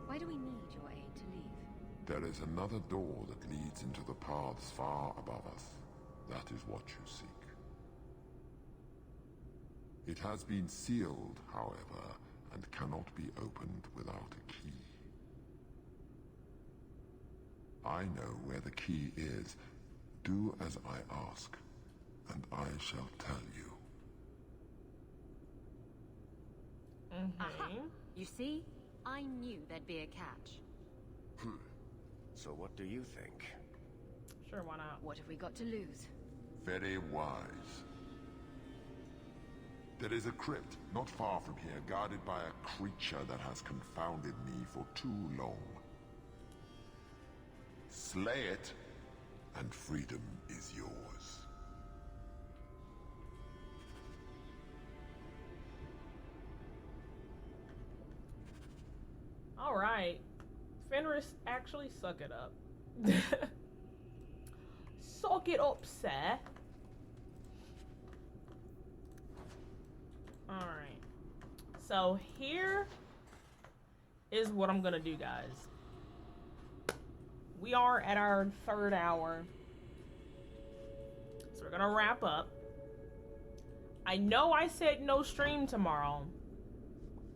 [SPEAKER 7] Why do we need your aid to leave?
[SPEAKER 14] There is another door that leads into the paths far above us. That is what you seek. It has been sealed, however, and cannot be opened without a key. I know where the key is. Do as I ask, and I shall tell you.
[SPEAKER 7] Aha. You see? I knew there'd be a catch.
[SPEAKER 13] So what do you think?
[SPEAKER 1] Sure, why not?
[SPEAKER 7] What have we got to lose?
[SPEAKER 14] Very wise. There is a crypt not far from here, guarded by a creature that has confounded me for too long. Slay it, and freedom is yours.
[SPEAKER 1] Alright. Fenris, actually suck it up. Suck it up, sir. Alright. So here is what I'm gonna do, guys. We are at our 3rd hour. So we're gonna wrap up. I know I said no stream tomorrow,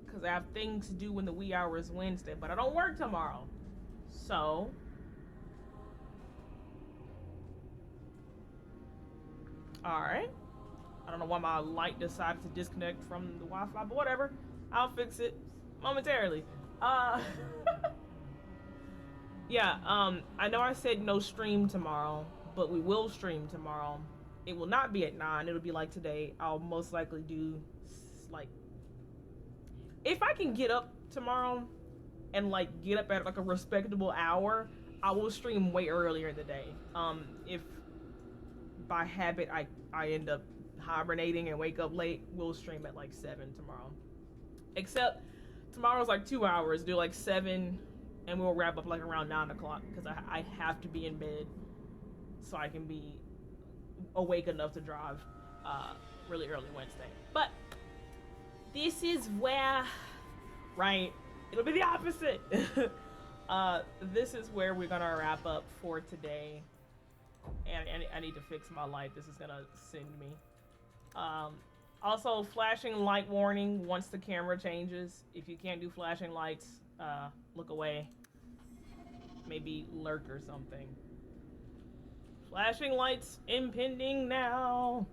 [SPEAKER 1] because I have things to do when the wee hour is Wednesday, but I don't work tomorrow. So alright. I don't know why my light decided to disconnect from the Wi-Fi, but whatever. I'll fix it momentarily. Yeah, I know I said no stream tomorrow, but we will stream tomorrow. It will not be at 9, it'll be like today. I'll most likely do, like, if I can get up tomorrow and, like, get up at, like, a respectable hour, I will stream way earlier in the day. If by habit I end up hibernating and wake up late, we'll stream at, like, 7 tomorrow. Except, tomorrow's, like, 2 hours, do, like, 7... and we'll wrap up like around 9 o'clock because I have to be in bed so I can be awake enough to drive really early Wednesday. But this is where, right, it'll be the opposite. This is where we're gonna wrap up for today. And I need to fix my light. This is gonna send me. Also, flashing light warning once the camera changes. If you can't do flashing lights, look away. Maybe lurk or something. Flashing lights impending now.